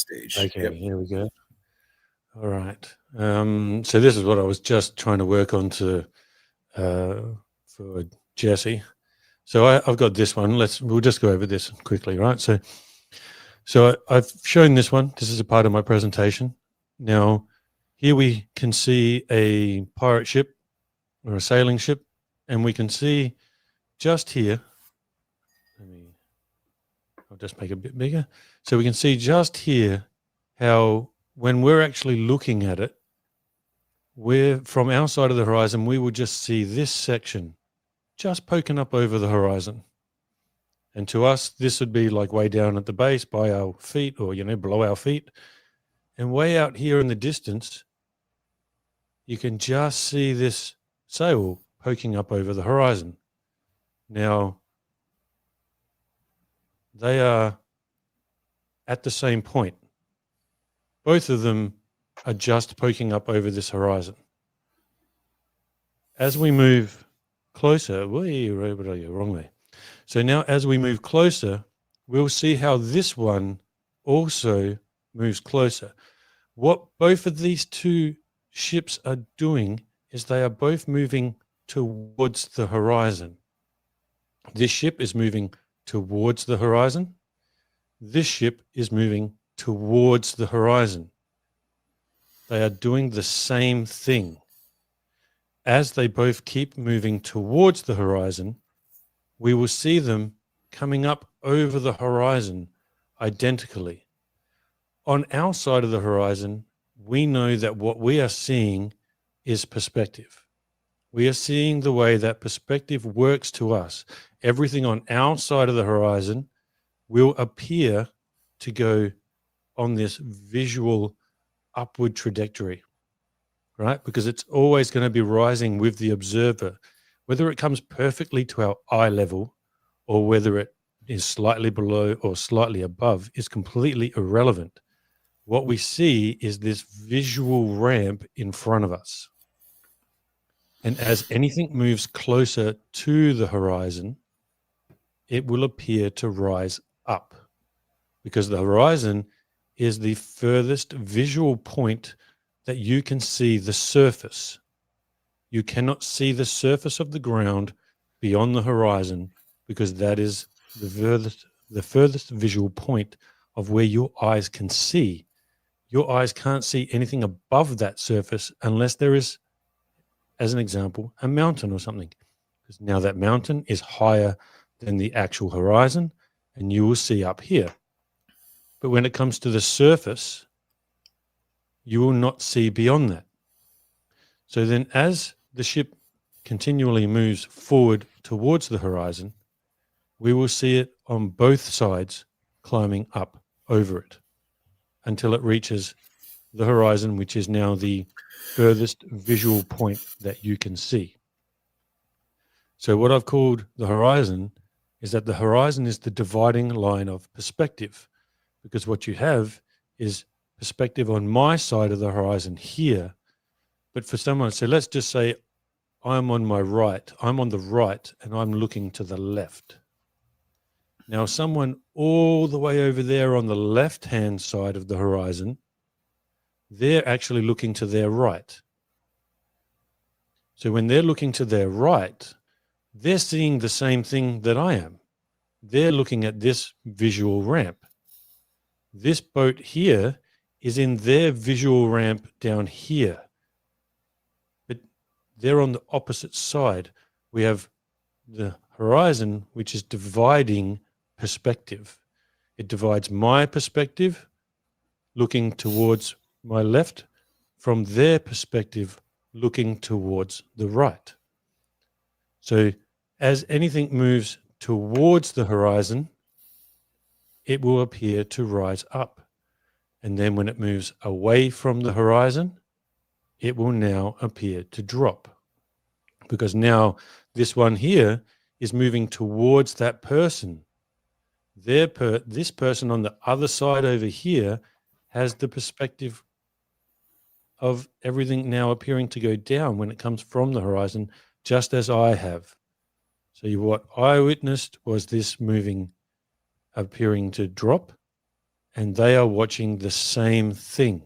stage. Okay, Yep. here we go. All right. So this is what I was just trying to work on for Jesse. So I've got this one. We'll just go over this quickly, right? So I've shown this one. This is a part of my presentation. Now, here we can see a pirate ship or a sailing ship, and we can see just here. I'll just make it a bit bigger. So we can see just here how when we're actually looking at it, we're from our side of the horizon, we will just see this section just poking up over the horizon. And to us, this would be like way down at the base by our feet or, below our feet. And way out here in the distance, you can just see this sail poking up over the horizon. Now, they are at the same point. Both of them are just poking up over this horizon. As we move closer, wrong way. So now as we move closer, we'll see how this one also moves closer. What both of these two ships are doing is they are both moving towards the horizon. This ship is moving towards the horizon. This ship is moving towards the horizon. They are doing the same thing. As they both keep moving towards the horizon, we will see them coming up over the horizon identically. On our side of the horizon, we know that what we are seeing is perspective. We are seeing the way that perspective works to us. Everything on our side of the horizon will appear to go on this visual upward trajectory, right? Because it's always going to be rising with the observer. Whether it comes perfectly to our eye level or whether it is slightly below or slightly above is completely irrelevant. What we see is this visual ramp in front of us. And as anything moves closer to the horizon, it will appear to rise up because the horizon is the furthest visual point that you can see the surface. You cannot see the surface of the ground beyond the horizon because that is the furthest visual point of where your eyes can see. Your eyes can't see anything above that surface unless there is, as an example, a mountain or something. Because now that mountain is higher than the actual horizon and you will see up here. But when it comes to the surface, you will not see beyond that. So then as the ship continually moves forward towards the horizon, we will see it on both sides climbing up over it until it reaches the horizon, which is now the furthest visual point that you can see. So what I've called the horizon is that the horizon is the dividing line of perspective, because what you have is perspective on my side of the horizon here. But for someone, so let's just say I'm on my right, I'm on the right and I'm looking to the left. Now, someone all the way over there on the left-hand side of the horizon, they're actually looking to their right. So when they're looking to their right, they're seeing the same thing that I am. They're looking at this visual ramp. This boat here is in their visual ramp down here. But they're on the opposite side. We have the horizon, which is dividing perspective. It divides my perspective, looking towards my left, from their perspective, looking towards the right. So as anything moves towards the horizon, it will appear to rise up. And then when it moves away from the horizon, it will now appear to drop. Because now this one here is moving towards that person. This person on the other side over here has the perspective of everything now appearing to go down when it comes from the horizon, just as I have. So what I witnessed was this moving, appearing to drop, and they are watching the same thing.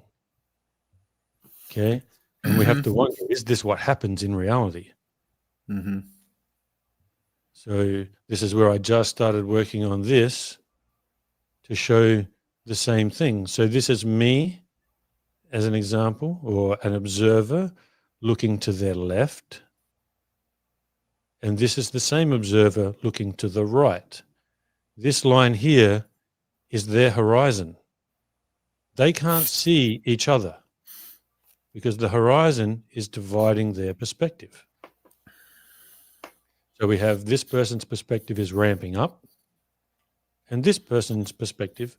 Okay. And we have to wonder, is this what happens in reality? Mm-hmm. So this is where I just started working on this to show the same thing. So this is me as an example, or an observer looking to their left. And this is the same observer looking to the right. This line here is their horizon. They can't see each other because the horizon is dividing their perspective. So we have this person's perspective is ramping up, and this person's perspective,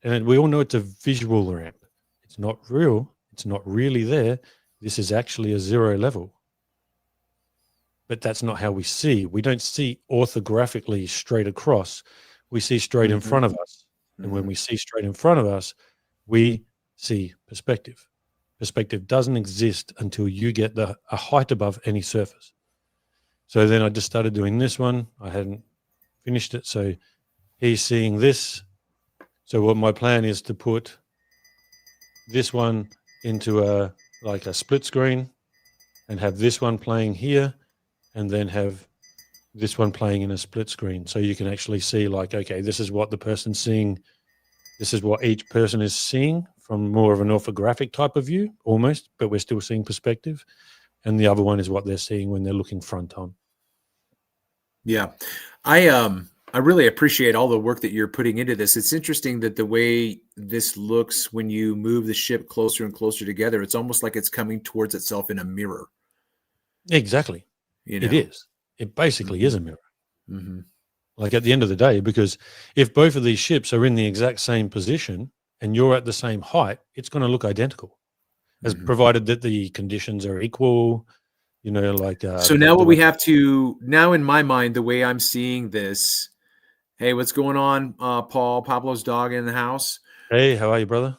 and we all know it's a visual ramp. It's not real. It's not really there. This is actually a zero level. But that's not how we see. We don't see orthographically straight across. We see straight in front of us. And when we see straight in front of us, we see perspective. Perspective doesn't exist until you get a height above any surface. So then I just started doing this one. I hadn't finished it. So he's seeing this. So what my plan is to put this one into a split screen and have this one playing here, and then have this one playing in a split screen. So you can actually see, like, okay, this is what the person's seeing. This is what each person is seeing from more of an orthographic type of view, almost, but we're still seeing perspective. And the other one is what they're seeing when they're looking front on. Yeah. I really appreciate all the work that you're putting into this. It's interesting that the way this looks when you move the ship closer and closer together, it's almost like it's coming towards itself in a mirror. Exactly. It is. It basically is a mirror. Mm-hmm. Like at the end of the day, because if both of these ships are in the exact same position and you're at the same height, it's going to look identical, as provided that the conditions are equal, so now what we have to, now in my mind, the way I'm seeing this, hey, what's going on, Paul? Pablo's dog in the house. Hey, how are you, brother?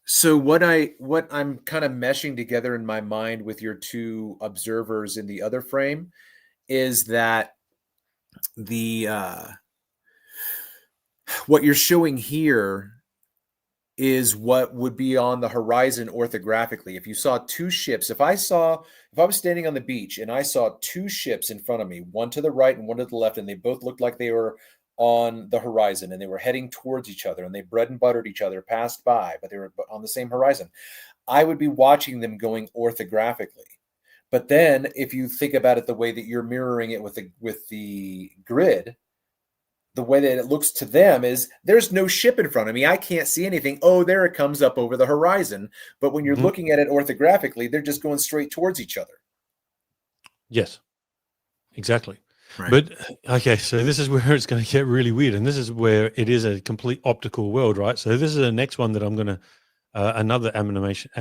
So what I'm kind of meshing together in my mind with your two observers in the other frame is that the what you're showing here is what would be on the horizon orthographically. If you saw two ships, if I was standing on the beach and I saw two ships in front of me, one to the right and one to the left, and they both looked like they were on the horizon and they were heading towards each other and they bread and buttered each other, passed by, but they were on the same horizon, I would be watching them going orthographically. But then if you think about it the way that you're mirroring it with the grid, the way that it looks to them is there's no ship in front of me. I can't see anything. Oh, there it comes up over the horizon. But when you're looking at it orthographically, they're just going straight towards each other. Yes, exactly. Right. But okay, so this is where it's going to get really weird. And this is where it is a complete optical world, right? So this is the next one that I'm going to, another animation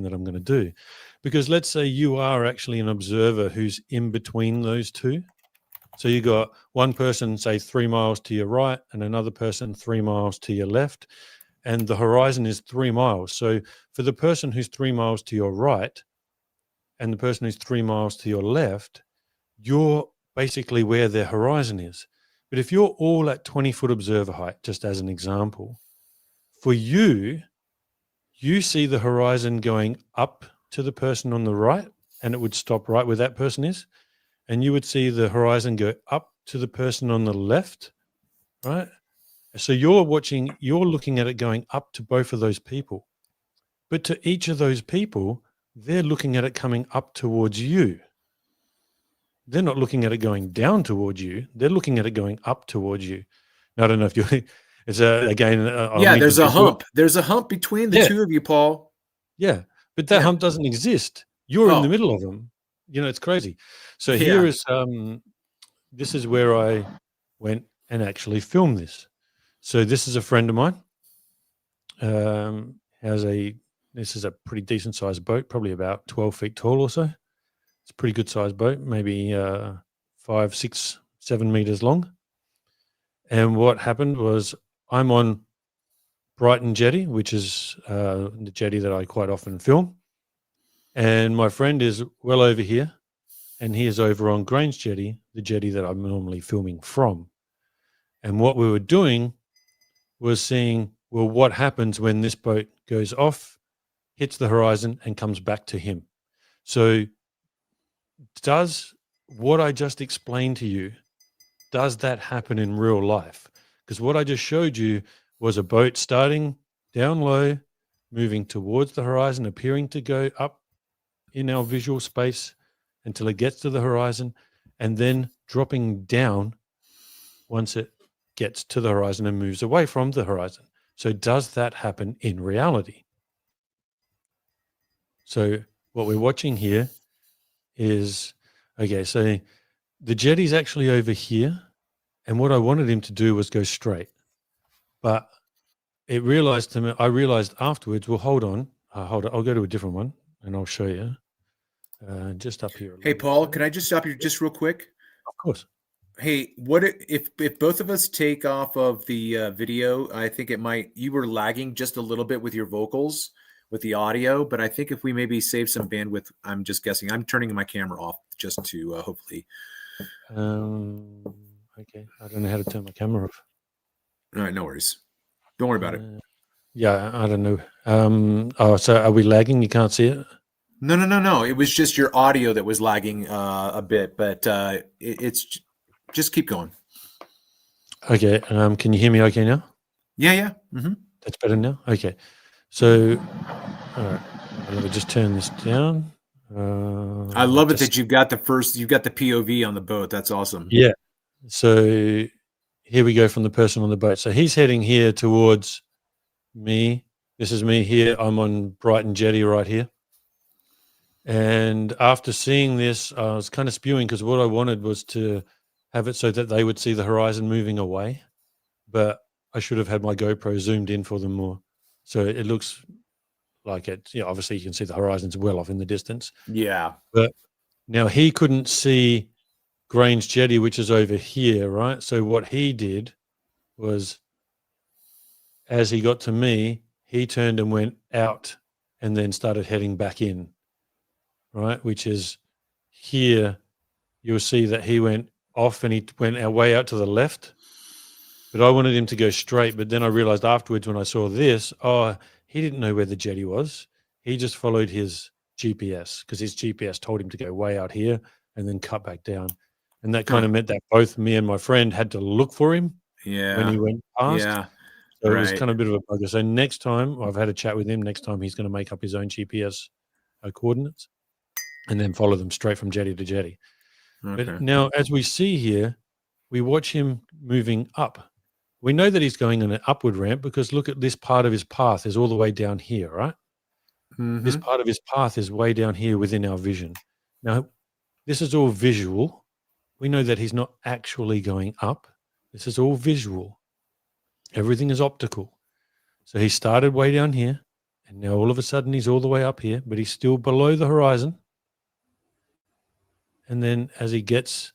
that I'm going to do. Because let's say you are actually an observer who's in between those two. So you got one person, say 3 miles to your right, and another person 3 miles to your left, and the horizon is 3 miles. So for the person who's 3 miles to your right and the person who's 3 miles to your left, you're basically where their horizon is. But if you're all at 20-foot observer height, just as an example, for you see the horizon going up to the person on the right, and it would stop right where that person is. And you would see the horizon go up to the person on the left, right? So you're looking at it going up to both of those people. But to each of those people, they're looking at it coming up towards you. They're not looking at it going down towards you. They're looking at it going up towards you. Now, I don't know if you're, it's again. There's a hump. There's a hump between the two of you, Paul. Yeah, but that hump doesn't exist. You're in the middle of them. It's crazy. So here is, this is where I went and actually filmed this. So this is a friend of mine. This is a pretty decent sized boat, probably about 12 feet tall or so. It's a pretty good sized boat, maybe 5, 6, 7 meters long. And what happened was I'm on Brighton Jetty, which is the jetty that I quite often film. And my friend is well over here, and he is over on Grange Jetty, the jetty that I'm normally filming from. And what we were doing was seeing, well, what happens when this boat goes off, hits the horizon, and comes back to him. So does what I just explained to you, does that happen in real life? Because what I just showed you was a boat starting down low, moving towards the horizon, appearing to go up in our visual space until it gets to the horizon, and then dropping down once it gets to the horizon and moves away from the horizon. So does that happen in reality? So what we're watching here is, okay, so the jetty's actually over here, and what I wanted him to do was go straight. But I realized afterwards, well, hold on, I'll go to a different one and I'll show you. Just up here. Hey, Paul, can I just stop you just real quick? Of course. Hey, what if both of us take off of the video? I think you were lagging just a little bit with your vocals, with the audio, but I think if we maybe save some bandwidth, I'm just guessing. I'm turning my camera off just to hopefully. Okay, I don't know how to turn my camera off. All right, no worries. Don't worry about it. Yeah, I don't know. So are we lagging? You can't see it? No. It was just your audio that was lagging a bit, but it's just keep going. Okay. Can you hear me okay now? Yeah. Mm-hmm. That's better now? Okay. So, all right. Let me just turn this down. I love it that you've got the POV on the boat. That's awesome. Yeah. So here we go from the person on the boat. So he's heading here towards me. This is me here. I'm on Brighton Jetty right here. And after seeing this, I was kind of spewing because what I wanted was to have it so that they would see the horizon moving away. But I should have had my GoPro zoomed in for them more. So it looks like it, obviously you can see the horizon's well off in the distance. Yeah. But now he couldn't see Grange Jetty, which is over here, right? So what he did was, as he got to me, he turned and went out and then started heading back in, right? Which is here. You'll see that he went off and he went our way out to the left. But I wanted him to go straight. But then I realized afterwards when I saw this, he didn't know where the jetty was. He just followed his GPS because his GPS told him to go way out here and then cut back down. And that kind of meant that both me and my friend had to look for him when he went past. Yeah. So it was kind of a bit of a bugger. So next time, I've had a chat with him. Next time he's going to make up his own GPS coordinates and then follow them straight from jetty to jetty. Okay. But now, as we see here, we watch him moving up. We know that he's going on an upward ramp because look at this part of his path is all the way down here, right? Mm-hmm. This part of his path is way down here within our vision. Now, this is all visual. We know that he's not actually going up. This is all visual. Everything is optical. So he started way down here, and now all of a sudden he's all the way up here, but he's still below the horizon. And then as he gets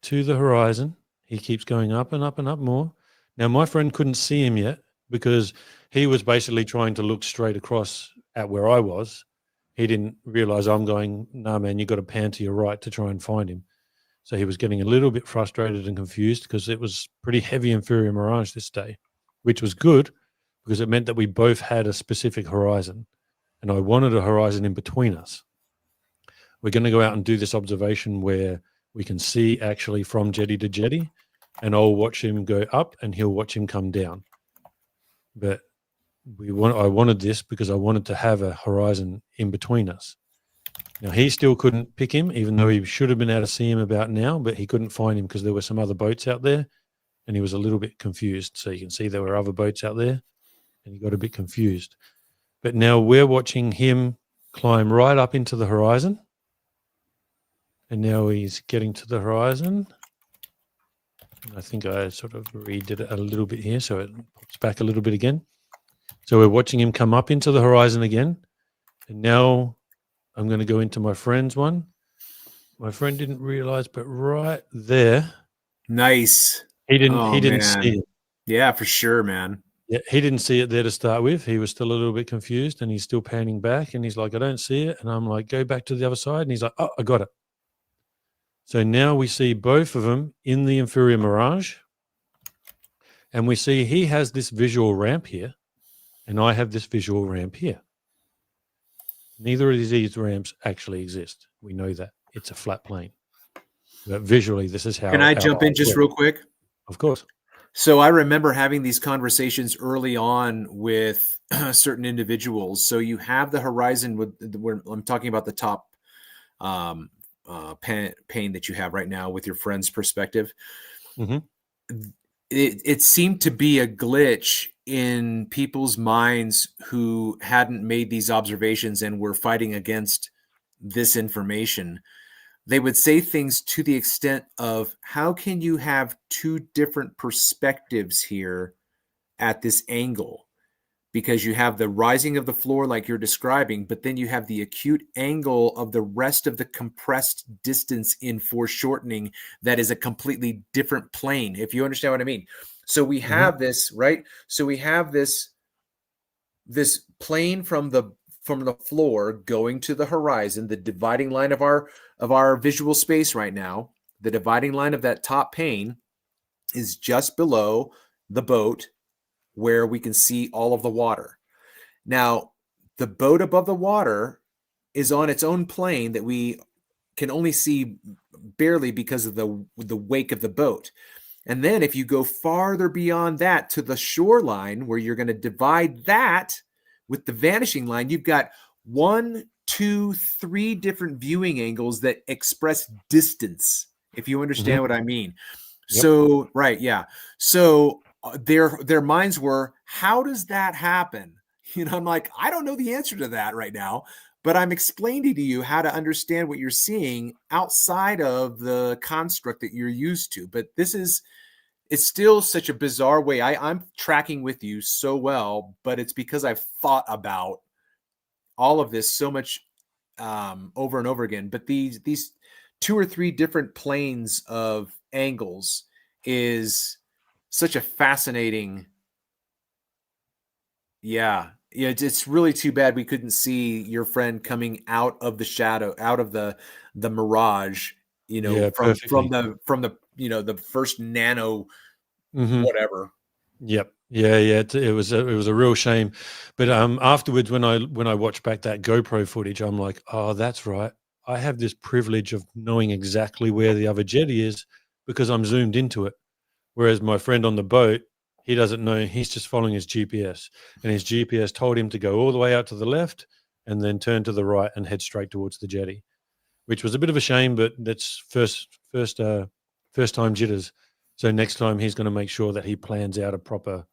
to the horizon, he keeps going up and up and up more. Now, my friend couldn't see him yet because he was basically trying to look straight across at where I was. He didn't realize I'm going, nah, man, you got to pan to your right to try and find him. So he was getting a little bit frustrated and confused because it was pretty heavy inferior mirage this day, which was good because it meant that we both had a specific horizon, and I wanted a horizon in between us. We're going to go out and do this observation where we can see actually from jetty to jetty, and I'll watch him go up and he'll watch him come down. But I wanted this because I wanted to have a horizon in between us. Now, he still couldn't pick him, even though he should have been able to see him about now, but he couldn't find him because there were some other boats out there, and he was a little bit confused. So you can see there were other boats out there, and he got a bit confused. But now we're watching him climb right up into the horizon, and now he's getting to the horizon. And I think I sort of redid it a little bit here, so it pops back a little bit again. So we're watching him come up into the horizon again, and now I'm going to go into my friend's one. My friend didn't realize, but right there. Nice. He didn't see it. Yeah, for sure, man. Yeah, he didn't see it there to start with. He was still a little bit confused, and he's still panning back, and he's like, I don't see it. And I'm like, go back to the other side. And he's like, oh, I got it. So now we see both of them in the inferior mirage. And we see he has this visual ramp here, and I have this visual ramp here. Neither of these ramps actually exist. We know that. It's a flat plane. But visually, this is how Can I our jump in eyes just work. real quick? Of course. So I remember having these conversations early on with certain individuals. So you have the horizon where I'm talking about the top pane that you have right now with your friend's perspective. Mhm. It seemed to be a glitch in people's minds who hadn't made these observations and were fighting against this information. They would say things to the extent of, how can you have two different perspectives here at this angle? Because you have the rising of the floor like you're describing, but then you have the acute angle of the rest of the compressed distance in foreshortening that is a completely different plane, if you understand what I mean. So we have this, right? So we have this plane from the floor going to the horizon, the dividing line of our visual space right now. The dividing line of that top pane is just below the boat, where we can see all of the water. Now, the boat above the water is on its own plane that we can only see barely because of the wake of the boat. And then if you go farther beyond that to the shoreline, where you're going to divide that with the vanishing line, you've got 1, 2, 3 different viewing angles that express distance, if you understand what I mean. Yep. So, right, yeah. So their minds were, how does that happen? You know, I'm like, I don't know the answer to that right now, but I'm explaining to you how to understand what you're seeing outside of the construct that you're used to. But it's still such a bizarre way. I'm tracking with you so well, but it's because I've thought about all of this so much over and over again. But these 2 or 3 different planes of angles is such a fascinating. Yeah, it's really too bad we couldn't see your friend coming out of the shadow, out of the mirage, Yeah, from perfectly. the first nano Mhm. whatever. Yep. Yeah, yeah. It was a real shame, but afterwards, when I watched back that GoPro footage, I'm like, oh, that's right. I have this privilege of knowing exactly where the other jetty is because I'm zoomed into it. Whereas my friend on the boat, he doesn't know. He's just following his GPS, and his GPS told him to go all the way out to the left and then turn to the right and head straight towards the jetty, which was a bit of a shame. But that's first time jitters. So next time he's going to make sure that he plans out a proper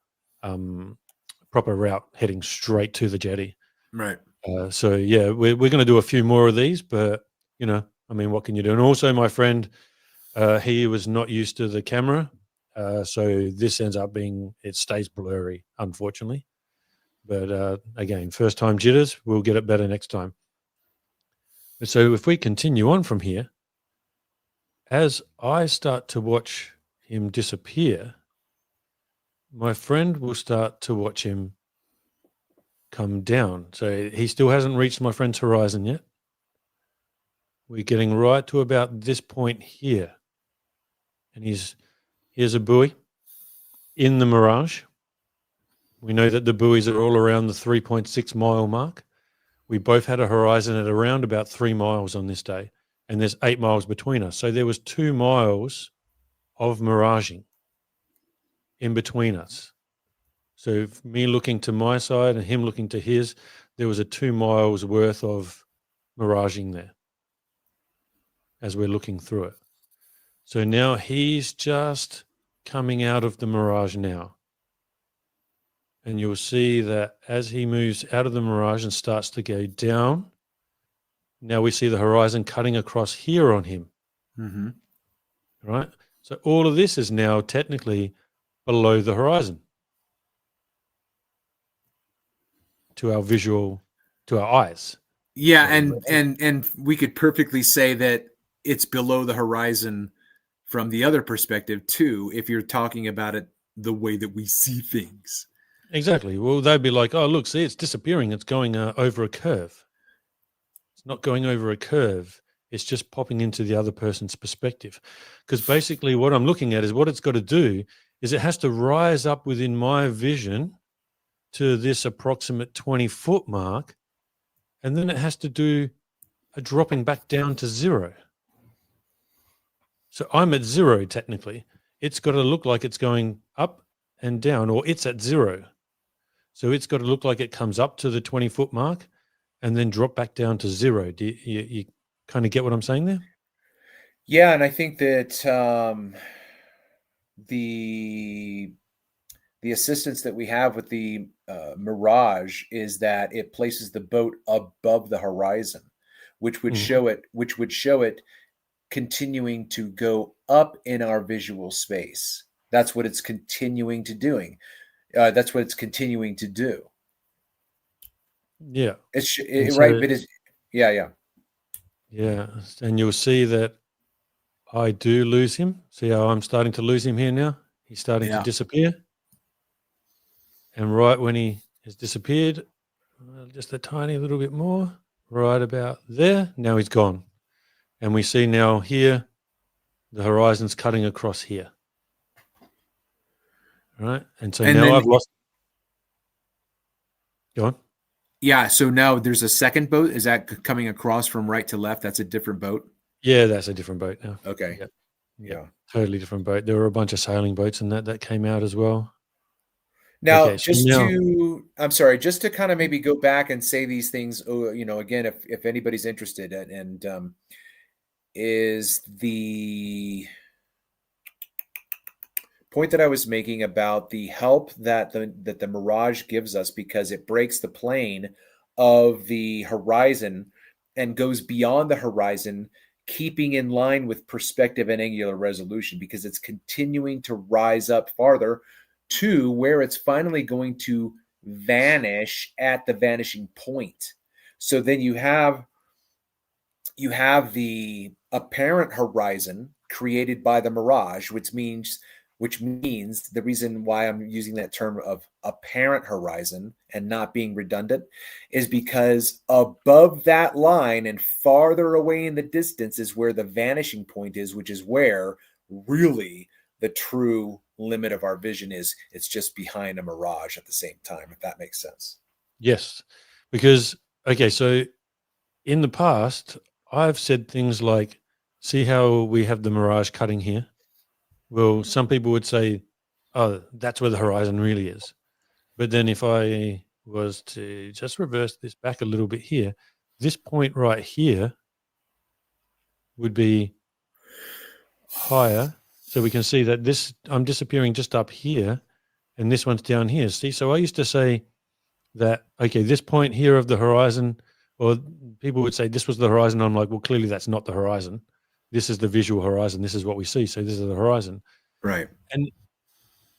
route heading straight to the jetty. Right. So yeah, we're going to do a few more of these, but I mean, what can you do? And also, my friend, he was not used to the camera, so this ends up it stays blurry, unfortunately. But again, first time jitters, we'll get it better next time. So if we continue on from here, as I start to watch him disappear, my friend will start to watch him come down. So he still hasn't reached my friend's horizon yet. We're getting right to about this point here. And here's a buoy in the mirage. We know that the buoys are all around the 3.6 mile mark. We both had a horizon at around about 3 miles on this day, and there's 8 miles between us. So there was 2 miles of miraging in between us. So me looking to my side and him looking to his, there was a 2 miles worth of miraging there as we're looking through it. So now he's just coming out of the mirage now. And you'll see that as he moves out of the mirage and starts to go down, now we see the horizon cutting across here on him. Mm-hmm. Right? So all of this is now technically below the horizon to our visual, to our eyes. Yeah, So and we could perfectly say that it's below the horizon from the other perspective too, if you're talking about it the way that we see things. exactly. Well, they'd be like, oh, look, see, it's disappearing. It's going over a curve. It's not going over a curve. It's just popping into the other person's perspective. Because basically what I'm looking at is what it's got to do is it has to rise up within my vision to this approximate 20-foot mark, and then it has to do a dropping back down to 0. So I'm at 0 technically. It's got to look like it's going up and down, or it's at 0. So it's got to look like it comes up to the 20-foot mark and then drop back down to 0. Do you kind of get what I'm saying there? Yeah, and I think that the assistance that we have with the mirage is that it places the boat above the horizon, which would show it continuing to go up in our visual space. That's what it's continuing to doing. That's what it's continuing to do. Yeah. It's And right, so, but it's yeah. yeah. And you'll see that I do lose him. See how I'm starting to lose him here now? He's starting to Yeah. disappear. And right when he has disappeared, just a tiny little bit more, right about there, now he's gone. And we see now here, the horizon's cutting across here. Right? And so And now then I've lost. Go on. yeah, so now there's a second boat. Is that coming across from right to left? That's a different boat. Yeah, that's a different boat now. Okay. Yep. Yeah. Totally different boat. There were a bunch of sailing boats and that came out as well. Now, Okay, so now, I'm sorry, just to kind of maybe go back and say these things, again, if anybody's interested, and is the point that I was making about the help that the mirage gives us, because it breaks the plane of the horizon and goes beyond the horizon, keeping in line with perspective and angular resolution, because it's continuing to rise up farther to where it's finally going to vanish at the vanishing point. So then you have the apparent horizon created by the mirage, which means the reason why I'm using that term of apparent horizon and not being redundant is because above that line and farther away in the distance is where the vanishing point is, which is where really the true limit of our vision is. It's just behind a mirage at the same time, if that makes sense. yes, because, okay, so in the past, I've said things like, see how we have the mirage cutting here? Well, some people would say, oh, that's where the horizon really is. But then if I was to just reverse this back a little bit here, this point right here would be higher. So we can see that this, I'm disappearing just up here and this one's down here. See, so I used to say that, okay, this point here of the horizon, or people would say this was the horizon. I'm like, well, clearly that's not the horizon. This is the visual horizon. This is what we see. So this is the horizon. Right. And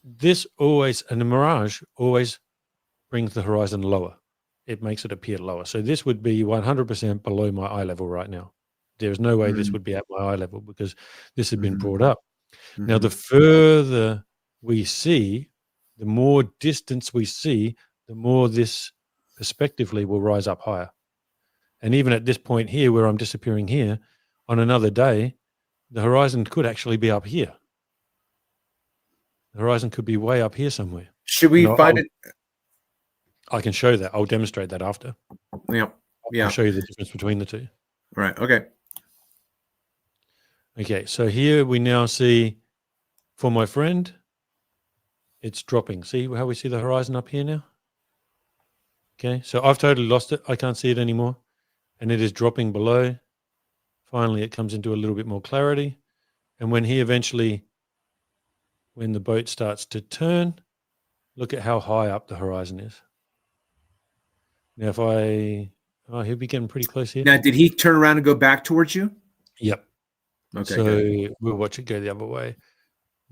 this always, and the mirage always brings the horizon lower. It makes it appear lower. So this would be 100% below my eye level right now. There's no way this would be at my eye level because this had been brought up. Now, the further we see, the more distance we see, the more this perspectively will rise up higher. And even at this point here where I'm disappearing here, on another day, the horizon could actually be up here. The horizon could be way up here somewhere. Should we find it? I can show that. I'll demonstrate that after. Yeah. I'll show you the difference between the two. Right. Okay. Okay. So here we now see, for my friend, it's dropping. See how we see the horizon up here now? Okay. So I've totally lost it. I can't see it anymore. And it is dropping below. Finally, it comes into a little bit more clarity. And when he eventually, when the boat starts to turn, look at how high up the horizon is. Now, if he'll be getting pretty close here. Now, did he turn around and go back towards you? Yep. Okay. So good. we'll watch it go the other way.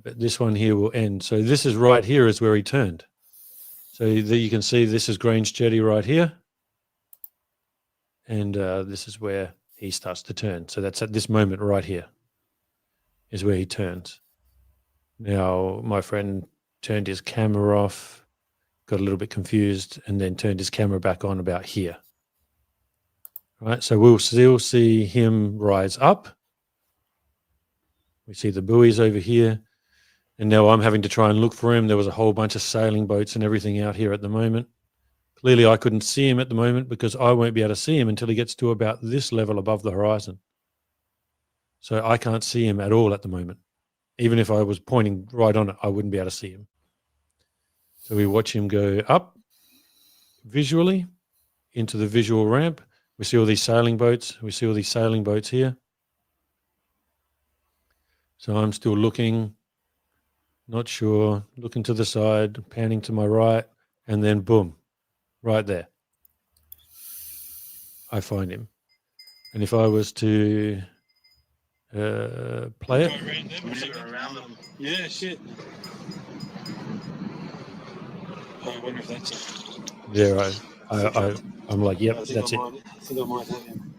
But this one here will end. So this is right here is where he turned. So you can see this is Grange Jetty right here. And this is where he starts to turn. So that's at this moment right here is where he turns. Now, my friend turned his camera off, got a little bit confused, and then turned his camera back on about here. Right, so we'll still see him rise up. We see the buoys over here. And now I'm having to try and look for him. There was a whole bunch of sailing boats and everything out here at the moment. Clearly, I couldn't see him at the moment because I won't be able to see him until he gets to about this level above the horizon. So I can't see him at all at the moment. Even if I was pointing right on it, I wouldn't be able to see him. So we watch him go up visually into the visual ramp. We see all these sailing boats. We see all these sailing boats here. So I'm still looking, not sure, looking to the side, panning to my right, and then boom, right there. I find him. And if I was to play it. Yeah, shit. I wonder if that's it. There, I'm like, yep, that's it. I think I might have him.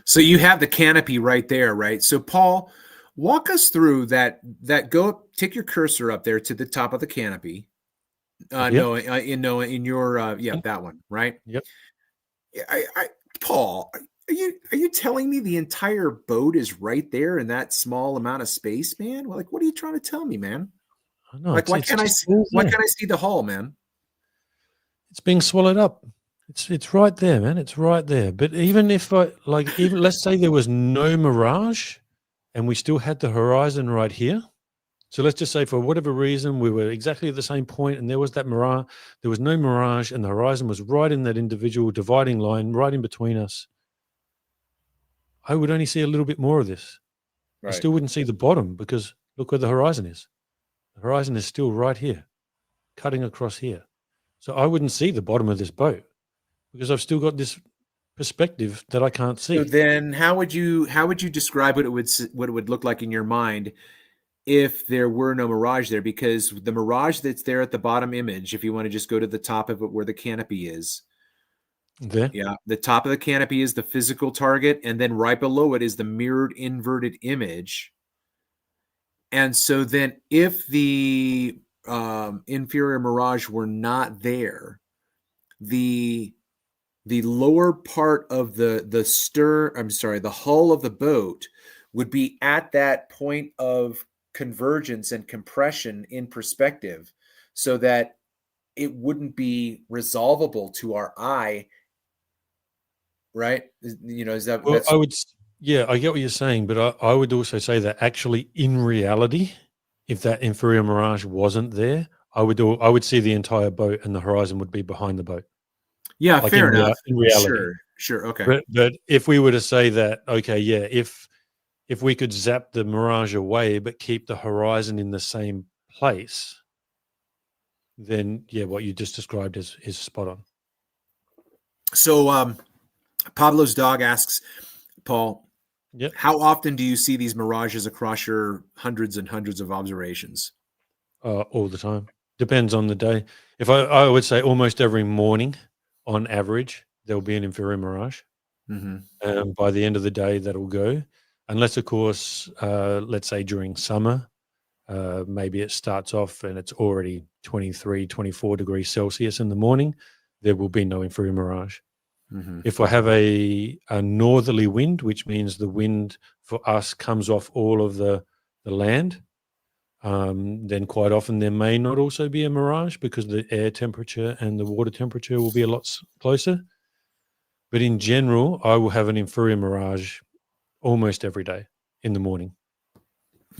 So you have the canopy right there, right? So Paul, walk us through that. Go take your cursor up there to the top of the canopy. Yep. In your that one, right? Yep. Paul, are you telling me the entire boat is right there in that small amount of space, man? Like, what are you trying to tell me, man? I know. Like, why can't I see the hull, man? It's being swallowed up. It's right there, man. It's right there. But even if even let's say there was no mirage and we still had the horizon right here. So let's just say for whatever reason we were exactly at the same point and there was that mirage, there was no mirage and the horizon was right in that individual dividing line right in between us. I would only see a little bit more of this. Right. I still wouldn't see the bottom because look where the horizon is. The horizon is still right here, cutting across here. So I wouldn't see the bottom of this boat because I've still got this perspective that I can't see. So then how would you describe what it would look like in your mind if there were no mirage there? Because the mirage that's there at the bottom image, if you want to just go to the top of it where the canopy is. There? Yeah, the top of the canopy is the physical target, and then right below it is the mirrored inverted image. And so then if the inferior mirage were not there, the lower part of the hull of the boat would be at that point of convergence and compression in perspective, so that it wouldn't be resolvable to our eye, right? Is that Well, I get what you're saying, but I would also say that actually in reality, if that inferior mirage wasn't there, I would see the entire boat and the horizon would be behind the boat. Yeah, Like fair enough. In reality. Sure. Okay. But if we were to say that, okay, yeah, if we could zap the mirage away but keep the horizon in the same place, then yeah, what you just described is spot on. So Pablo's dog asks, Paul, Yep. how often do you see these mirages across your hundreds and hundreds of observations? All the time. Depends on the day. If I would say almost every morning, on average, there'll be an inferior mirage. Mm-hmm. By the end of the day, that'll go. Unless, of course, let's say during summer, maybe it starts off and it's already 23, 24 degrees Celsius in the morning, there will be no inferior mirage. Mm-hmm. If I have a northerly wind, which means the wind for us comes off all of the land, then quite often there may not also be a mirage because the air temperature and the water temperature will be a lot closer. But in general, I will have an inferior mirage almost every day in the morning.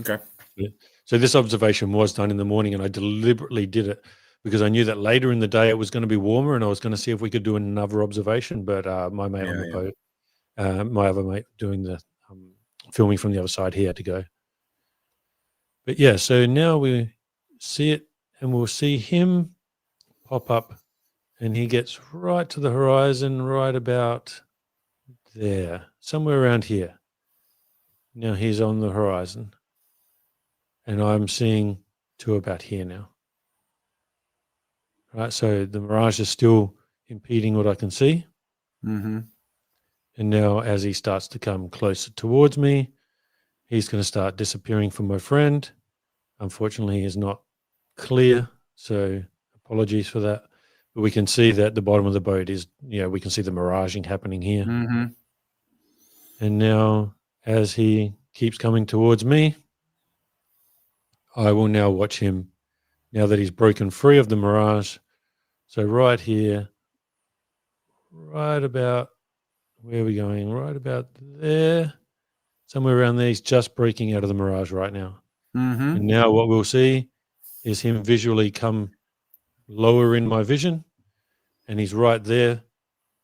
Okay. Yeah. So this observation was done in the morning, and I deliberately did it because I knew that later in the day it was going to be warmer, and I was going to see if we could do another observation. But my mate on the boat, my other mate doing the filming from the other side, he had to go. But yeah, so now we see it, and we'll see him pop up, and he gets right to the horizon, right about there, somewhere around here. Now he's on the horizon, and I'm seeing to about here now. Right, so the mirage is still impeding what I can see. Mm-hmm. And now as he starts to come closer towards me, he's going to start disappearing from my friend. Unfortunately, he's not clear, so apologies for that. But we can see that the bottom of the boat is, we can see the miraging happening here. Mm-hmm. And now as he keeps coming towards me, I will now watch him now that he's broken free of the mirage. So right here, right about, where are we going? Right about there, somewhere around there. He's just breaking out of the mirage right now. Mm-hmm. And now what we'll see is him visually come lower in my vision, and he's right there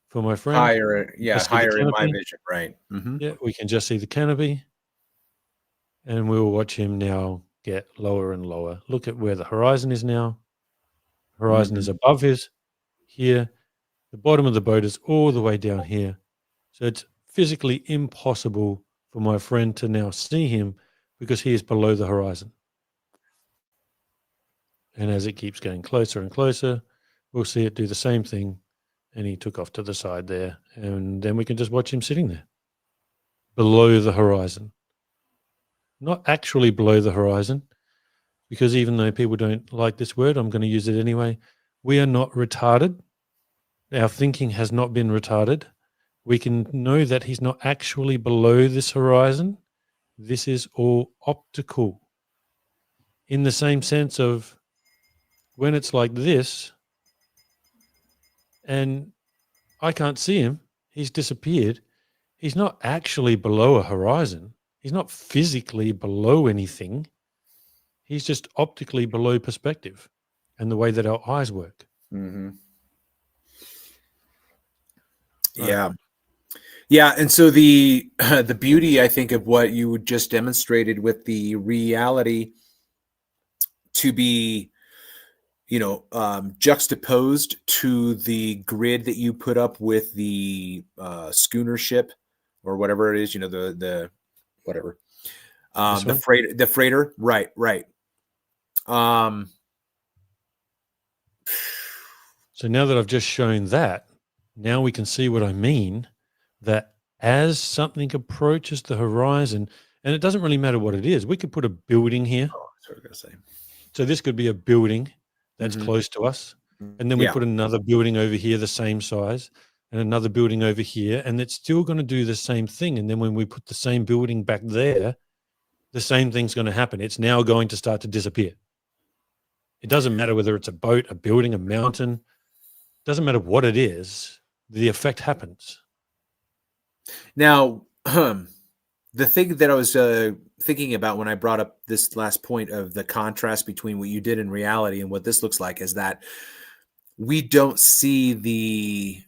for my friend. Higher, Just see the higher in my canopy. vision, right? Mm-hmm. Yeah, we can just see the canopy, and we'll watch him now get lower and lower. Look at where the horizon is now. Horizon is above his here. The bottom of the boat is all the way down here. So it's physically impossible for my friend to now see him because he is below the horizon. And as it keeps getting closer and closer, we'll see it do the same thing. And he took off to the side there. And then we can just watch him sitting there below the horizon. Not actually below the horizon, because even though people don't like this word, I'm going to use it anyway. We are not retarded. Our thinking has not been retarded. We can know that he's not actually below this horizon. This is all optical. In the same sense of when it's like this and I can't see him, he's disappeared. He's not actually below a horizon. He's not physically below anything. He's just optically below perspective and the way that our eyes work. Mm-hmm. Right. Yeah. Yeah. And so the beauty, I think, of what you just demonstrated with the reality to be, juxtaposed to the grid that you put up with the schooner ship or whatever it is, the whatever, the freighter. Right. So now that I've just shown that, now we can see what I mean, that as something approaches the horizon, and it doesn't really matter what it is. We could put a building here. Oh, that's what I was going to say. So this could be a building that's close to us. And then we put another building over here, the same size, and another building over here, and it's still going to do the same thing. And then when we put the same building back there, the same thing's going to happen. It's now going to start to disappear. It doesn't matter whether it's a boat, a building, a mountain. Doesn't matter what it is, the effect happens. Now, the thing that I was thinking about when I brought up this last point of the contrast between what you did in reality and what this looks like is that we don't see the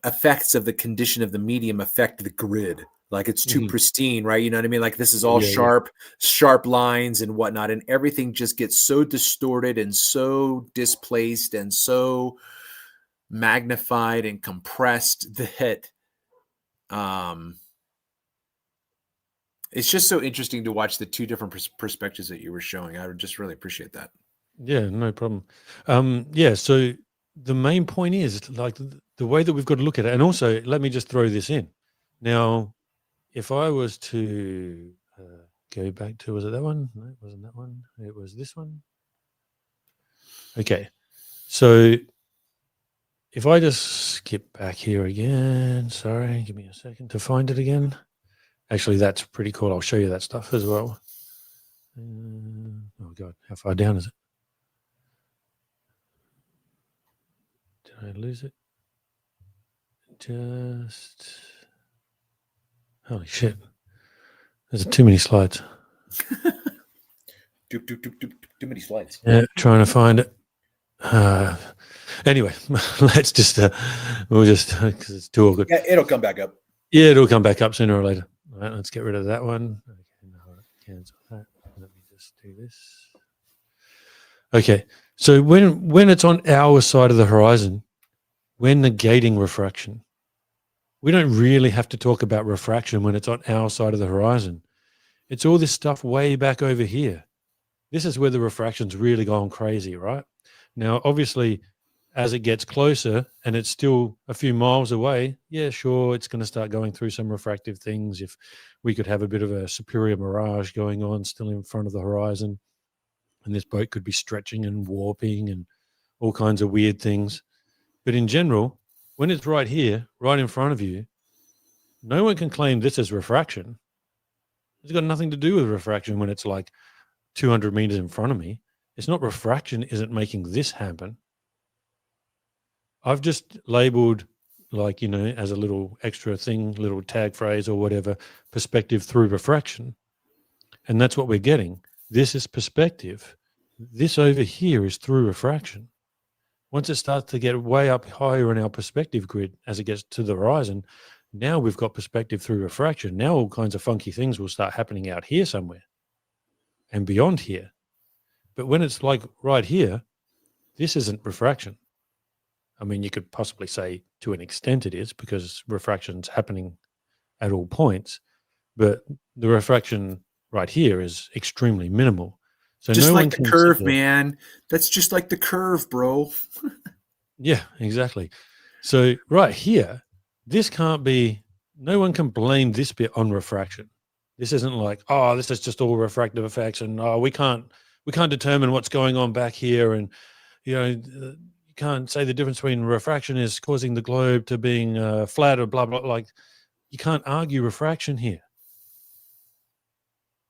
effects of the condition of the medium affect the grid. Like it's too pristine, right? You know what I mean? Like this is all sharp lines and whatnot, and everything just gets so distorted and so displaced and so magnified and compressed that it's just so interesting to watch the two different perspectives that you were showing. I would just really appreciate that. Yeah, no problem. So the main point is like the way that we've got to look at it. And also, let me just throw this in. Now, if I was to go back to, was it that one? No, it wasn't that one. It was this one. Okay. So if I just skip back here again, sorry, give me a second to find it again. Actually, that's pretty cool. I'll show you that stuff as well. Oh, God, how far down is it? Did I lose it? Just, holy shit. There's too many slides. Too many slides. Yeah, trying to find it. Anyway, let's just, we'll just, because it's too awkward. Yeah, it'll come back up. Yeah, it'll come back up sooner or later. All right, let's get rid of that one. Okay, no, cancel that. Let me just do this. Okay, so when it's on our side of the horizon, we're negating refraction. We don't really have to talk about refraction when it's on our side of the horizon. It's all this stuff way back over here. This is where the refraction's really gone crazy, right? Now, obviously, as it gets closer and it's still a few miles away, yeah, sure, it's going to start going through some refractive things. If we could have a bit of a superior mirage going on still in front of the horizon, and this boat could be stretching and warping and all kinds of weird things. But in general, when it's right here, right in front of you, no one can claim this is refraction. It's got nothing to do with refraction when it's like 200 meters in front of me. It's not refraction isn't making this happen. I've just labeled, like, as a little extra thing, little tag phrase or whatever, perspective through refraction. And that's what we're getting. This is perspective. This over here is through refraction. Once it starts to get way up higher in our perspective grid, as it gets to the horizon, now we've got perspective through refraction. Now all kinds of funky things will start happening out here somewhere and beyond here. But when it's like right here, this isn't refraction. I mean, you could possibly say to an extent it is, because refraction's happening at all points, but the refraction right here is extremely minimal. So Just no like one the can curve, sit there. man. That's just like the curve, bro. Yeah, exactly. So right here, this can't be, no one can blame this bit on refraction. This isn't like, oh, this is just all refractive effects, and oh, we can't determine what's going on back here, and you can't say the difference between refraction is causing the globe to being flat or blah blah. Like, you can't argue refraction here,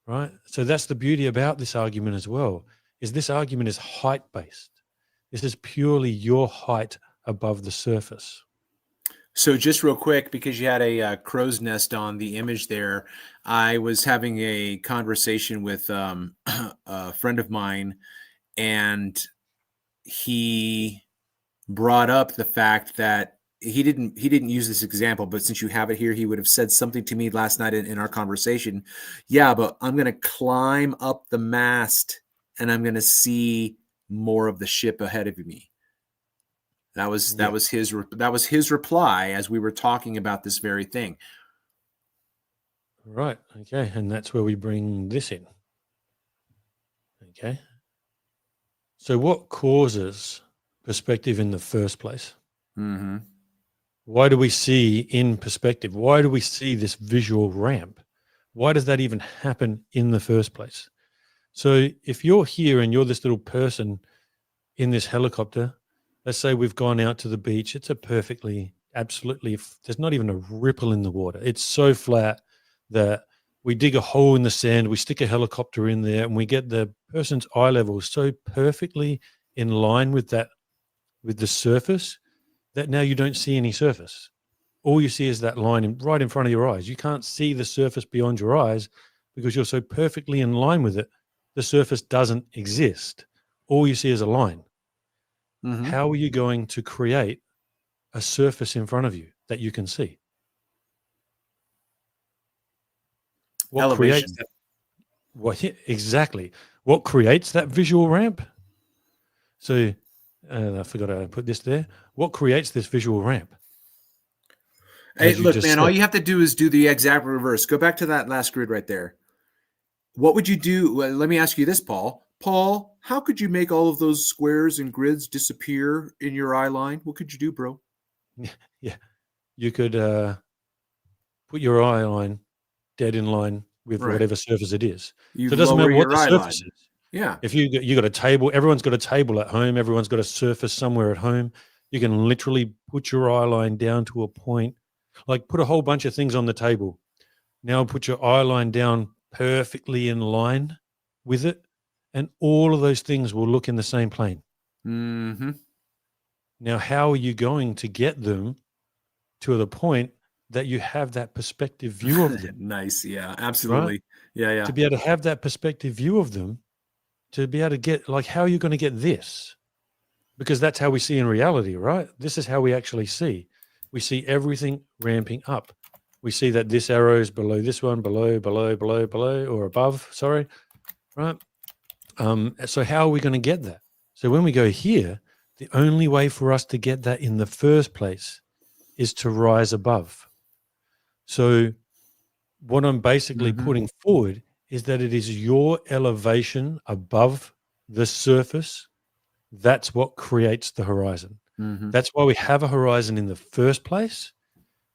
right? So that's the beauty about this argument as well. Is this argument is height based. This is purely your height above the surface. So just real quick, because you had a crow's nest on the image there, I was having a conversation with a friend of mine, and he brought up the fact that he didn't use this example, but since you have it here, he would have said something to me last night in our conversation. Yeah, but I'm going to climb up the mast and I'm going to see more of the ship ahead of me. That was his reply as we were talking about this very thing. Right. Okay. And that's where we bring this in. Okay. So what causes perspective in the first place? Mm-hmm. Why do we see in perspective? Why do we see this visual ramp? Why does that even happen in the first place? So if you're here and you're this little person in this helicopter, let's say we've gone out to the beach. It's a perfectly, absolutely, there's not even a ripple in the water. It's so flat that we dig a hole in the sand, we stick a helicopter in there, and we get the person's eye level so perfectly in line with that, with the surface, that now you don't see any surface. All you see is that line right in front of your eyes. You can't see the surface beyond your eyes because you're so perfectly in line with it. The surface doesn't exist. All you see is a line. Mm-hmm. How are you going to create a surface in front of you that you can see? What Elevation. creates that? Exactly. What creates that visual ramp? So I forgot to put this there. What creates this visual ramp? Hey, look, man, all you have to do is do the exact reverse. Go back to that last grid right there. What would you do? Well, let me ask you this, Paul. Paul, how could you make all of those squares and grids disappear in your eye line? What could you do, bro? Yeah. You could put your eye line dead in line with whatever surface it is. You so it doesn't matter what the surface is. Yeah. If you got a table, everyone's got a table at home. Everyone's got a surface somewhere at home. You can literally put your eye line down to a point, like put a whole bunch of things on the table. Now put your eye line down perfectly in line with it, and all of those things will look in the same plane. Mm-hmm. Now, how are you going to get them to the point that you have that perspective view of them? Nice. Yeah, absolutely. Right? Yeah. To be able to have that perspective view of them, to be able to get, like, how are you going to get this? Because that's how we see in reality, right? This is how we actually see. We see everything ramping up. We see that this arrow is below this one, below, or above, sorry, right? So how are we going to get that? So when we go here, the only way for us to get that in the first place is to rise above. So what I'm basically putting forward is that it is your elevation above the surface. That's what creates the horizon. Mm-hmm. That's why we have a horizon in the first place.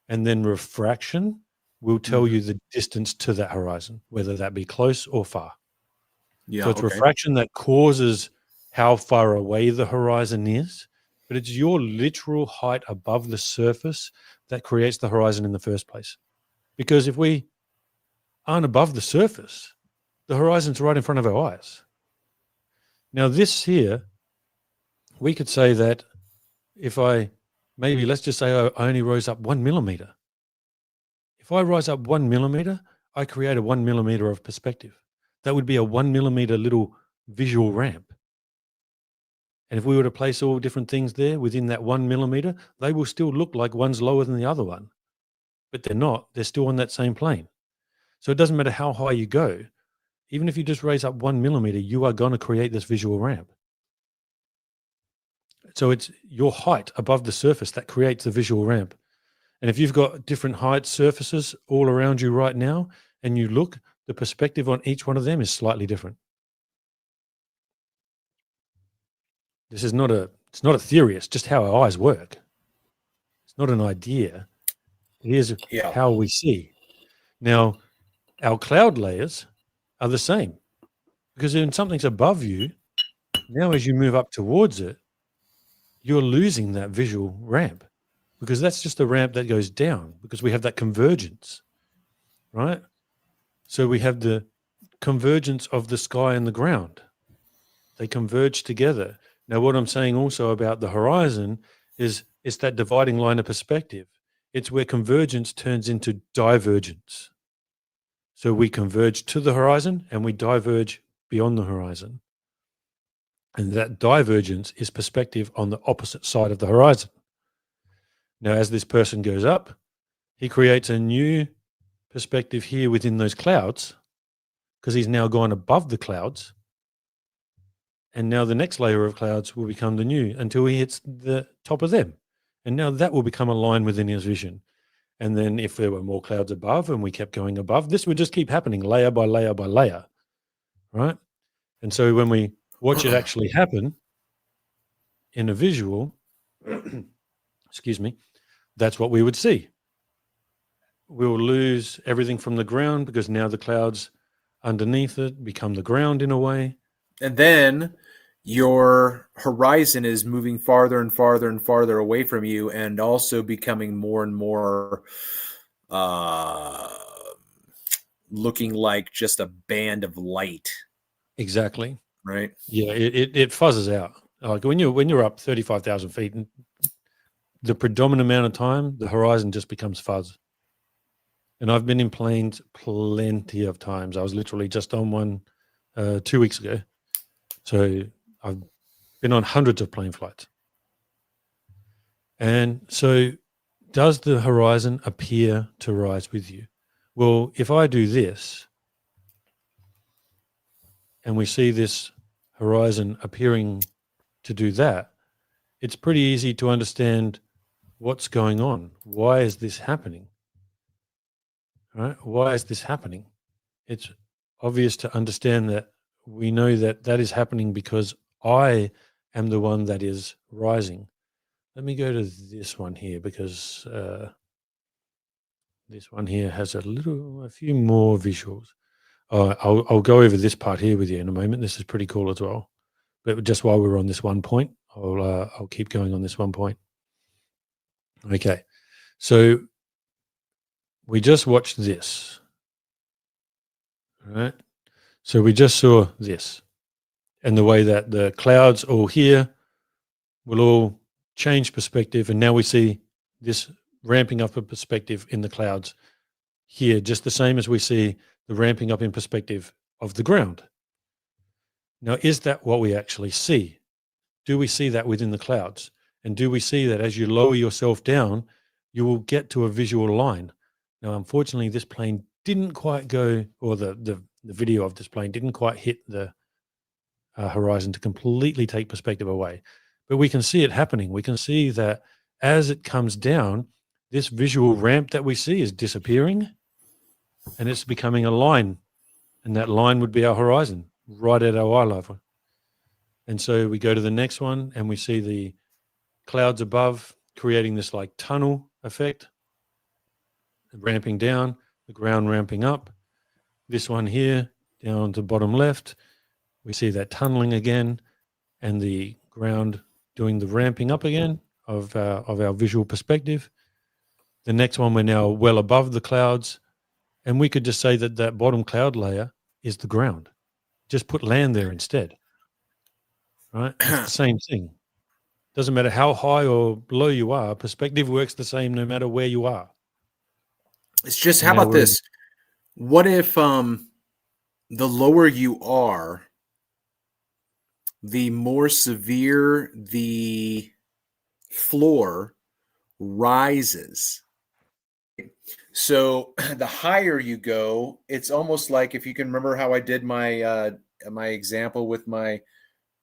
And then refraction will tell you the distance to that horizon, whether that be close or far. Yeah. So it's refraction that causes how far away the horizon is, but it's your literal height above the surface that creates the horizon in the first place. Because if we aren't above the surface, the horizon's right in front of our eyes. Now this here, we could say that if let's just say I only rose up 1 millimeter. If I rise up 1 millimeter, I create a 1 millimeter of perspective. That would be a 1 millimeter little visual ramp. And if we were to place all different things there within that 1 millimeter, they will still look like one's lower than the other one. But they're not. They're still on that same plane. So it doesn't matter how high you go. Even if you just raise up 1 millimeter, you are going to create this visual ramp. So it's your height above the surface that creates the visual ramp. And if you've got different height surfaces all around you right now, and you look, the perspective on each one of them is slightly different. This is it's not a theory. It's just how our eyes work. It's not an idea. It is how we see. Now, our cloud layers are the same, because when something's above you, now as you move up towards it, you're losing that visual ramp, because that's just a ramp that goes down, because we have that convergence, right? So we have the convergence of the sky and the ground. They converge together. Now, what I'm saying also about the horizon is it's that dividing line of perspective. It's where convergence turns into divergence. So we converge to the horizon and we diverge beyond the horizon. And that divergence is perspective on the opposite side of the horizon. Now, as this person goes up, he creates a new perspective here within those clouds, because he's now gone above the clouds. And now the next layer of clouds will become the new until he hits the top of them. And now that will become a line within his vision. And then if there were more clouds above and we kept going above, this would just keep happening layer by layer by layer, right? And so when we watch it actually happen in a visual, excuse me, that's what we would see. We'll lose everything from the ground, because now the clouds underneath it become the ground in a way. And then your horizon is moving farther and farther and farther away from you, and also becoming more and more looking like just a band of light. Exactly. Right. Yeah, it fuzzes out. Like when you're up 35,000 feet, and the predominant amount of time, the horizon just becomes fuzz. And I've been in planes plenty of times. I was literally just on one 2 weeks ago. So I've been on hundreds of plane flights. And so does the horizon appear to rise with you? Well, if I do this and we see this horizon appearing to do that, it's pretty easy to understand what's going on. Why is this happening? Right? Why is this happening? It's obvious to understand that we know that that is happening because I am the one that is rising. Let me go to this one here, because this one here has a few more visuals. I'll go over this part here with you in a moment. This is pretty cool as well. But just while we're on this one point, I'll keep going on this one point. Okay, so we just watched this. All right. So we just saw this, and the way that the clouds all here will all change perspective. And now we see this ramping up of perspective in the clouds here, just the same as we see the ramping up in perspective of the ground. Now, is that what we actually see? Do we see that within the clouds? And do we see that as you lower yourself down, you will get to a visual line? Now, unfortunately, this plane didn't quite go, or the video of this plane didn't quite hit the horizon to completely take perspective away. But we can see it happening. We can see that as it comes down, this visual ramp that we see is disappearing, and it's becoming a line. And that line would be our horizon, right at our eye level. And so we go to the next one, and we see the clouds above creating this like tunnel effect, ramping down, the ground ramping up. This one here, down to bottom left, we see that tunneling again, and the ground doing the ramping up again of our visual perspective. The next one, we're now well above the clouds, and we could just say that that bottom cloud layer is the ground. Just put land there instead. right? It's the same thing. Doesn't matter how high or low you are. Perspective works the same no matter where you are. It's just, And how now about we're in. this? What if the lower you are, the more severe the floor rises? So the higher you go, it's almost like, if you can remember how I did my example with my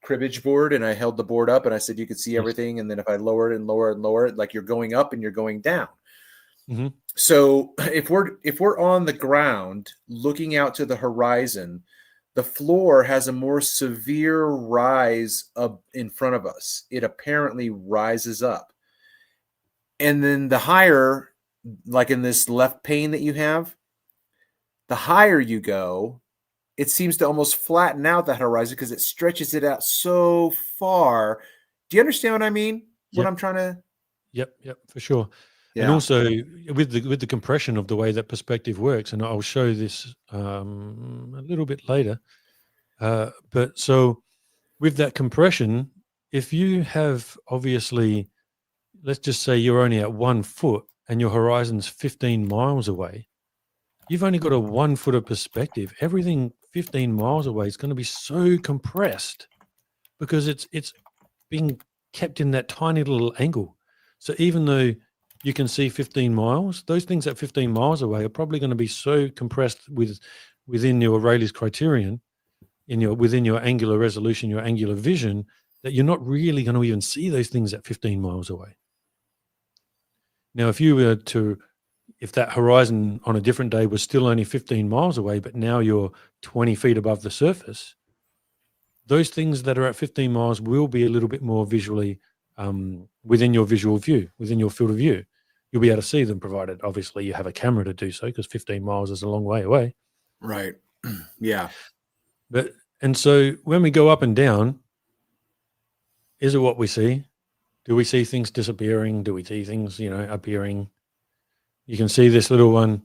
cribbage board, and I held the board up and I said you could see Yes. everything, and then if I lower it and lower it and lower it, like you're going up and you're going down. Mm-hmm. So if we're on the ground looking out to the horizon, the floor has a more severe rise up in front of us. It apparently rises up. And then the higher, like in this left pane that you have, the higher you go, it seems to almost flatten out that horizon because it stretches it out so far. Do you understand what I mean? What Yep. I'm trying to? Yep. For sure. And Yeah. also with the compression of the way that perspective works, and I'll show this a little bit later. But so with that compression, if you have obviously, let's just say you're only at 1 foot and your horizon's 15 miles away, you've only got a 1 foot of perspective. Everything 15 miles away is going to be so compressed because it's being kept in that tiny little angle. So even though you can see 15 miles, those things at 15 miles away are probably going to be so compressed within your Rayleigh's criterion, within your angular resolution, your angular vision, that you're not really going to even see those things at 15 miles away. Now, if that horizon on a different day was still only 15 miles away, but now you're 20 feet above the surface, those things that are at 15 miles will be a little bit more visually within your visual view, within your field of view. You'll be able to see them, provided obviously you have a camera to do so, because 15 miles is a long way away. Right. Yeah. And so when we go up and down, is it what we see? Do we see things disappearing? Do we see things, appearing? You can see this little one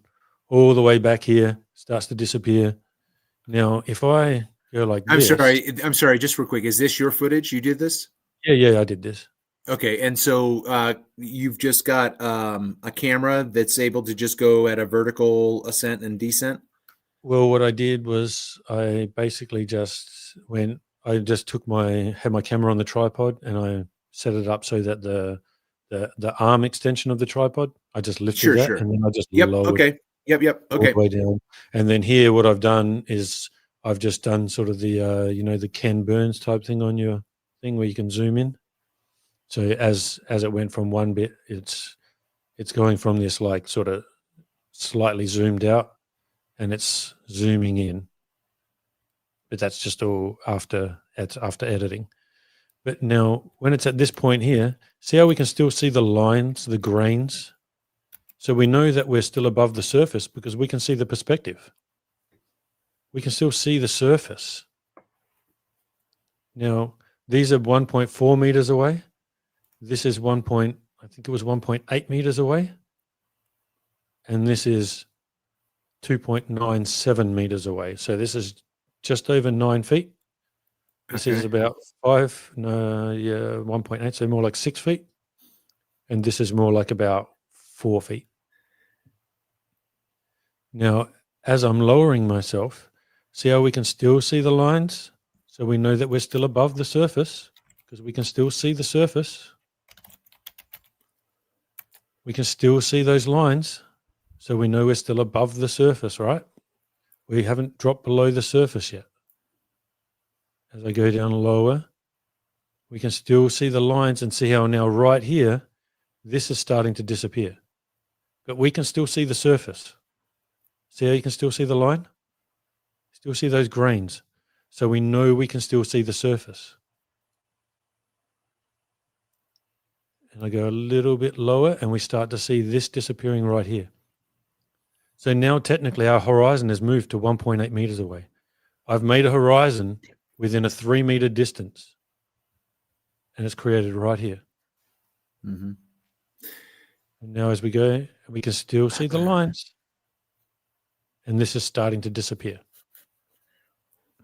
all the way back here starts to disappear. Now, if I go like I'm this. sorry. Just real quick. Is this your footage? You did this? Yeah, I did this. Okay. And so you've just got a camera that's able to just go at a vertical ascent and descent? Well, what I did was I basically had my camera on the tripod and I set it up so that the arm extension of the tripod, I just lifted Sure, that sure. and then I just Yep. lowered Okay. Yep. all Okay. the way down. And then here, what I've done is I've just done sort of the Ken Burns type thing on your thing where you can zoom in. So as it went from one bit, it's going from this like sort of slightly zoomed out and it's zooming in. But that's just all after editing. But now when it's at this point here, see how we can still see the lines, the grains? So we know that we're still above the surface because we can see the perspective. We can still see the surface. Now, these are 1.4 meters away. This is I think it was 1.8 meters away. And this is 2.97 meters away. So this is just over 9 feet. This is Okay. about 1.8, so more like 6 feet. And this is more like about 4 feet. Now, as I'm lowering myself, see how we can still see the lines? So we know that we're still above the surface because we can still see the surface. We can still see those lines. So we know we're still above the surface, right? We haven't dropped below the surface yet. As I go down lower, we can still see the lines and see how now right here, this is starting to disappear. But we can still see the surface. See how you can still see the line? Still see those grains. So we know we can still see the surface. And I go a little bit lower and we start to see this disappearing right here. So now technically our horizon has moved to 1.8 meters away. I've made a horizon within a 3 meter distance and it's created right here. Mm-hmm. And now as we go, we can still see the lines and this is starting to disappear.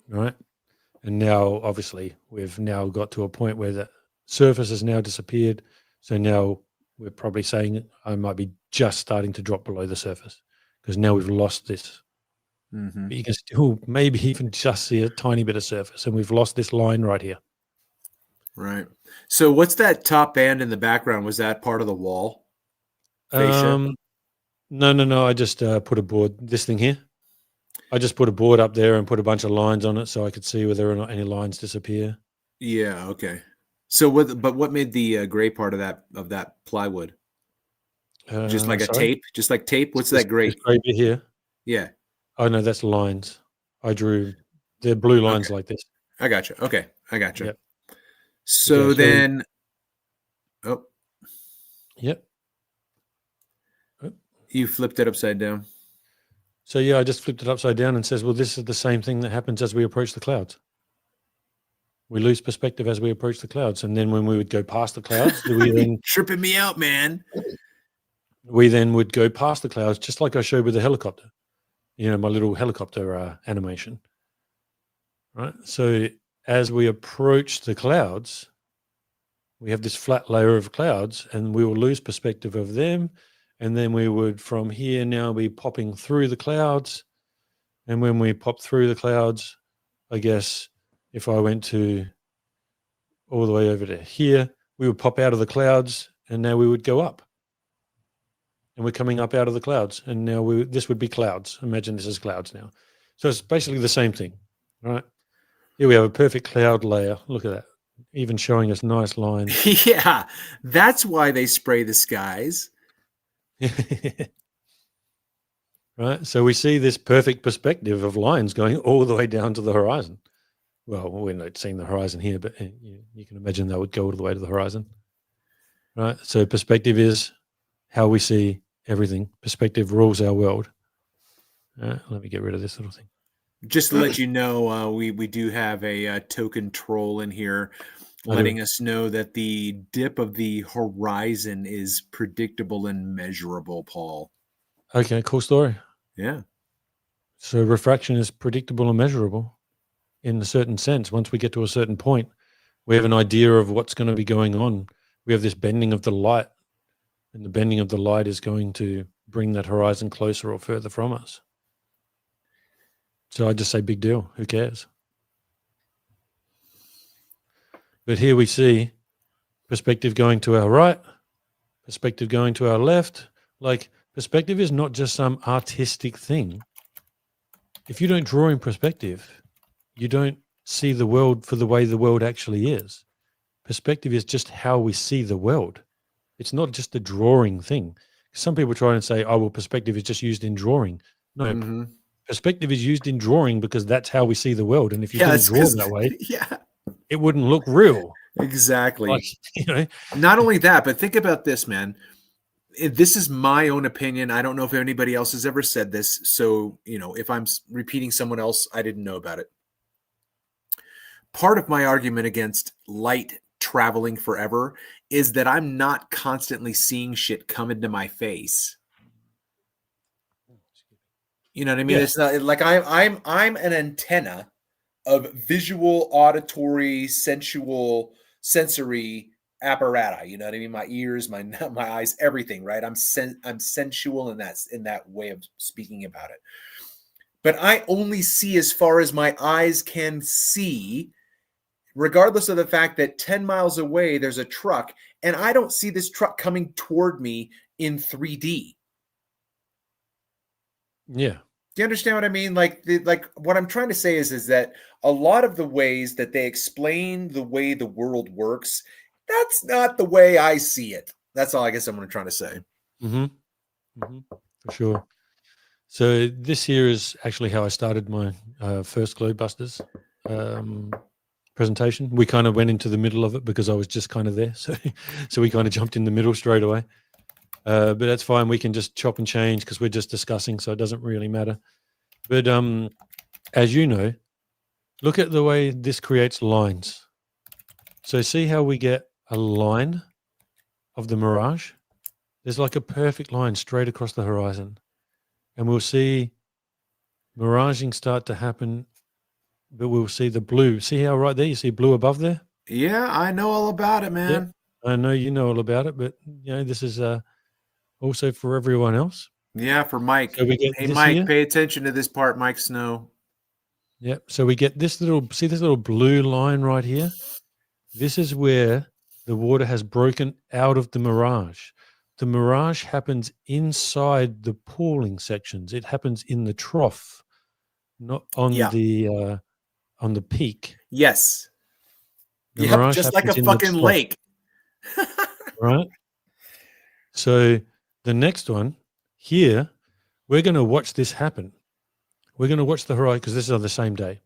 Right? And now, obviously, we've now got to a point where the surface has now disappeared. So now we're probably saying I might be just starting to drop below the surface because now we've lost this. Mm-hmm. But you can still maybe even just see a tiny bit of surface, and we've lost this line right here. Right. So what's that top band in the background? Was that part of the wall? Fascia? No. I just put a board, this thing here. I just put a board up there and put a bunch of lines on it so I could see whether or not any lines disappear. Yeah. Okay. So what made the gray part of that plywood? Just like a Sorry? tape? Just like tape? What's This that gray? gray bit here. Yeah. Oh, no, that's lines. I drew, they're blue lines Okay. like this. I gotcha. Okay. I gotcha. Yep. So Okay, then, oh, Yep. Oh. you flipped it upside down. So yeah, I just flipped it upside down and says, well, this is the same thing that happens as we approach the clouds. We lose perspective as we approach the clouds. And then when we would go past the clouds, Tripping me out, man. we then would go past the clouds, just like I showed with the helicopter, my little helicopter animation. Right. So as we approach the clouds, we have this flat layer of clouds and we will lose perspective of them. And then we would from here now be popping through the clouds. And when we pop through the clouds, I guess if I went to all the way over to here, we would pop out of the clouds and now we would go up. And we're coming up out of the clouds. And now this would be clouds. Imagine this is clouds now. So it's basically the same thing, right? Here we have a perfect cloud layer. Look at that. Even showing us nice lines. Yeah. That's why they spray the skies. Right. So we see this perfect perspective of lines going all the way down to the horizon. Well, we're not seeing the horizon here, but you can imagine they would go all the way to the horizon. Right. So perspective is how we see everything. Perspective rules our world. Let me get rid of this little thing. Just to let you know, we do have a token troll in here letting us know that the dip of the horizon is predictable and measurable, Paul. Okay, cool story. Yeah. So refraction is predictable and measurable in a certain sense. Once we get to a certain point, we have an idea of what's going to be going on. We have this bending of the light, and the bending of the light is going to bring that horizon closer or further from us. So I just say big deal. Who cares? But here we see perspective going to our right, perspective going to our left. Like perspective is not just some artistic thing. If you don't draw in perspective, you don't see the world for the way the world actually is. Perspective is just how we see the world. It's not just a drawing thing. Some people try and say, oh, well, perspective is just used in drawing. No, perspective is used in drawing because that's how we see the world. And if you didn't draw that way, it wouldn't look real. Exactly. Like, Not only that, but think about this, man. This is my own opinion. I don't know if anybody else has ever said this. So, if I'm repeating someone else, I didn't know about it. Part of my argument against light traveling forever is that I'm not constantly seeing shit come into my face. You know what I mean? Yeah. It's not like I'm an antenna of visual, auditory, sensory apparatus. You know what I mean? My ears, my eyes, everything, right? I'm sensual in that way of speaking about it. But I only see as far as my eyes can see, regardless of the fact that 10 miles away there's a truck, and I don't see this truck coming toward me in 3D. Yeah. Do you understand what I mean? Like what I'm trying to say is that a lot of the ways that they explain the way the world works, that's not the way I see it. That's all I guess I'm trying to say. For sure. So this here is actually how I started my first Globebusters presentation. We kind of went into the middle of it because I was just kind of there. So we kind of jumped in the middle straight away. But that's fine. We can just chop and change because we're just discussing, so it doesn't really matter. But as you know, look at the way this creates lines. So see how we get a line of the mirage? There's like a perfect line straight across the horizon. And we'll see miraging start to happen but we'll see the blue. See how right there you see blue above there? Yeah, I know all about it, man. Yep. I know you know all about it, but this is also for everyone else. Yeah, for Mike. So we get Hey, this Mike, here. pay attention to this part, Mike Snow. Yep. So we get this little blue line right here. This is where the water has broken out of the mirage. The mirage happens inside the pooling sections. It happens in the trough, not on Yeah. the peak. Yes. The Yep, mirage just like happens a in the fucking trough, lake. right? So the next one here, we're going to watch this happen. We're going to watch the horizon because this is on the same day.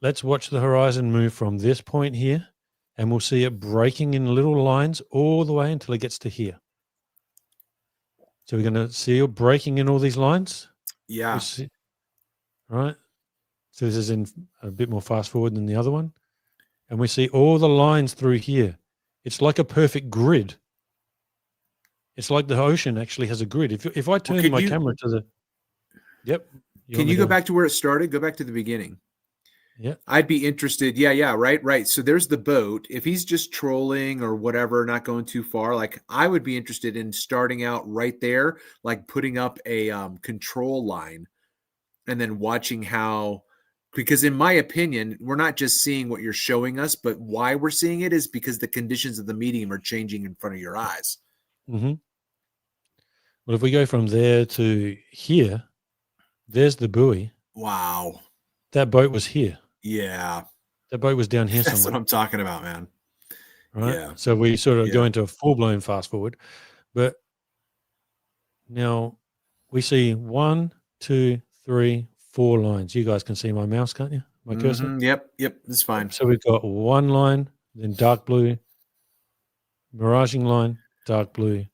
Let's watch the horizon move from this point here, and we'll see it breaking in little lines all the way until it gets to here. So we're going to see it breaking in all these lines. Yeah. Right. So this is in a bit more fast forward than the other one. And we see all the lines through here. It's like a perfect grid. It's like the ocean actually has a grid. If I turn my camera to the... Yep. Can you go back to where it started? Go back to the beginning. Yeah. I'd be interested. Yeah. Right. So there's the boat. If he's just trolling or whatever, not going too far, like I would be interested in starting out right there, like putting up a control line and then watching how, because in my opinion, we're not just seeing what you're showing us, but why we're seeing it is because the conditions of the medium are changing in front of your eyes. Mm-hmm. Well, if we go from there to here, there's the buoy. Wow. That boat was here. Yeah. That boat was down here somewhere. That's what I'm talking about, man. Right? Yeah. So we sort of go into a full-blown fast forward. But now we see 1, 2, 3, 4 lines. You guys can see my mouse, can't you? My cursor? Yep. That's fine. So we've got one line, then dark blue, miraging line, dark blue,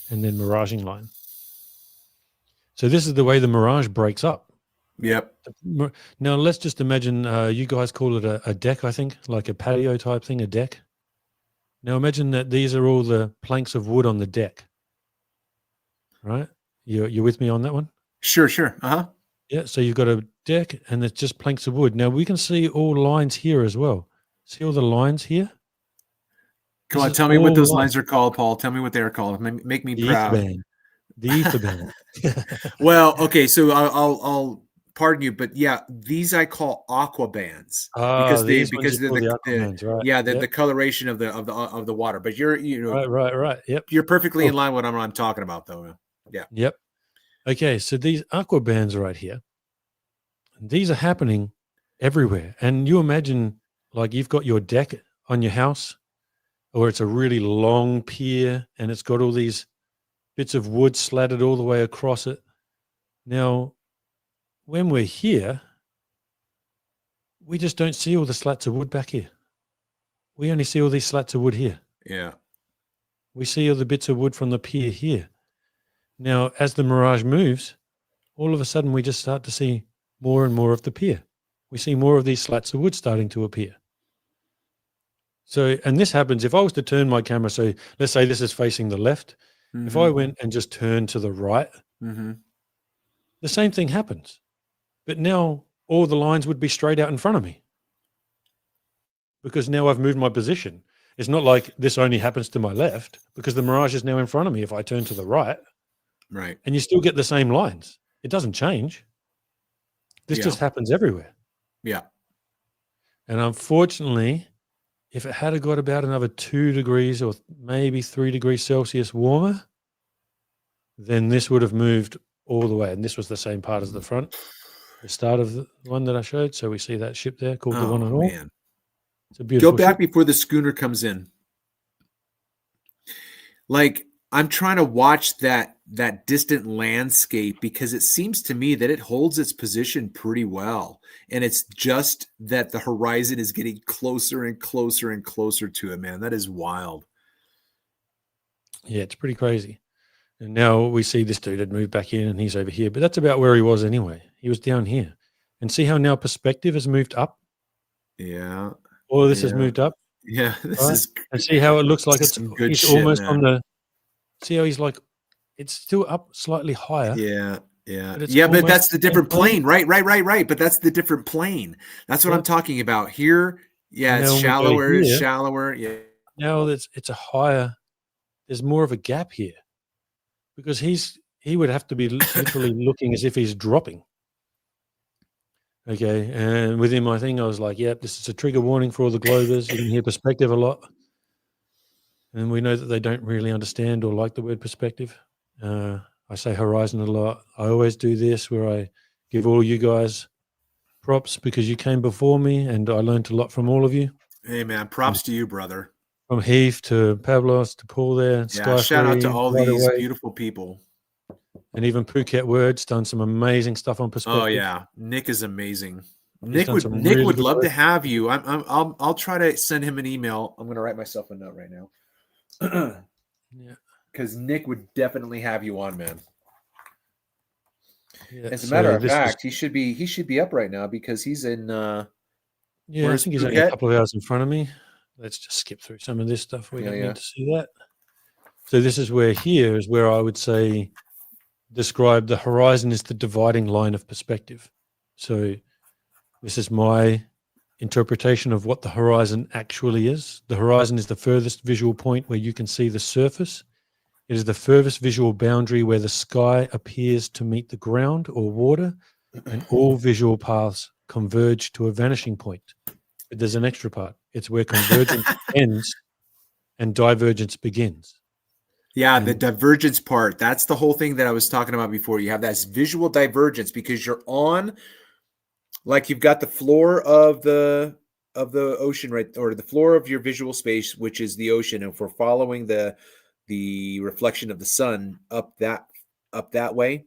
and then miraging line. So this is the way the mirage breaks up. Yep. Now let's just imagine you guys call it a deck, I think, like a patio type thing, a deck. Now imagine that these are all the planks of wood on the deck. Right? You're with me on that one? Sure. Uh-huh. Yeah, so you've got a deck and it's just planks of wood. Now we can see all lines here as well. See all the lines here? Come on, tell me what those lines are called, Paul. Tell me what they're called. Make me proud. The ether band. Well, okay, so I'll pardon you, but yeah, these I call aqua bands because they're the coloration of the water. But right. Yep. You're perfectly in line with what I'm talking about, though. Yeah. Yep. Okay, so these aqua bands right here, these are happening everywhere. And you imagine like you've got your deck on your house, or it's a really long pier and it's got all these bits of wood slatted all the way across it. Now, when we're here, we just don't see all the slats of wood back here. We only see all these slats of wood here. Yeah. We see all the bits of wood from the pier here. Now, as the mirage moves, all of a sudden we just start to see more and more of the pier. We see more of these slats of wood starting to appear. So, and this happens if I was to turn my camera. So let's say this is facing the left. Mm-hmm. If I went and just turned to the right, the same thing happens. But now all the lines would be straight out in front of me because now I've moved my position. It's not like this only happens to my left because the mirage is now in front of me if I turn to the right. Right. And you still get the same lines. It doesn't change. This just happens everywhere. Yeah. And unfortunately, if it had got about another 2 degrees or maybe 3 degrees Celsius warmer, then this would have moved all the way. And this was the same part as the front, the start of the one that I showed. So we see that ship there called the One and All. Man. It's a beautiful Go back ship. Before the schooner comes in. Like, I'm trying to watch that distant landscape because it seems to me that it holds its position pretty well. And it's just that the horizon is getting closer and closer and closer to it, man. That is wild. Yeah, it's pretty crazy. And now we see this dude had moved back in and he's over here. But that's about where he was anyway. He was down here. And see how now perspective has moved up? Yeah. All of this has moved up? Yeah. This is. And see how it looks like it's good he's shit, almost man. on the... See how he's like, it's still up slightly higher. Yeah. Yeah. but it's Yeah, but almost that's the the same different plane. Right. But that's the different plane. That's what I'm Yep. talking about. Here, yeah, And it's now when we go shallower, it's here, shallower. Yeah. now it's a higher. There's more of a gap here because he would have to be literally looking as if he's dropping. Okay, and within my thing, I was like, "Yep, this is a trigger warning for all the Globers. You're going to hear perspective a lot, and we know that they don't really understand or like the word perspective." I say horizon a lot. I always do this where I give all you guys props because you came before me, and I learned a lot from all of you. Hey, man, props to you, brother. From Heath to Pavlos to Paul there, Yeah, shout out to Skyfree all right these away, beautiful people. and even Phuket Words done some amazing stuff on Oh perspective. yeah, Nick is amazing. He's Nick done would some Nick really would good love work. to have you. I'll try to send him an email. I'm gonna write myself a note right now. Yeah, Because Nick would definitely have you on, man. yeah. As a matter So of this was, fact, he should be up right now because he's in yeah, I where's think he's only a Phuket? couple of hours in front of me. Let's just skip through some of this stuff. We don't Yeah. need to see that. So this is where here is where I would say describe the horizon is the dividing line of perspective. So this is my interpretation of what the horizon actually is. The horizon is the furthest visual point where you can see the surface. It is the furthest visual boundary where the sky appears to meet the ground or water, and all visual paths converge to a vanishing point. But there's an extra part. It's where convergence ends and divergence begins. Yeah, the And divergence part. That's the whole thing that I was talking about before. You have that visual divergence because you're on, like you've got the floor of the ocean, right, or the floor of your visual space, which is the ocean. And if we're following the reflection of the sun up that way,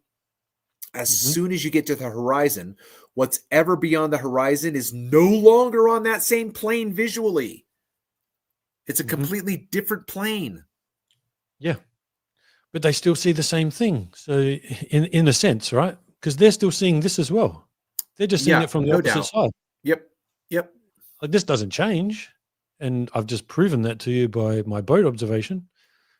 as mhm, soon as you get to the horizon, what's ever beyond the horizon is no longer on that same plane visually. It's a mhm, completely different plane. yeah, but they still see the same thing. So in a sense, right? Because they're still seeing this as well. They're just seeing Yeah, it from the no opposite doubt. side. Yep. Yep. Like this doesn't change. And I've just proven that to you by my boat observation,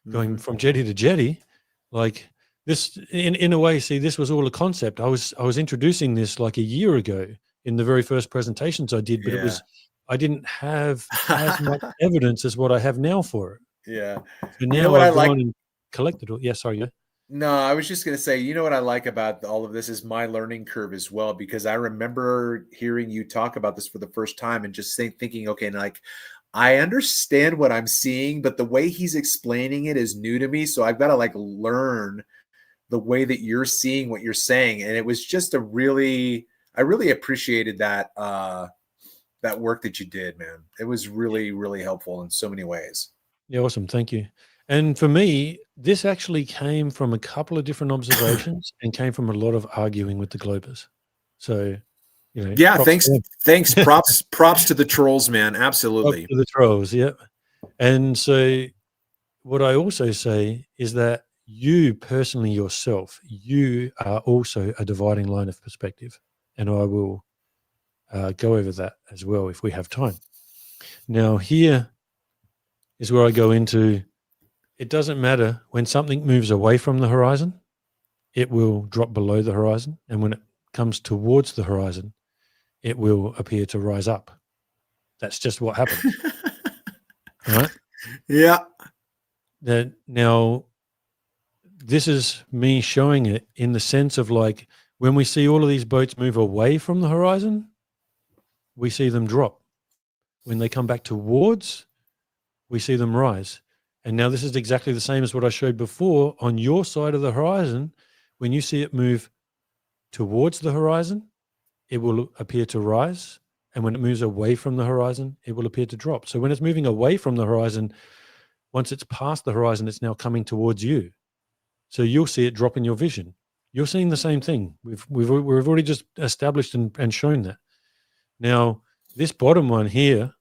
going Mhm. from jetty to jetty. Like this in a way, see, this was all a concept. I was introducing this like a year ago in the very first presentations I did, but it Yeah. was I didn't have as much evidence as what I have now for it. Yeah. So You know now what I I've like? gone and collected all, yeah, sorry, yeah. No, I was just going to say, you know what I like about all of this is my learning curve as well, because I remember hearing you talk about this for the first time and just thinking, okay, and like, I understand what I'm seeing, but the way he's explaining it is new to me. So I've got to like learn the way that you're seeing what you're saying. And it was just I really appreciated that work that you did, man. It was really, really helpful in so many ways. Yeah, awesome. Thank you. And for me, this actually came from a couple of different observations and came from a lot of arguing with the Globers. So, Yeah, props thanks. to Thanks. them. Props to the trolls, man. Props Absolutely. to the trolls. Yeah. And so, what I also say is that you personally yourself, you are also a dividing line of perspective. And I will go over that as well if we have time. Now, here is where I go into it doesn't matter when something moves away from the horizon, it will drop below the horizon. And when it comes towards the horizon, it will appear to rise up. That's just what happens. Right. Yeah. Now, this is me showing it in the sense of like when we see all of these boats move away from the horizon, we see them drop. When they come back towards, we see them rise. And now this is exactly the same as what I showed before on your side of the horizon. When you see it move towards the horizon, it will appear to rise. And when it moves away from the horizon, it will appear to drop. So when it's moving away from the horizon, once it's past the horizon, it's now coming towards you. So you'll see it drop in your vision. You're seeing the same thing. We've already just established and shown that. Now, this bottom one here,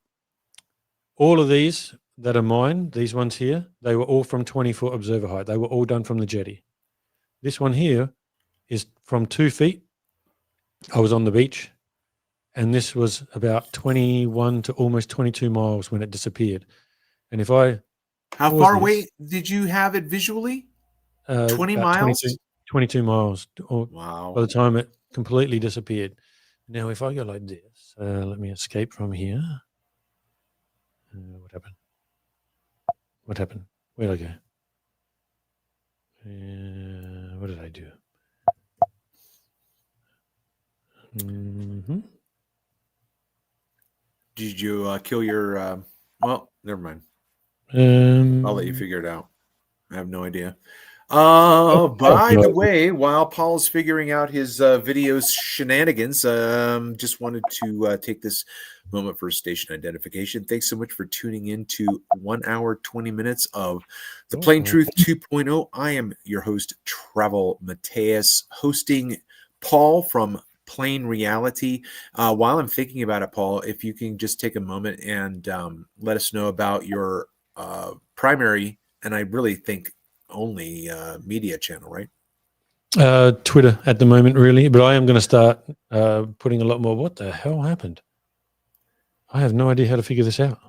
all of these that are mine, these ones here, they were all from 20-foot observer height. They were all done from the jetty. This one here is from 2 feet. I was on the beach, and this was about 21 to almost 22 miles when it disappeared. And if I How pause far this, away did you have it visually? 20 about 22, miles? 22 miles or by Wow. the time it completely disappeared. Now, if I go like this, let me escape from here. What happened? What happened? Where did I go? What did I do? Did you kill your? Well, never mind. I'll let you figure it out. I have no idea. By the way, while Paul's figuring out his video's shenanigans, just wanted to take this moment for station identification. Thanks so much for tuning in to 1 hour, 20 minutes of The Plain Truth 2.0. I am your host, Travel Mateus, hosting Paul from Plain Reality. While I'm thinking about it, Paul, if you can just take a moment and let us know about your primary, and I really think only media channel, right? Twitter at the moment, really, but I am going to start putting a lot more. What the hell happened? I have no idea how to figure this out.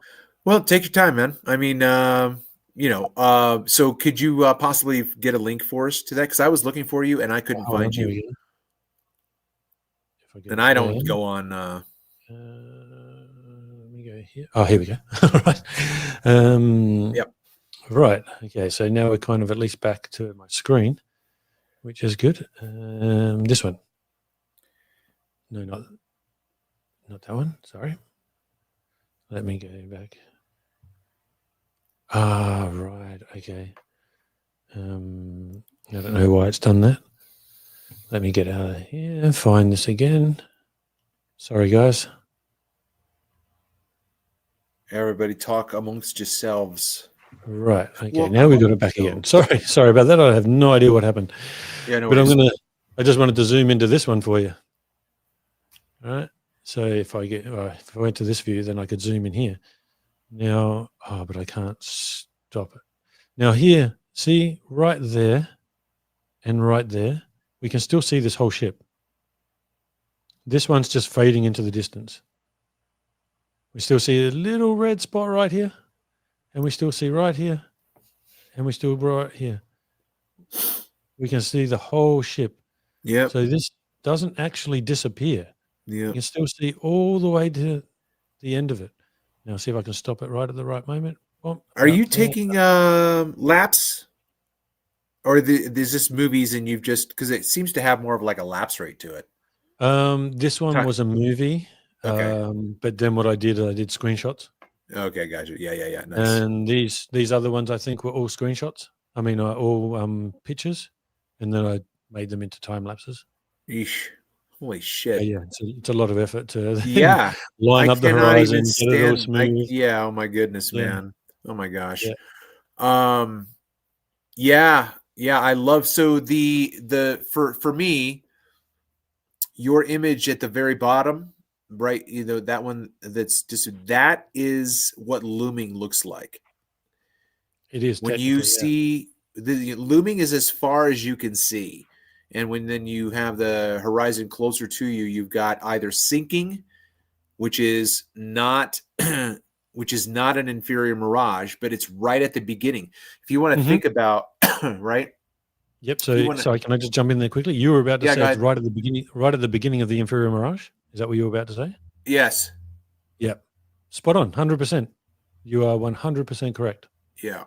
Well, take your time, man. I mean, so could you possibly get a link for us to that? Because I was looking for you and I couldn't find you. And I don't go on. Let me go here. Oh, here we go. All right. Yep. Right. Okay. So now we're kind of at least back to my screen, which is good. This one. No, not that one. Sorry. Let me go back. Ah, right. Okay. I don't know why it's done that. Let me get out of here. Find this again. Sorry, guys. Everybody talk amongst yourselves. Right. Okay. Now we've got it back again. Sorry about that. I have no idea what happened. Yeah, no but worries. I just wanted to zoom into this one for you. All right. So if I went to this view, then I could zoom in here. Now, but I can't stop it. Now here, see right there and right there, we can still see this whole ship. This one's just fading into the distance. We still see a little red spot right here, and we still see right here, and we still right here. We can see the whole ship. Yeah. So this doesn't actually disappear. Yeah. You can still see all the way to the end of it. Now see if I can stop it right at the right moment. Are you taking laps? Or is this movies and you've just, because it seems to have more of like a lapse rate to it. This one was a movie. Okay. But then what I did screenshots. Okay, gotcha. Yeah. Nice. And these other ones I think were all screenshots. I mean, all pictures, and then I made them into time lapses. Eesh. Holy shit. Yeah, it's a lot of effort to line up the horizon, get it all smooth. Oh my goodness, man. Oh my gosh. Yeah. I love, so for me, your image at the very bottom, right? That one that is what looming looks like. It is. When you see the looming is as far as you can see. And then you have the horizon closer to you, you've got either sinking, which is not an inferior mirage, but it's right at the beginning. If you want to think about, right? Yep. So sorry, can I just jump in there quickly? You were about to say it's right at the beginning of the inferior mirage. Is that what you were about to say? Yes. Yep. Spot on. 100%. You are 100% correct. Yeah.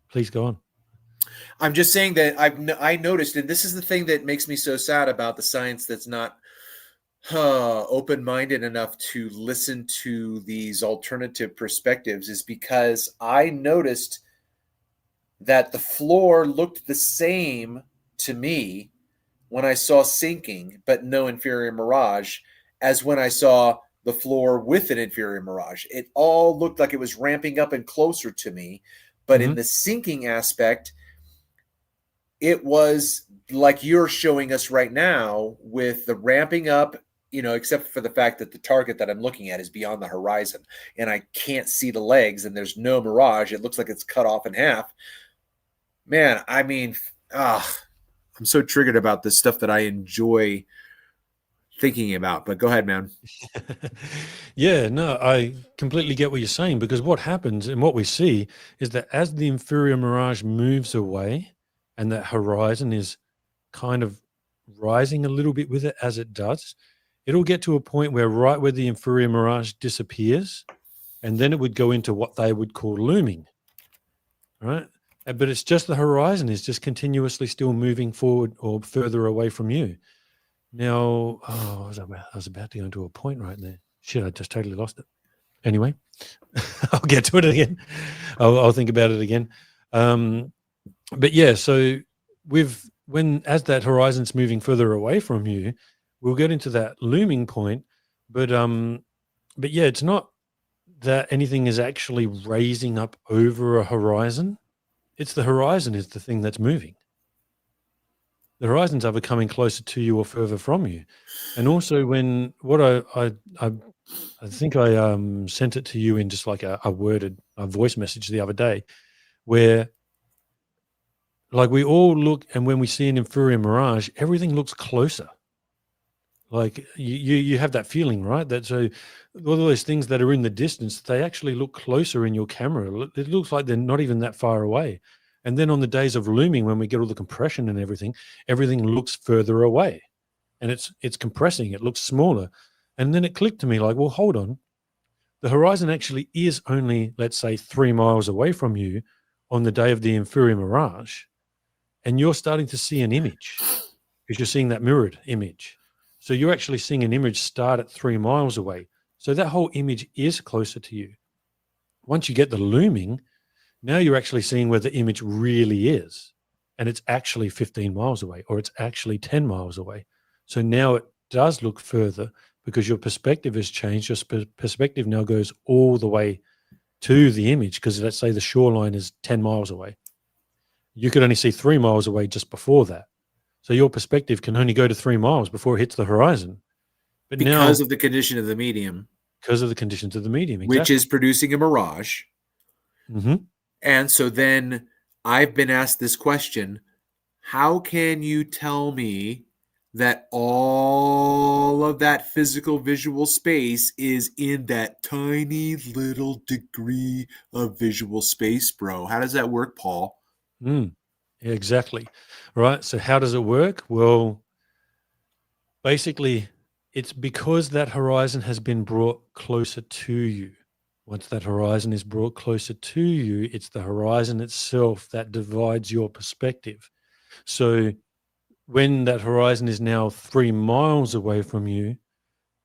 Please go on. I'm just saying that I noticed, and this is the thing that makes me so sad about the science that's not open-minded enough to listen to these alternative perspectives, is because I noticed that the floor looked the same to me when I saw sinking, but no inferior mirage, as when I saw the floor with an inferior mirage. It all looked like it was ramping up and closer to me, but in the sinking aspect, it was like you're showing us right now with the ramping up, except for the fact that the target that I'm looking at is beyond the horizon and I can't see the legs and there's no mirage. It looks like it's cut off in half. Man, I mean, I'm so triggered about this stuff that I enjoy thinking about, but go ahead, man. Yeah, no, I completely get what you're saying, because what happens and what we see is that as the inferior mirage moves away, and that horizon is kind of rising a little bit with it as it does, it'll get to a point where right where the inferior mirage disappears, and then it would go into what they would call looming, right? But it's just the horizon is just continuously still moving forward or further away from you. Now, I was about to go into a point right there. Shit, I just totally lost it. Anyway, I'll get to it again. I'll think about it again. But yeah, so as that horizon's moving further away from you, we'll get into that looming point. But yeah, it's not that anything is actually raising up over a horizon. It's the horizon is the thing that's moving. The horizons are becoming closer to you or further from you. And also when what I think I sent it to you in just like a voice message the other day, where like we all look, and when we see an inferior mirage, everything looks closer. Like you have that feeling, right? That so all those things that are in the distance, they actually look closer in your camera. It looks like they're not even that far away. And then on the days of looming, when we get all the compression and everything looks further away, and it's compressing. It looks smaller. And then it clicked to me like, well, hold on. The horizon actually is only, let's say, 3 miles away from you on the day of the inferior mirage, and you're starting to see an image because you're seeing that mirrored image. So you're actually seeing an image start at 3 miles away. So that whole image is closer to you. Once you get the looming, now you're actually seeing where the image really is. And it's actually 15 miles away, or it's actually 10 miles away. So now it does look further because your perspective has changed. Your perspective now goes all the way to the image, because let's say the shoreline is 10 miles away. You could only see 3 miles away just before that. So your perspective can only go to 3 miles before it hits the horizon. But because of the condition of the medium. Because of the conditions of the medium, exactly. Which is producing a mirage. Mm-hmm. And so then I've been asked this question: how can you tell me that all of that physical visual space is in that tiny little degree of visual space, bro? How does that work, Paul? Yeah, exactly. Right. So how does it work? Well, basically, it's because that horizon has been brought closer to you. Once that horizon is brought closer to you, it's the horizon itself that divides your perspective. So when that horizon is now 3 miles away from you,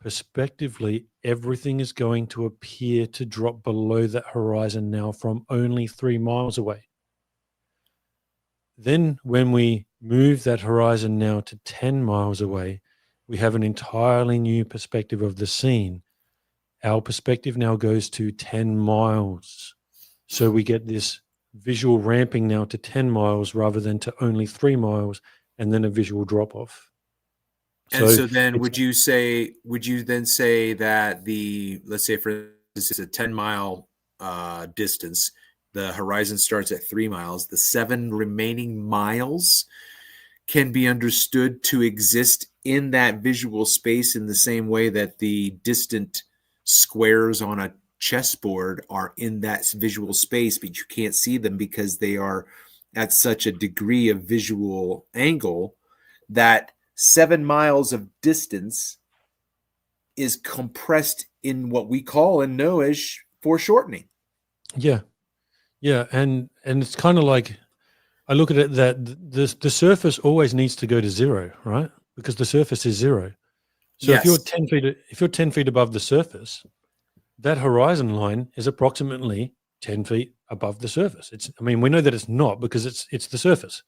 prospectively, everything is going to appear to drop below that horizon now from only 3 miles away. Then when we move that horizon now to 10 miles away, we have an entirely new perspective of the scene. Our perspective now goes to 10 miles. So we get this visual ramping now to 10 miles rather than to only 3 miles, and then a visual drop off. And so then would you then say that let's say for instance, it's a 10-mile distance, the horizon starts at 3 miles, the 7 remaining miles can be understood to exist in that visual space in the same way that the distant squares on a chessboard are in that visual space, but you can't see them because they are at such a degree of visual angle that 7 miles of distance is compressed in what we call and know as foreshortening. Yeah. Yeah. And it's kind of like, I look at it that the surface always needs to go to 0, right? Because the surface is 0. So yes. if you're 10 feet above the surface, that horizon line is approximately 10 feet above the surface. We know that it's not because it's the surface,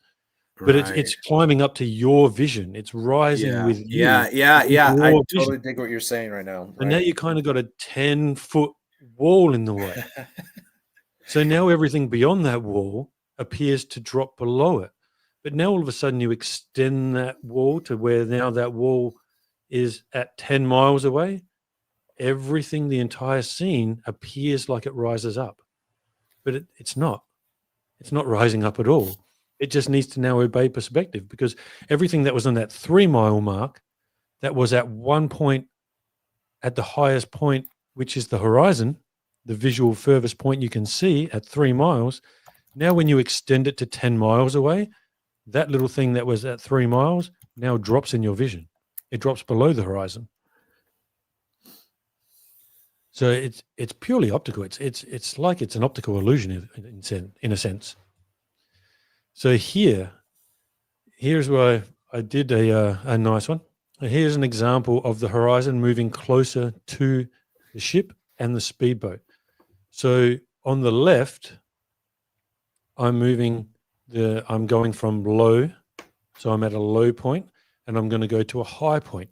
but it's climbing up to your vision. It's rising with you. Yeah. I totally dig what you're saying right now. And now you kind of got a 10-foot wall in the way. So now everything beyond that wall appears to drop below it. But now all of a sudden you extend that wall to where now that wall is at 10 miles away. Everything, the entire scene appears like it rises up, but it's not. It's not rising up at all. It just needs to now obey perspective, because everything that was on that 3 mile mark, that was at one point at the highest point, which is the horizon, the visual furthest point you can see at 3 miles. Now, when you extend it to 10 miles away, that little thing that was at 3 miles now drops in your vision. It drops below the horizon. So it's purely optical. It's like it's an optical illusion in a sense. So here's where I did a nice one. Here's an example of the horizon moving closer to the ship and the speedboat. So on the left, I'm going from low, so I'm at a low point, and I'm going to go to a high point.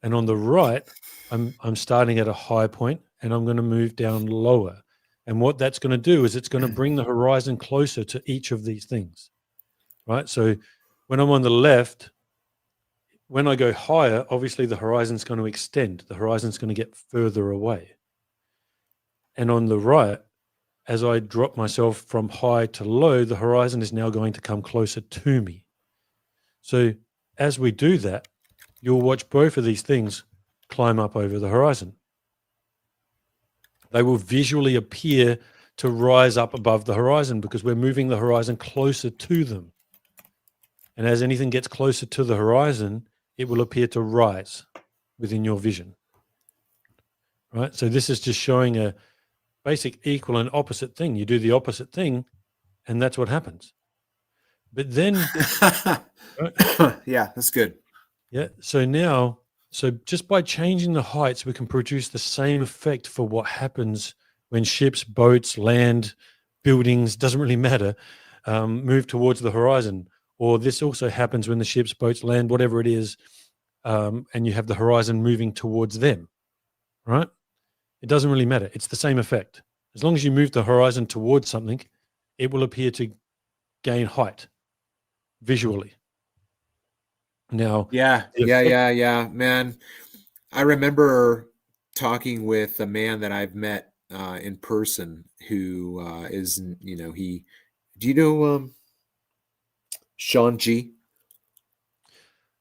And on the right, I'm starting at a high point, and I'm going to move down lower. And what that's going to do is it's going to bring the horizon closer to each of these things, right? So when I'm on the left, when I go higher, obviously the horizon's going to extend. The horizon's going to get further away. And on the right, as I drop myself from high to low, the horizon is now going to come closer to me. So as we do that, you'll watch both of these things climb up over the horizon. They will visually appear to rise up above the horizon because we're moving the horizon closer to them. And as anything gets closer to the horizon, it will appear to rise within your vision. Right? So this is just showing a basic equal and opposite thing. You do the opposite thing, and that's what happens. But then, yeah, that's good. Yeah. So just by changing the heights, we can produce the same effect for what happens when ships, boats, land, buildings, doesn't really matter, move towards the horizon. Or this also happens when the ships, boats, land, whatever it is, and you have the horizon moving towards them, right? It doesn't really matter. It's the same effect. As long as you move the horizon towards something, it will appear to gain height visually. Now, Yeah, man. I remember talking with a man that I've met in person who is, do you know Sean G?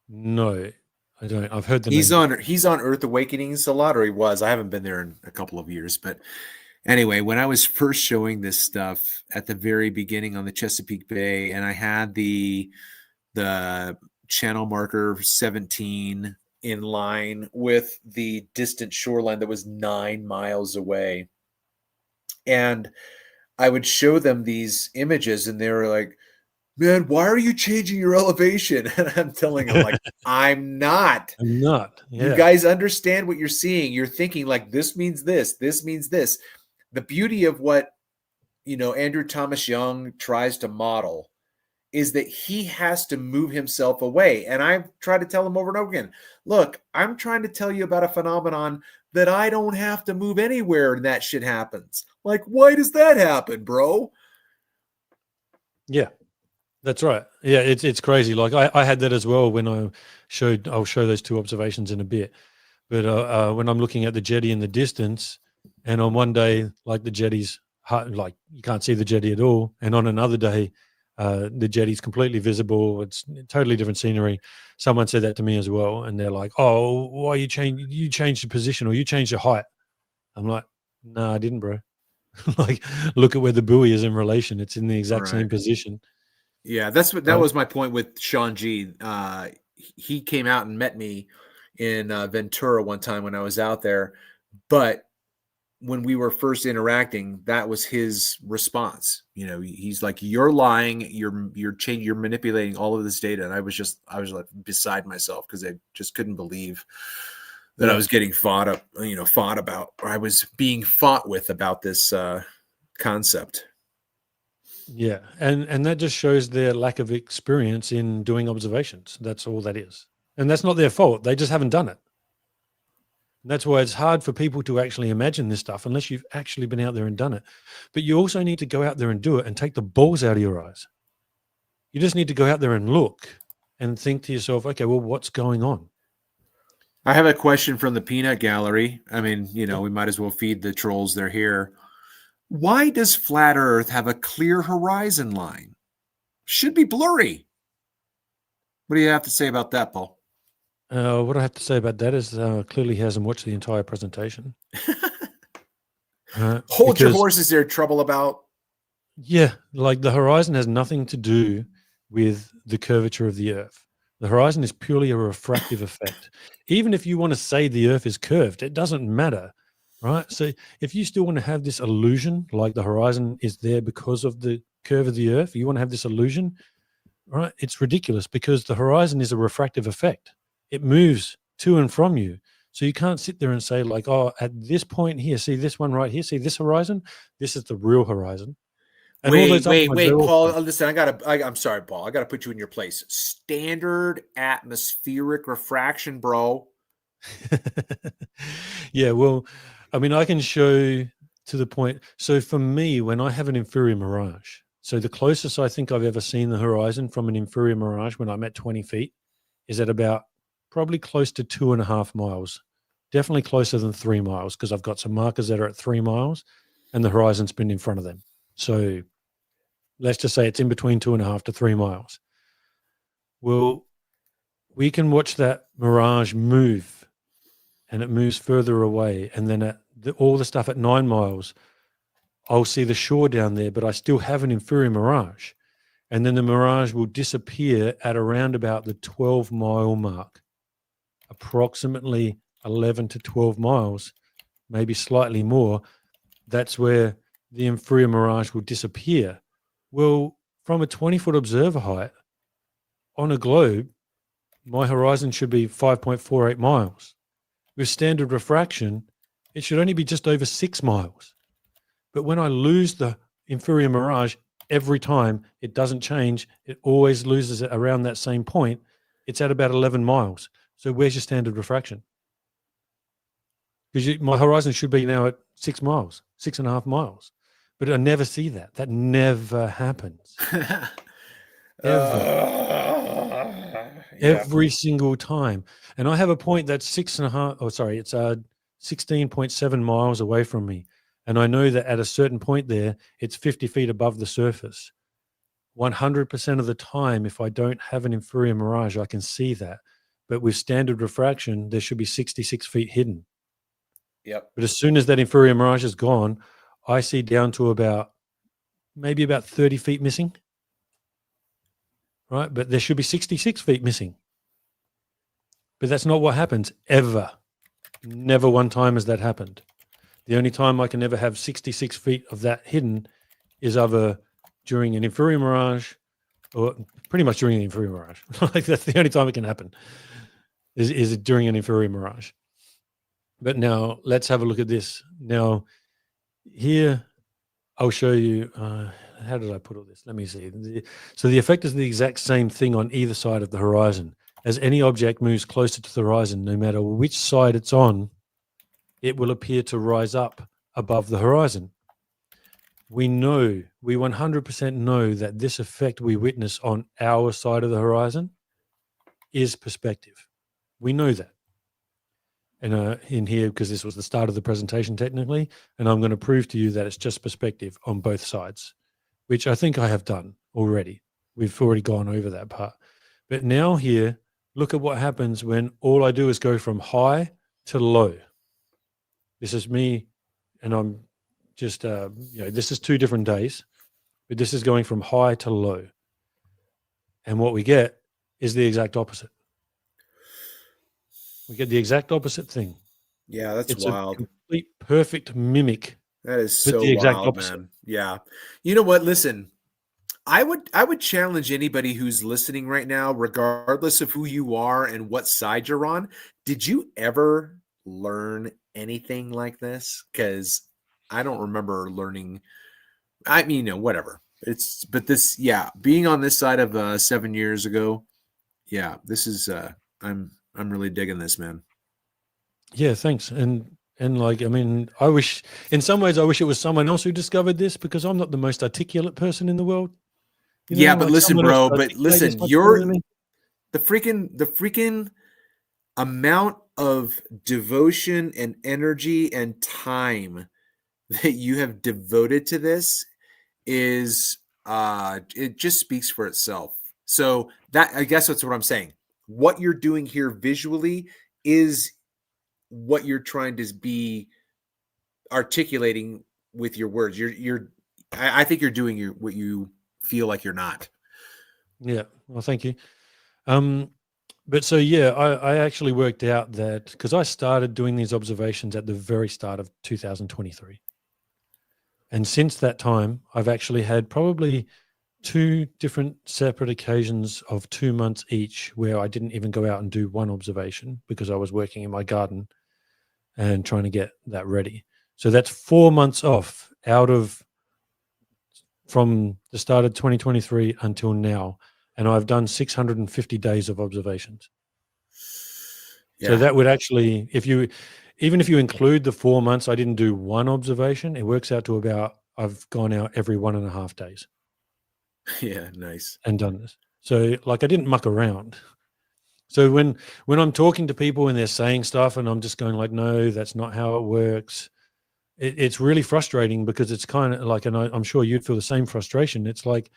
No, I don't. I've heard the He's name. He's on Earth Awakenings a lot, or he was. I haven't been there in a couple of years, but anyway, when I was first showing this stuff at the very beginning on the Chesapeake Bay, and I had the channel marker 17 in line with the distant shoreline that was 9 miles away, and I would show them these images, and they were like, "Man, why are you changing your elevation?" And I'm telling them, like, I'm not. I'm not. You Yeah. guys understand what you're seeing. You're thinking like, this means this means this. The beauty of what, Andrew Thomas Young tries to model is that he has to move himself away. And I've tried to tell him over and over again, look, I'm trying to tell you about a phenomenon that I don't have to move anywhere and that shit happens. Like, why does that happen, bro? Yeah, that's right. Yeah, it's crazy. Like I had that as well when I'll show those two observations in a bit. But when I'm looking at the jetty in the distance, and on one day, like the jetty's like you can't see the jetty at all, and on another day, the jetty's completely visible. It's totally different scenery. Someone said that to me as well, and they're like, "Oh, why you changed the position or you changed the height?" I'm like, "No, I didn't, bro." Like, look at where the buoy is in relation. It's in the exact same position. Yeah, that was my point with Sean G. He came out and met me in Ventura one time when I was out there, but when we were first interacting, that was his response. He's like, "You're lying. You're changing. You're manipulating all of this data." And I was like beside myself because I just couldn't believe that I was getting fought about, or I was being fought with about this concept. Yeah, and that just shows their lack of experience in doing observations. That's all that is. And that's not their fault. They just haven't done it. And that's why it's hard for people to actually imagine this stuff unless you've actually been out there and done it. But you also need to go out there and do it and take the balls out of your eyes. You just need to go out there and look and think to yourself, okay, well, what's going on? I have a question from the peanut gallery. I mean, we might as well feed the trolls. They're here. Why does flat Earth have a clear horizon line? Should be blurry. What do you have to say about that, Paul? What I have to say about that is clearly he hasn't watched the entire presentation. Hold your horses there, trouble about. Yeah, like the horizon has nothing to do with the curvature of the Earth. The horizon is purely a refractive effect. Even if you want to say the Earth is curved, it doesn't matter, right? So if you still want to have this illusion, like the horizon is there because of the curve of the Earth, you want to have this illusion, right? It's ridiculous because the horizon is a refractive effect. It moves to and from you. So you can't sit there and say like, oh, at this point here, see this one right here, see this horizon? This is the real horizon. And all those other ones, they're all Paul. fake. Listen, I'm sorry, Paul. I gotta put you in your place. Standard atmospheric refraction, bro. Yeah, well, I mean, I can show to the point. So for me, when I have an inferior mirage, so the closest I think I've ever seen the horizon from an inferior mirage when I'm at 20 feet is at about probably close to 2.5 miles. Definitely closer than 3 miles because I've got some markers that are at 3 miles and the horizon's been in front of them. So let's just say it's in between 2.5 to 3 miles. Well, we can watch that mirage move and it moves further away. And then at all the stuff at 9 miles, I'll see the shore down there, but I still have an inferior mirage. And then the mirage will disappear at around about the 12-mile mark, approximately 11 to 12 miles, maybe slightly more. That's where the inferior mirage will disappear. Well, from a 20-foot observer height on a globe, my horizon should be 5.48 miles. With standard refraction, it should only be just over 6 miles. But when I lose the inferior mirage every time, it doesn't change. It always loses it around that same point. It's at about 11 miles. So where's your standard refraction? Because my horizon should be now at 6 miles, 6.5 miles. But I never see that. That never happens. Ever. Yeah. Every single time. And I have a point that's 6.5, oh, sorry, it's 16.7 miles away from me. And I know that at a certain point there, it's 50 feet above the surface. 100% of the time, if I don't have an inferior mirage, I can see that. But with standard refraction, there should be 66 feet hidden. Yep. But as soon as that inferior mirage is gone, I see down to maybe about 30 feet missing. Right? But there should be 66 feet missing. But that's not what happens ever. Never one time has that happened. The only time I can ever have 66 feet of that hidden is either during an inferior mirage or pretty much during an inferior mirage. Like that's the only time it can happen is during an inferior mirage. But now let's have a look at this. Now here I'll show you, how did I put all this? Let me see. So the effect is the exact same thing on either side of the horizon. As any object moves closer to the horizon, no matter which side it's on, it will appear to rise up above the horizon. We 100% know that this effect we witness on our side of the horizon is perspective. We know that. And in here, because this was the start of the presentation technically, and I'm going to prove to you that it's just perspective on both sides, which I think I have done already. We've already gone over that part. But now here, look at what happens when all I do is go from high to low. This is me, and I'm just, this is 2 different days, but this is going from high to low. And what we get is the exact opposite. We get the exact opposite thing. Yeah, that's It's wild. a complete perfect mimic. That is But so the exact wild, opposite. man. Yeah. You know what? Listen, I would challenge anybody who's listening right now, regardless of who you are and what side you're on. Did you ever learn anything like this? Because I don't remember learning. I mean, whatever. But this, yeah, being on this side of 7 years ago, yeah, this is I'm really digging this, man. Yeah, thanks. And like, I mean, I wish in some ways it was someone else who discovered this because I'm not the most articulate person in the world. Yeah, but Like listen, someone else bro, could but articulate this listen, much better than you're me. the freaking amount of devotion and energy and time that you have devoted to this is it just speaks for itself. So that, I guess that's what I'm saying. What you're doing here visually is what you're trying to be articulating with your words. I think you're doing what you feel like you're not. Yeah. Well, thank you. But so, yeah, I actually worked out that because I started doing these observations at the very start of 2023. And since that time, I've actually had probably 2 different separate occasions of 2 months each where I didn't even go out and do one observation because I was working in my garden and trying to get that ready. So that's 4 months off out of from the start of 2023 until now, and I've done 650 days of observations. So Yeah. that would actually, even if you include the 4 months I didn't do one observation, it works out to about I've gone out every 1.5 days Yeah. Nice. and done this. So like I didn't muck around. So when I'm talking to people and they're saying stuff and I'm just going like, no, that's not how it works. It's really frustrating because it's kind of like, and I'm sure you'd feel the same frustration. It's like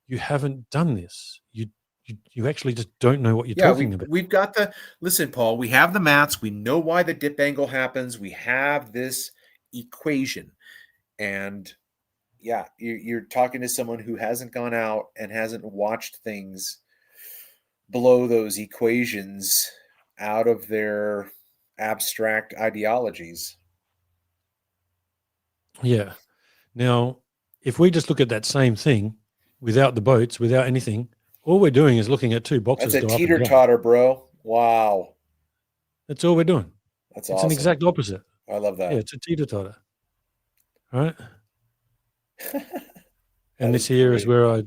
you haven't done this. You actually just don't know what you're Yeah, talking about. we've got the listen, Paul. We have the maths. We know why the dip angle happens. We have this equation, and yeah, you're talking to someone who hasn't gone out and hasn't watched things blow those equations out of their abstract ideologies. Yeah. Now, if we just look at that same thing without the boats, without anything, all we're doing is looking at 2 That's boxes a go up and teeter down. totter, bro. Wow, That's all we're doing. that's It's an awesome. exact opposite. I love Yeah, that. it's a teeter-totter, right? And That is this here is great. where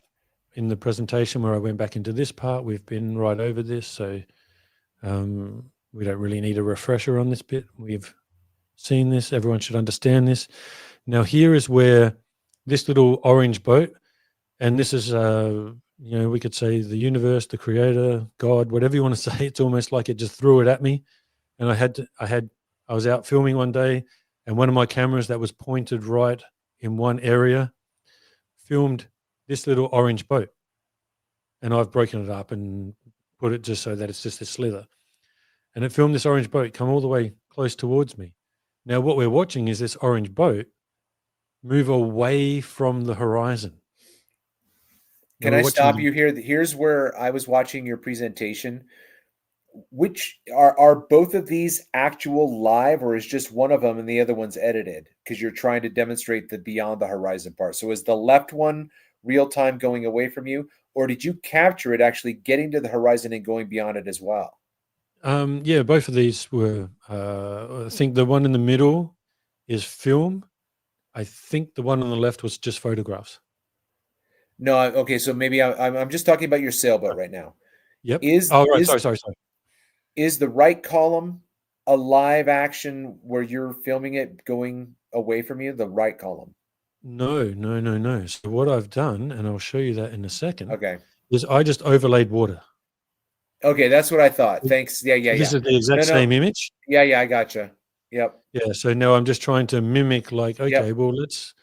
in the presentation where I went back into this part, we've been right over this, so we don't really need a refresher on this bit. We've seen this. Everyone should understand this. Now, here is where this little orange boat, and this is, we could say the universe, the creator, God, whatever you want to say. It's almost like it just threw it at me. And I was out filming one day, and one of my cameras that was pointed right in one area filmed this little orange boat. And I've broken it up and put it just so that it's just a slither. And it filmed this orange boat come all the way close towards me. Now, what we're watching is this orange boat move away from the horizon. Now Can we're I watching stop the you here? Here's where I was watching your presentation. Which are both of these actual live, or is just one of them and the other one's edited? Because you're trying to demonstrate the beyond the horizon part. So is the left one real time going away from you, or did you capture it actually getting to the horizon and going beyond it as well? yeah, both of these were. I think the one in the middle is film. I think the one on the left was just photographs. No, okay. So maybe I'm just talking about your sailboat right now. Yep. Is Oh, right. is Sorry. is the right column a live action where you're filming it going away from you? The right column. No. So what I've done, and I'll show you that in a second, Okay. is I just overlaid water. Okay, that's what I thought. Thanks. Yeah, yeah, So this yeah. is the exact No, same no. image. Yeah, yeah, I gotcha. Yep. Yeah. So now I'm just trying to mimic, like, okay, Yep. well, let's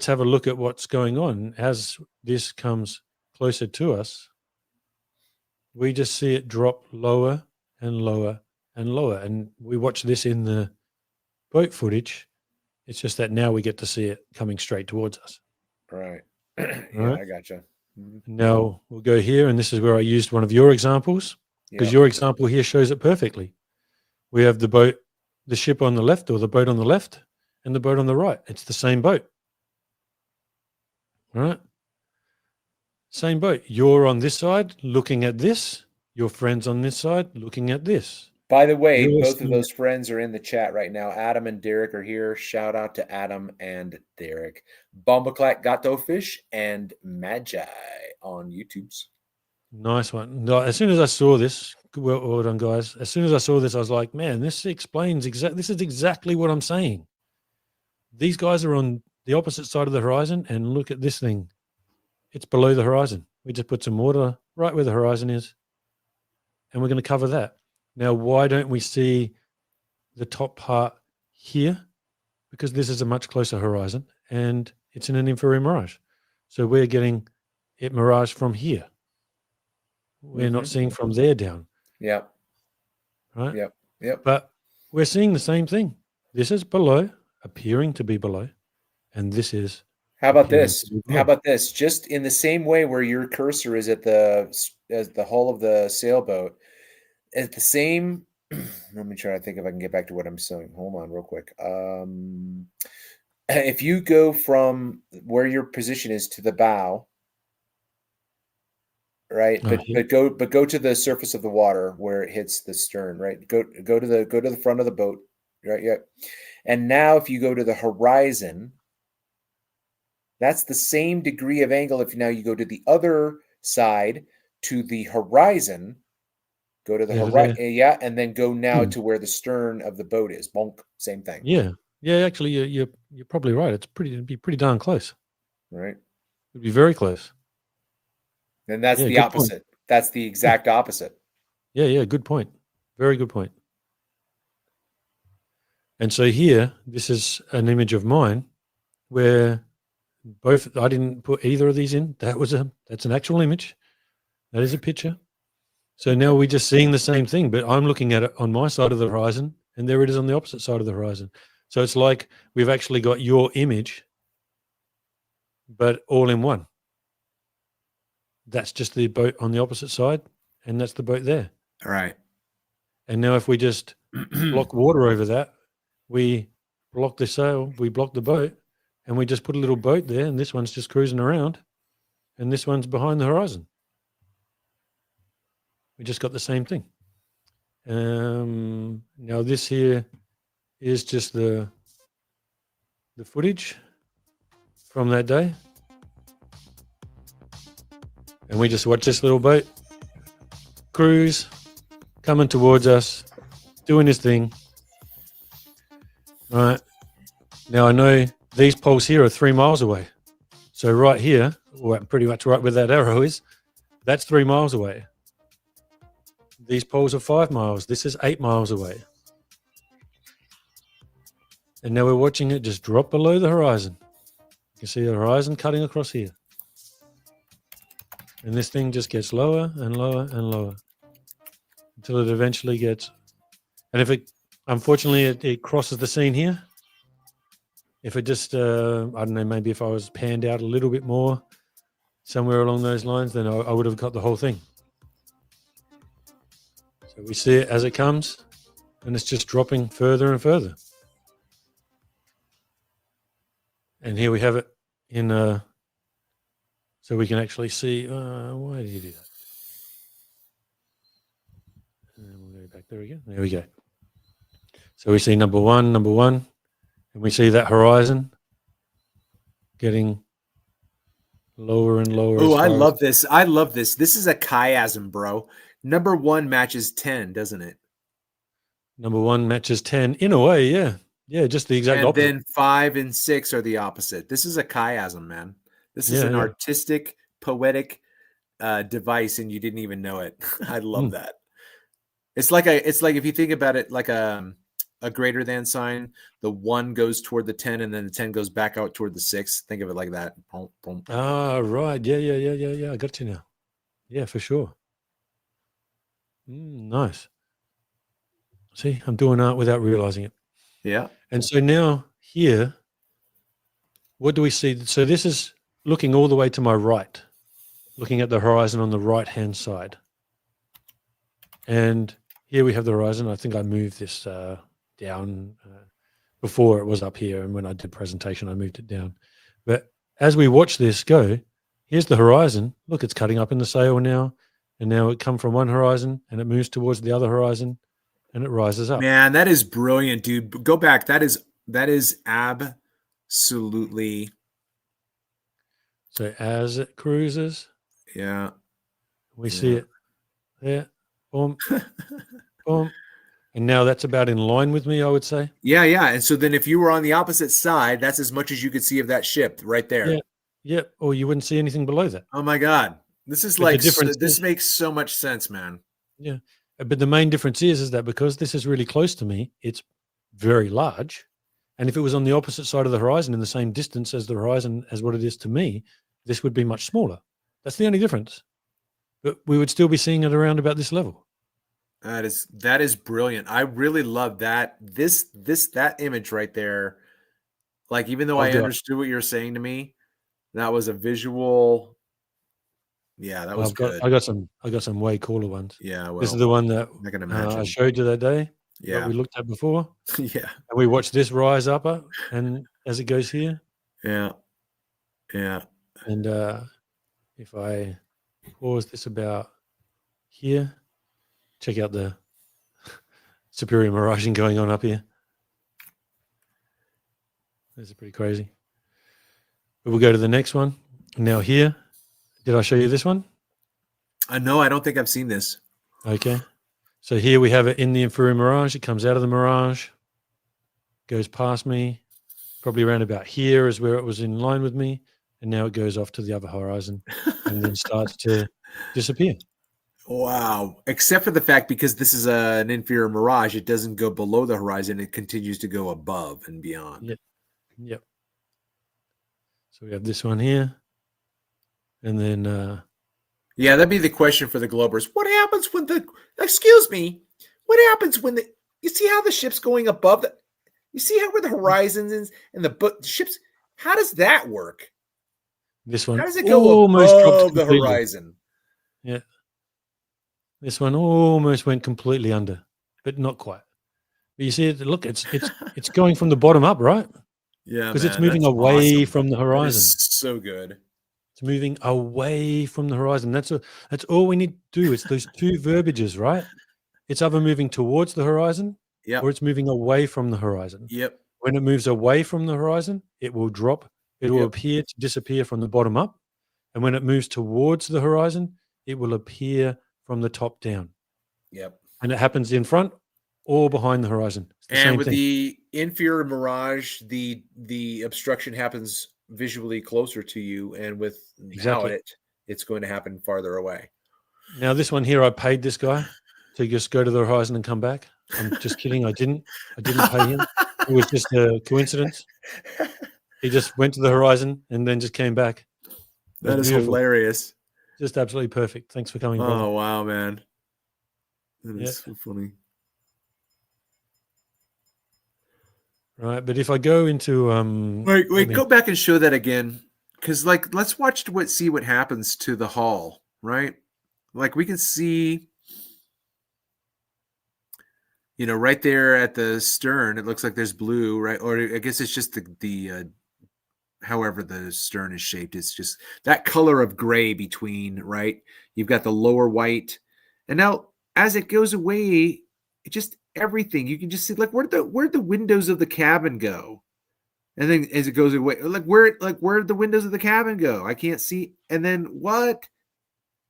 have a look at what's going on as this comes closer to us. We just see it drop lower and lower and lower, and we watch this in the boat footage. It's just that now we get to see it coming straight towards us. Right. All Yeah, right. I gotcha. Mhm. Now we'll go here, and this is where I used one of your examples because Yep. your example here shows it perfectly. We have the ship on the left, or the boat on the left, and the boat on the right. It's the same boat. All right. Same boat. You're on this side looking at this. Your friend's on this side looking at this. By the way, You're both of seeing those friends are in the chat right now. Adam and Derek are here. Shout out to Adam and Derek. Bombaclack Gato Fish and Magi on YouTube's. nice one. No, as soon as I saw this, well done, guys. As soon as I saw this, I was like, man, this explains exactly. This is exactly what I'm saying. These guys are on the opposite side of the horizon, and look at this thing. It's below the horizon. We just put some water right where the horizon is, and we're going to cover that. Now, why don't we see the top part here? Because this is a much closer horizon, and it's in an infrared mirage. So we're getting it mirage from here. We're not Mm-hmm. seeing from there down, Yep. right? Yep. Yep. But we're seeing the same thing. This is below, appearing to be below, and this is How about appearing this? to be How below. about this? Just in the same way where your cursor is at the hull of the sailboat, at the same. Let me try to think if I can get back to what I'm saying. Hold on, real quick. If you go from where your position is to the bow, right? Oh, yeah. But go to the surface of the water where it hits the stern, right? Go to the front of the boat, right? Yeah. And now if you go to the horizon, that's the same degree of angle. If now you go to the other side to the horizon, go to the Yeah, to horizon, there. yeah, and then go now Hmm. to where the stern of the boat is. Bonk, same thing, Yeah. Yeah, actually, you're probably right. It'd be pretty darn close. right? It'd be very close. And that's Yeah, the good point. opposite. That's the Yeah, exact opposite. yeah, good point. Very good point. And so here, this is an image of mine where both I didn't put either of these in. That's an actual image. That is a picture. So now we're just seeing the same thing, but I'm looking at it on my side of the horizon, and there it is on the opposite side of the horizon. So it's like we've actually got your image, but all in one. That's just the boat on the opposite side, and that's the boat there. All right. And now if we just block water over that, we block the sail, we block the boat, and we just put a little boat there, and this one's just cruising around, and this one's behind the horizon. We just got the same thing. Now this here is just the footage from that day, and we just watch this little boat cruise coming towards us, doing his thing. Right now, I know these poles here are 3 miles away. So right here, well, pretty much right where that arrow is, that's 3 miles away. These poles are 5 miles. This is 8 miles away. And now we're watching it just drop below the horizon. You can see the horizon cutting across here. And this thing just gets lower and lower and lower until it eventually gets. And if it, unfortunately, it crosses the scene here. If it just, I don't know, maybe if I was panned out a little bit more somewhere along those lines, then I would have got the whole thing. So we see it as it comes, and it's just dropping further and further. And here we have it in, so we can actually see, why did you do that? And we'll go back there again. There we go. So we see number one, and we see that horizon getting lower and lower. Oh, as I far as love this. I love this. This is a chiasm, bro. Number 1 matches 10, doesn't it? number 1 matches 10 in a way. Yeah. Yeah. Just the exact And opposite. then 5 and 6 are the opposite. This is a chiasm, man. This is Yeah. an Yeah. artistic, poetic device, and you didn't even know it. I love Mm. that. It's like if you think about it like a greater than sign, the 1 goes toward the 10 and then the 10 goes back out toward the 6. Think of it like that. Boom, boom. Ah, right. Yeah. I got you now. Yeah, for sure. Nice. See, I'm doing art without realizing it. Yeah. And so now here, what do we see? So this is looking all the way to my right, looking at the horizon on the right-hand side. And here we have the horizon. I think I moved this down before it was up here. And when I did presentation, I moved it down. But as we watch this go, here's the horizon. Look, it's cutting up in the sail now. And now it come from one horizon and it moves towards the other horizon and it rises up. Man, that is brilliant, dude. Go back. That is absolutely. So as it cruises, Yeah. we see it there, boom, boom. And now that's about in line with me, I would say. Yeah, yeah. And so then if you were on the opposite side, that's as much as you could see of that ship right Yeah, there. yeah. Or you wouldn't see anything below that. Oh my God. This is But the like difference this is, makes so much sense, man. yeah. But the main difference is that because this is really close to me, it's very large. And if it was on the opposite side of the horizon in the same distance as the horizon as what it is to me, this would be much smaller. That's the only difference. But we would still be seeing it around about this level. That is brilliant. I really love that. That image right there. Like even though I'll I do it. understood what you're saying to me, That was a visual. Yeah, that was good. I got some way cooler ones. Yeah, This is well, the one that I can I imagine. showed you that day, what Yeah, we looked at before. yeah, And we watched this rise up and as it goes here. yeah, yeah. And if I pause this about here, check out the superior miraging going on up here. This is pretty crazy. But we'll go to the next one. Now here, did I show you this one? No, I don't think I've seen this. Okay. So here we have it in the inferior mirage. It comes out of the mirage, goes past me, probably around about here is where it was in line with me. And now it goes off to the other horizon and then starts to disappear. Wow. Except for the fact, because this is an inferior mirage, it doesn't go below the horizon. It continues to go above and beyond. Yep. Yep. So we have this one here. And then Yeah, that'd be the question for the Globers. What happens when excuse me, what happens when you see how the ship's going above you see how where the horizon is and the ships, how does that work? this one How does it go almost dropped above the completely. horizon? Yeah. This one almost went completely under, but not quite. But you see it, look, it's going from the bottom up, right? Yeah, because it's moving away from the horizon. So good. It's moving away from the horizon. That's all we need to do. It's those two verbiages, right? It's either moving towards the horizon or it's moving away from the horizon. Yep. When it moves away from the horizon, it will drop. It will appear to disappear from the bottom up. And when it moves towards the horizon, it will appear from the top down. Yep. And it happens in front or behind the horizon. And with the inferior mirage, the obstruction happens visually closer to you, and with it's going to happen farther away. Now, this one here, I paid this guy to just go to the horizon and come back. I'm just kidding. I didn't pay him. It was just a coincidence. He just went to the horizon and then just came back. That is hilarious. Just absolutely perfect. Thanks for coming. Oh, brother. wow, man. That is so funny. Right, but if I go into wait, go back and show that again, because let's see what happens to the hull, right? Like we can see, right there at the stern, it looks like there's blue, right? Or I guess it's just the however the stern is shaped. It's just that color of gray between, right? You've got the lower white, and now as it goes away, it just everything you can just see, where'd the windows of the cabin go, and then as it goes away, where'd the windows of the cabin go? I can't see. And then what?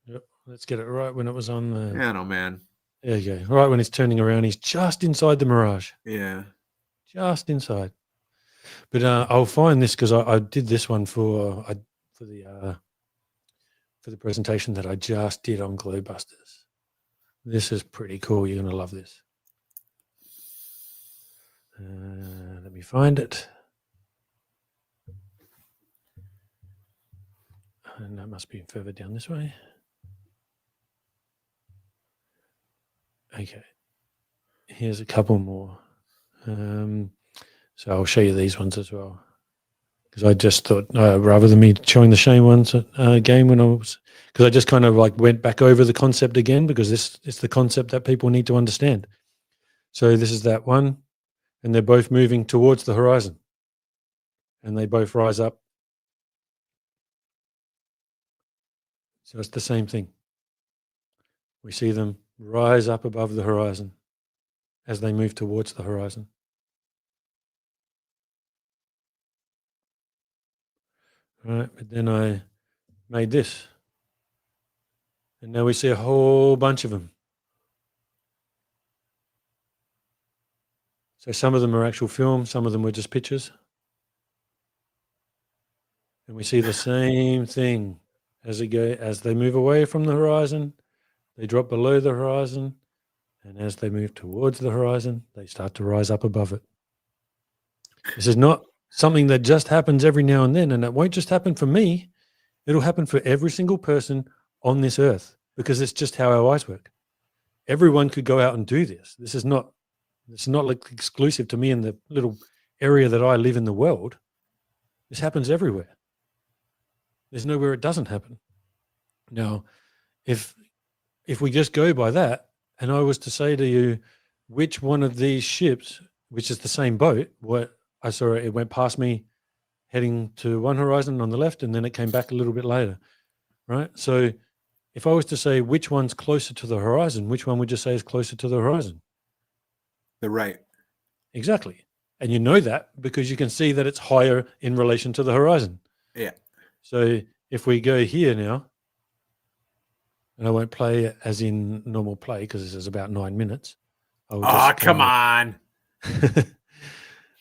Yep, let's get it right when it was on the. I know, man. There you go. Right when he's turning around, he's just inside the mirage. Yeah, just inside. But I'll find this because I did this one for the presentation that I just did on Glowbusters. This is pretty cool. You're going to love this. Let me find it. And that must be further down this way. Okay. Here's a couple more. So I'll show you these ones as well. Because I just thought, rather than me showing the shame ones again because I just kind of went back over the concept again, because it's the concept that people need to understand. So this is that one. And they're both moving towards the horizon. And they both rise up. So it's the same thing. We see them rise up above the horizon as they move towards the horizon. All right, but then I made this. And now we see a whole bunch of them. So some of them are actual film, some of them were just pictures. And we see the same thing as they move away from the horizon, they drop below the horizon, and as they move towards the horizon, they start to rise up above it. This is not something that just happens every now and then, and it won't just happen for me. It'll happen for every single person on this earth, because it's just how our eyes work. Everyone could go out and do this. It's not exclusive to me in the little area that I live in the world. This happens everywhere. There's nowhere it doesn't happen. Now, if we just go by that, and I was to say to you, which one of these ships, which is the same boat, what I saw it went past me heading to one horizon on the left, and then it came back a little bit later, right? So if I was to say which one's closer to the horizon, which one would you say is closer to the horizon? The right. Exactly. And you know that because you can see that it's higher in relation to the horizon. Yeah. So if we go here now, and I won't play as in normal play because this is about 9 minutes. Oh, come on.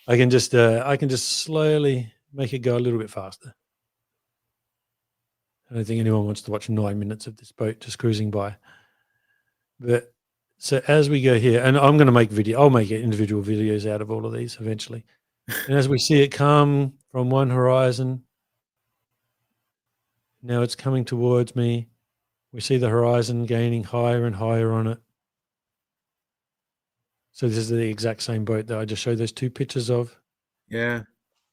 I can just slowly make it go a little bit faster. I don't think anyone wants to watch 9 minutes of this boat just cruising by. But so as we go here, and I'm going to make I'll make individual videos out of all of these eventually. And as we see it come from one horizon, now it's coming towards me. We see the horizon gaining higher and higher on it. So this is the exact same boat that I just showed those two pictures of. Yeah.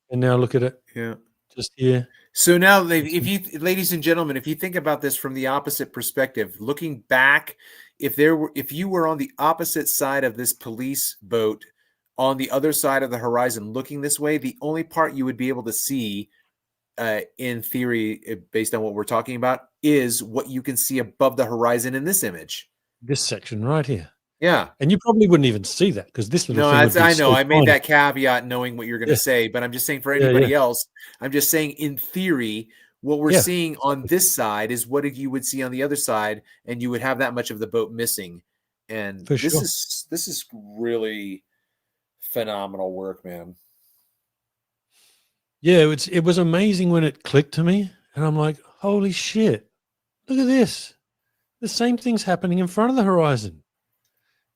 And now look at it. Yeah. Just here. So now, ladies and gentlemen, if you think about this from the opposite perspective, looking back, if you were on the opposite side of this police boat, on the other side of the horizon, looking this way, the only part you would be able to see, in theory, based on what we're talking about, is what you can see above the horizon in this image. This section right here. Yeah. And you probably wouldn't even see that because this little thing would be I know. so I made tiny. that caveat knowing what you're going to say, but I'm just saying for anybody else, I'm just saying in theory, what we're seeing on this side is what you would see on the other side, and you would have that much of the boat missing. And this is really phenomenal work, man. Yeah, it was amazing when it clicked to me, and I'm like, holy shit, look at this. The same thing's happening in front of the horizon.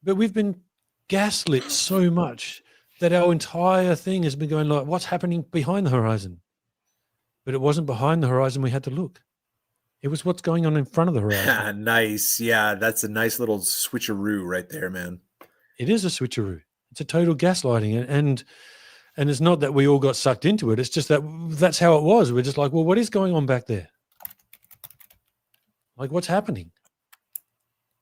But we've been gaslit so much that our entire thing has been going like, what's happening behind the horizon? But it wasn't behind the horizon we had to look. It was what's going on in front of the horizon. Nice. Yeah, that's a nice little switcheroo right there, man. It is a switcheroo. It's a total gaslighting. And it's not that we all got sucked into it. It's just that that's how it was. We're just like, well, what is going on back there? Like, what's happening?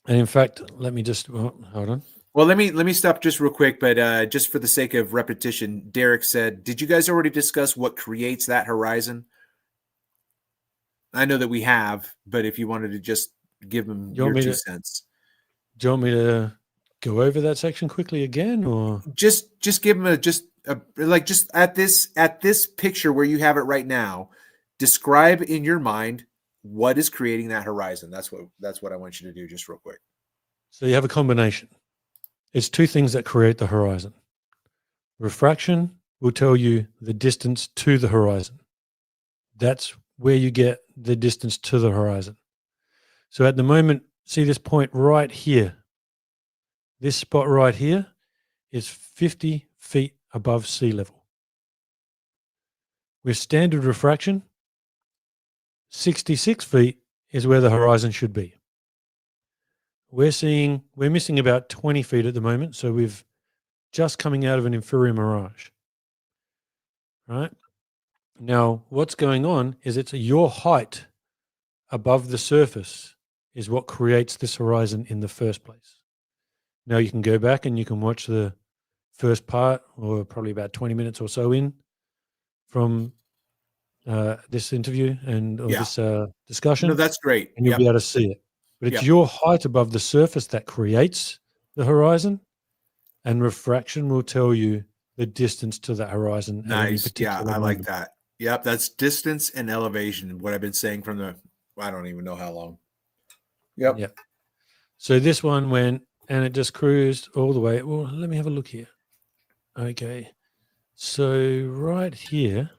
And in fact, let me just hold on. Well, let me stop just real quick, but just for the sake of repetition, Derek said, did you guys already discuss what creates that horizon? I know that we have, but if you wanted to just give them your 2 cents. Do you want me to go over that section quickly again, or just give them just at this picture where you have it right now, describe in your mind what is creating that horizon. That's what I want you to do just real quick. So you have a combination. It's 2 things that create the horizon. Refraction will tell you the distance to the horizon. That's where you get the distance to the horizon. So at the moment, see this point right here. This spot right here is 50 feet above sea level. With standard refraction, 66 feet is where the horizon should be. We're missing about 20 feet at the moment, so we've just coming out of an inferior mirage. Right? Now, what's going on is it's your height above the surface is what creates this horizon in the first place. Now you can go back and you can watch the first part, or probably about 20 minutes or so in from this interview and this discussion. No, that's great. And you'll be able to see it. But it's your height above the surface that creates the horizon, and refraction will tell you the distance to that horizon. Nice. Yeah, I like that. Yep, that's distance and elevation, what I've been saying from I don't even know how long. Yep. So this one went, and it just cruised all the way. Well, let me have a look here. Okay. So right here.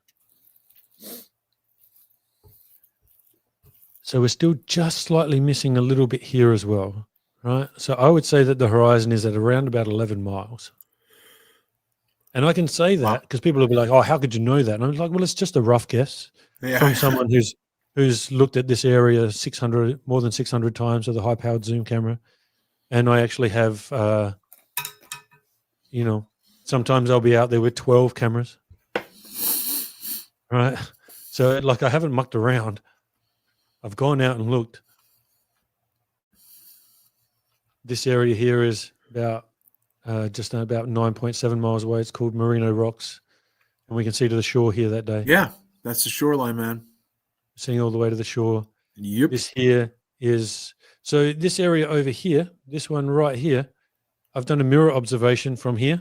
So we're still just slightly missing a little bit here as well, right? So I would say that the horizon is at around about 11 miles. And I can say that because people will be like, oh, how could you know that? And I'm like, well, it's just a rough guess from someone who's looked at this area more than 600 times with a high-powered zoom camera. And I actually have, sometimes I'll be out there with 12 cameras, right? So, I haven't mucked around. I've gone out and looked. This area here is about just about 9.7 miles away. It's called Merino Rocks, and we can see to the shore here that day. Yeah, that's the shoreline, man. Seeing all the way to the shore. Yep. This here is, so this area over here, this one right here, I've done a mirror observation from here.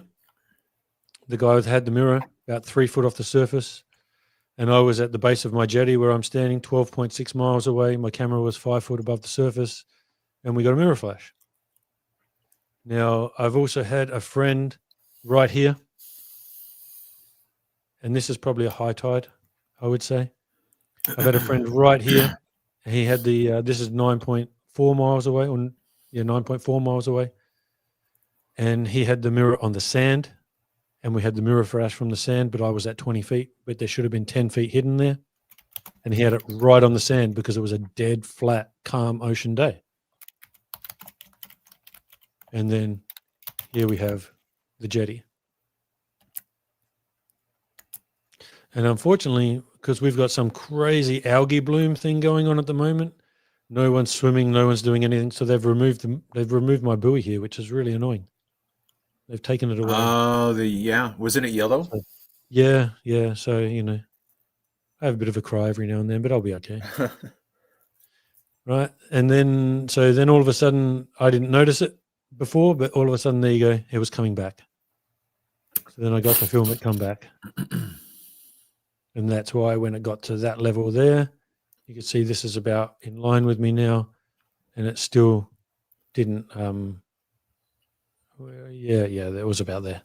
The guy had the mirror about 3 foot off the surface, and I was at the base of my jetty where I'm standing, 12.6 miles away. My camera was 5 foot above the surface, and we got a mirror flash. Now, I've also had a friend right here, and this is probably a high tide, I would say. I've had a friend right here. He had the, this is 9.4 miles away, or 9.4 miles away. And he had the mirror on the sand, and we had the mirror flash from the sand, but I was at 20 feet, but there should have been 10 feet hidden there. And he had it right on the sand because it was a dead, flat, calm ocean day. And then here we have the jetty. And unfortunately, because we've got some crazy algae bloom thing going on at the moment, no one's swimming, no one's doing anything. So they've removed my buoy here, which is really annoying. They've taken it away. Oh, wasn't it yellow? So, yeah. So, I have a bit of a cry every now and then, but I'll be okay. Right. And then all of a sudden, I didn't notice it before, but all of a sudden, there you go, it was coming back. So then I got to film it come back. And that's why when it got to that level there, you can see this is about in line with me now, and it still didn't, it was about there.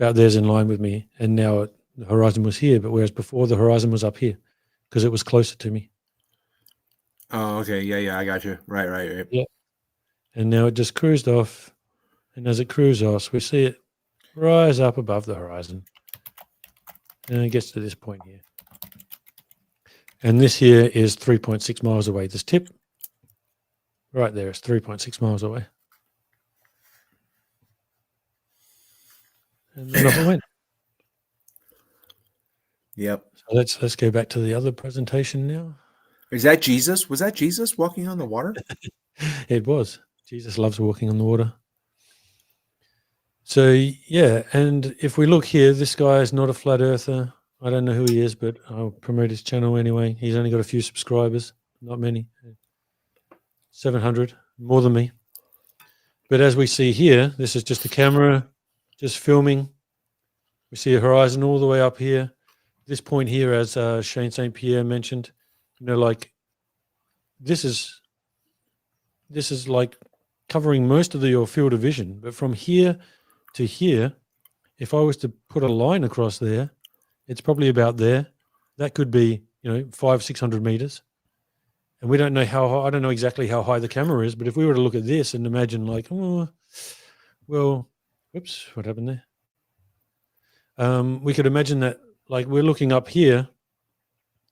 About there's in line with me, and now the horizon was here, but whereas before the horizon was up here because it was closer to me. Oh, okay. Yeah, I got you. Right. Yeah. And now it just cruised off, and as it cruised off, we see it rise up above the horizon. And it gets to this point here. And this here is 3.6 miles away. This tip right there is 3.6 miles away. And then off it went. Yep. So let's go back to the other presentation now. Is that Jesus? Was that Jesus walking on the water? It was. Jesus loves walking on the water. So, yeah, and if we look here, this guy is not a flat earther. I don't know who he is, but I'll promote his channel anyway. He's only got a few subscribers, not many. 700, more than me. But as we see here, this is just a camera, just filming. We see a horizon all the way up here. This point here, as Shane St. Pierre mentioned, like this is like covering most of your field of vision. But from here to here, if I was to put a line across there, it's probably about there. That could be, 500-600 meters. And we don't know how high, I don't know exactly how high the camera is, but if we were to look at this and imagine like, whoops, what happened there? We could imagine that like we're looking up here.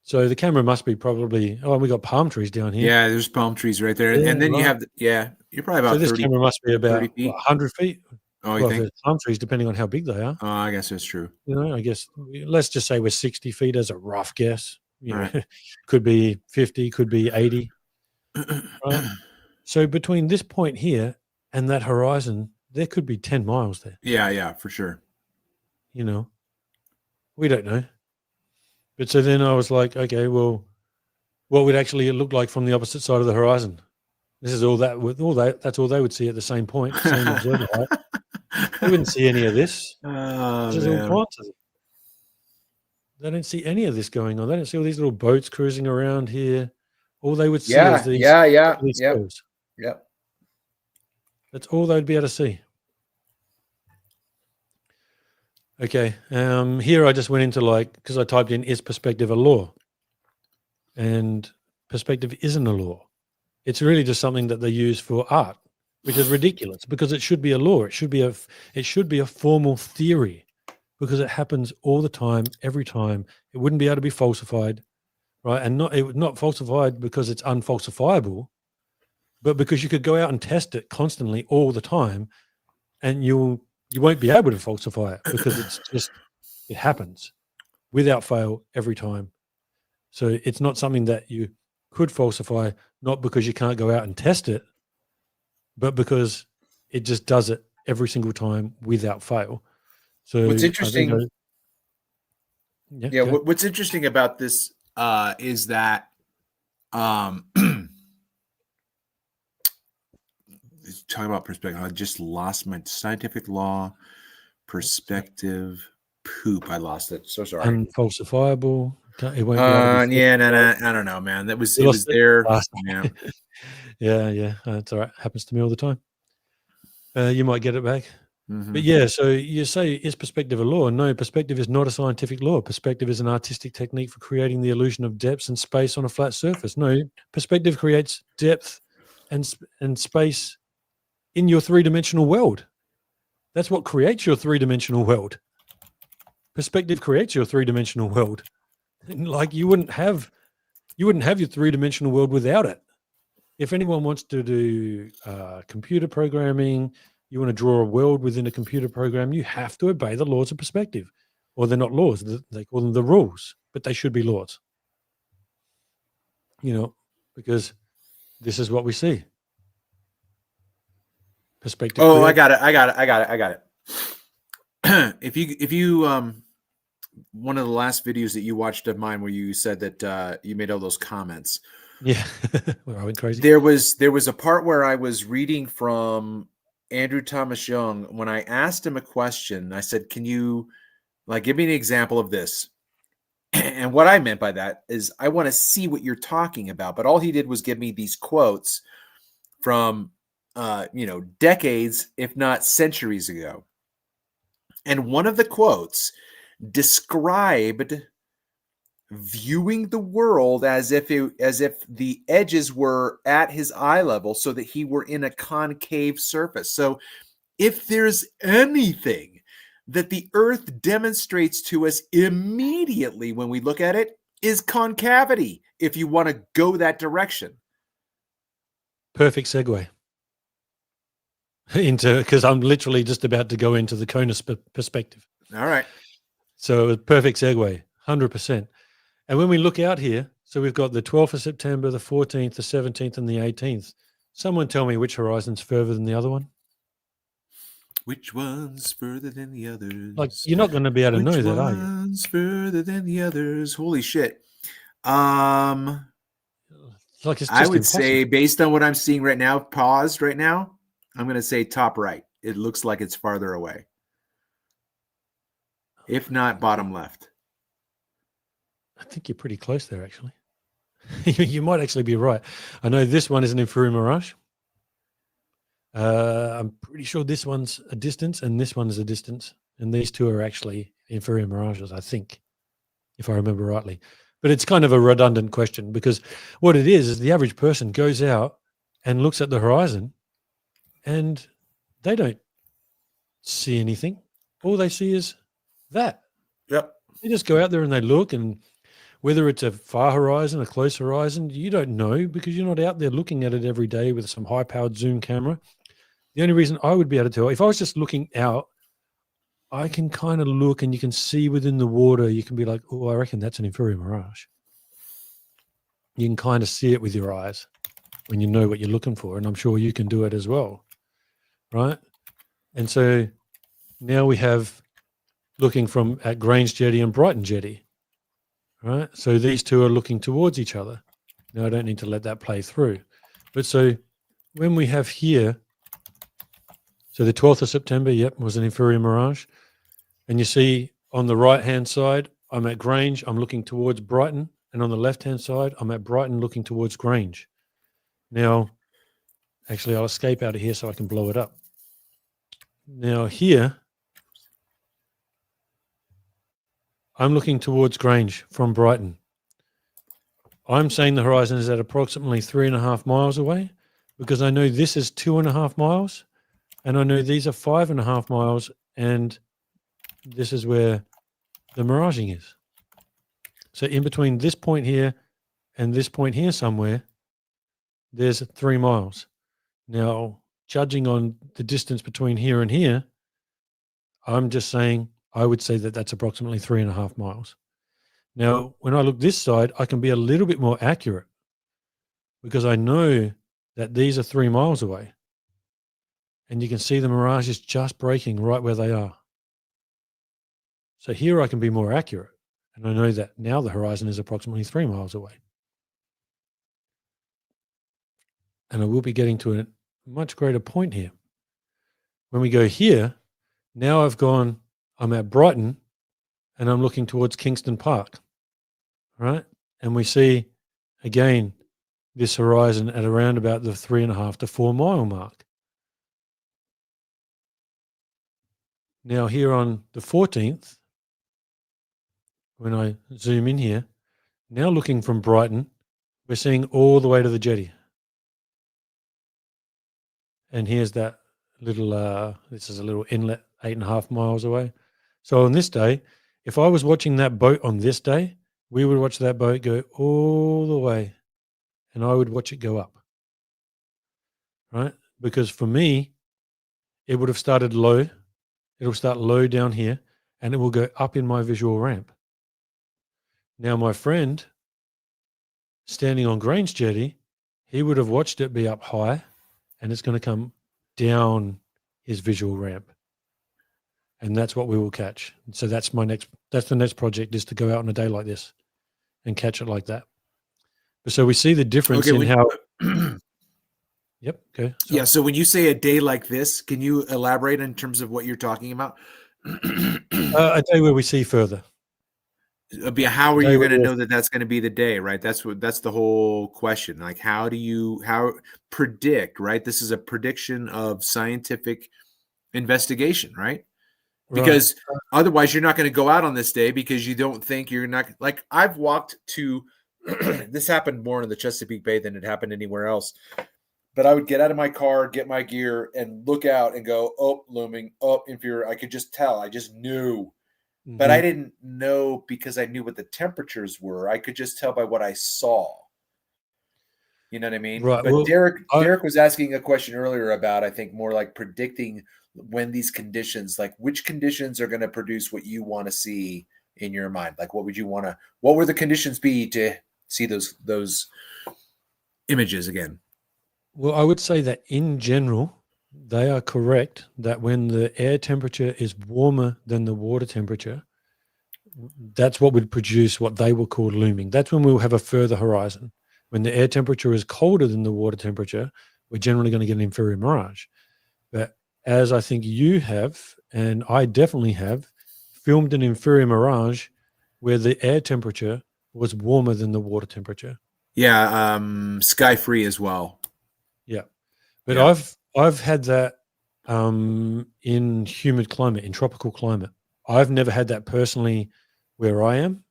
So the camera must be probably, we got palm trees down here. Yeah, there's palm trees right there. And then you have, you're probably about 30 feet. So this camera must be about 100 feet. Oh, you think? Palm trees, depending on how big they are. Oh, I guess that's true. I guess let's just say we're 60 feet as a rough guess. Right. Could be 50, could be 80. Right? So between this point here and that horizon, there could be 10 miles there. Yeah, for sure. We don't know. But so then I was like, okay, well, what would actually it look like from the opposite side of the horizon? This is that's all they would see at the same point, same observer height. They wouldn't see any of this. Oh, this is all quantity. They don't see any of this going on. They don't see all these little boats cruising around here. All they would see is these. Yep. That's all they'd be able to see. Okay. Here I just went into because I typed in, is perspective a law? And perspective isn't a law. It's really just something that they use for art, which is ridiculous because it should be a law. It should be a formal theory because it happens all the time, every time. It wouldn't be able to be falsified, right? And not falsified because it's unfalsifiable, but because you could go out and test it constantly all the time, and you won't be able to falsify it because it happens without fail every time. So it's not something that you could falsify, not because you can't go out and test it, but because it just does it every single time without fail. So What's I think interesting, okay. what's interesting about this is that talking about perspective, I just lost my scientific law, perspective, poop. I lost it. So sorry. Unfalsifiable. It won't be able to be Yeah, no, falsified. I don't know, man. It You was lost it there. last Yeah. time. Yeah. It's all right. Happens to me all the time. You might get it back. Mm-hmm. But yeah, so you say, is perspective a law? No, perspective is not a scientific law. Perspective is an artistic technique for creating the illusion of depth and space on a flat surface. No, perspective creates depth and space in your three-dimensional world. That's what creates your three-dimensional world. Perspective creates your three-dimensional world. Like you wouldn't have your three-dimensional world without it. If anyone wants to do computer programming, you want to draw a world within a computer program, you have to obey the laws of perspective. Or they're not laws, they call them the rules, but they should be laws. Because this is what we see. Perspective Oh, I creates. got it. If you one of the last videos that you watched of mine where you said that you made all those comments. Yeah. Where I went crazy. There was a part where I was reading from Andrew Thomas Young when I asked him a question. I said, "Can you give me an example of this?" And what I meant by that is I want to see what you're talking about. But all he did was give me these quotes from decades, if not centuries ago. And one of the quotes described viewing the world as if the edges were at his eye level so that he were in a concave surface. So if there's anything that the earth demonstrates to us immediately when we look at it is concavity, if you want to go that direction. Perfect segue because I'm literally just about to go into the conus perspective. All right. So a perfect segue, 100%. And when we look out here, so we've got the 12th of September, the 14th, the 17th, and the 18th. Someone tell me which horizon's further than the other one? Which one's further than the others? Like, you're not going to be able to know that, are you? Which one's further than the others? Holy shit. Like, it's just I would impossible. say, based on what I'm seeing right now, paused right now, I'm going to say top right. It looks like it's farther away. If not, bottom left. I think you're pretty close there, actually. You might actually be right. I know this one is an inferior mirage. I'm pretty sure this one's a distance and this one is a distance. And these two are actually inferior mirages, I think, if I remember rightly. But it's kind of a redundant question because what it is the average person goes out and looks at the horizon and they don't see anything. All they see is that. Yep. They just go out there and they look, and whether it's a far horizon, a close horizon, you don't know because you're not out there looking at it every day with some high-powered zoom camera. The only reason I would be able to tell, if I was just looking out, I can kind of look and you can see within the water, you can be like, oh, I reckon that's an inferior mirage. You can kind of see it with your eyes when you know what you're looking for, and I'm sure you can do it as well, right? And so now we have looking from at Grange Jetty and Brighton Jetty, right? So these two are looking towards each other. Now I don't need to let that play through. But so when we have here, so the 12th of September, yep, was an inferior mirage. And you see on the right-hand side, I'm at Grange, I'm looking towards Brighton. And on the left-hand side, I'm at Brighton looking towards Grange. Now, actually, I'll escape out of here so I can blow it up. Now here, I'm looking towards Grange from Brighton. I'm saying the horizon is at approximately 3.5 miles away because I know this is 2.5 miles and I know these are 5.5 miles and this is where the miraging is. So in between this point here and this point here somewhere, there's 3 miles. Now, judging on the distance between here and here, I'm just saying I would say that that's approximately 3.5 miles. Now, when I look this side, I can be a little bit more accurate because I know that these are 3 miles away. And you can see the mirage is just breaking right where they are. So here I can be more accurate. And I know that now the horizon is approximately 3 miles away. And I will be getting to a much greater point here. When we go here, now I'm at Brighton and I'm looking towards Kingston Park, right? And we see, again, this horizon at around about the 3.5 to 4 mile mark. Now here on the 14th, when I zoom in here, now looking from Brighton, we're seeing all the way to the jetty. And here's that little, this is a little inlet 8.5 miles away. So on this day, if I was watching that boat on this day, we would watch that boat go all the way and I would watch it go up, right? Because for me, it would have started low. It'll start low down here and it will go up in my visual ramp. Now, my friend standing on Grange Jetty, he would have watched it be up high and it's going to come down his visual ramp. And that's what we will catch. So that's the next project, is to go out on a day like this and catch it like that. So we see the difference in how. Yep. Okay. So. Yeah. So when you say a day like this, can you elaborate in terms of what you're talking about? A day where we see further. How are you going to know that that's going to be the day, right? That's the whole question. Like, how predict, right? This is a prediction of scientific investigation, right? Because otherwise you're not going to go out on this day because you don't think you're not, like, I've walked to, this happened more in the Chesapeake Bay than it happened anywhere else. But I would get out of my car, get my gear, and look out and go, oh, looming, oh, inferior. I could just tell. I just knew. Mm-hmm. But I didn't know because I knew what the temperatures were. I could just tell by what I saw. You know what I mean? Right. But well, Derek was asking a question earlier about, I think, more like predicting when these conditions, like which conditions are going to produce what you want to see in your mind. Like, what would the conditions be to see those images again? Well, I would say that in general, they are correct that when the air temperature is warmer than the water temperature, that's what would produce what they will call looming. That's when we'll have a further horizon. When the air temperature is colder than the water temperature, we're generally going to get an inferior mirage. But as I think you have, and I definitely have, filmed an inferior mirage where the air temperature was warmer than the water temperature. Yeah, Sky Free as well. Yeah. But yeah. I've had that in humid climate, in tropical climate. I've never had that personally where I am,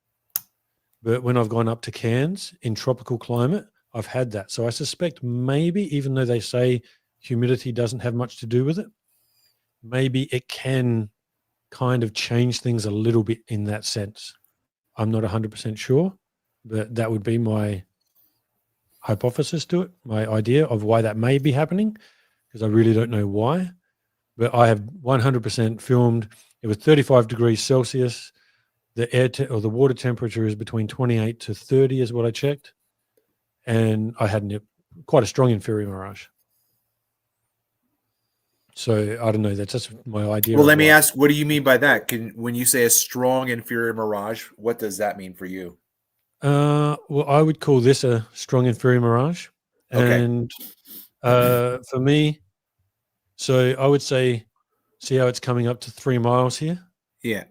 but when I've gone up to Cairns in tropical climate, I've had that. So I suspect maybe, even though they say humidity doesn't have much to do with it, maybe it can kind of change things a little bit in that sense. I'm not 100% sure, but that would be my hypothesis to it, my idea of why that may be happening, because I really don't know why. But I have 100% filmed. It was 35 degrees Celsius. The air or the water temperature is between 28 to 30 is what I checked. And I had quite a strong inferior mirage. So I don't know. That's just my idea. Well, let me ask, what do you mean by that? When you say a strong inferior mirage, what does that mean for you? Well, I would call this a strong inferior mirage. Okay. And for me, so I would say, see how it's coming up to 3 miles here? Yeah.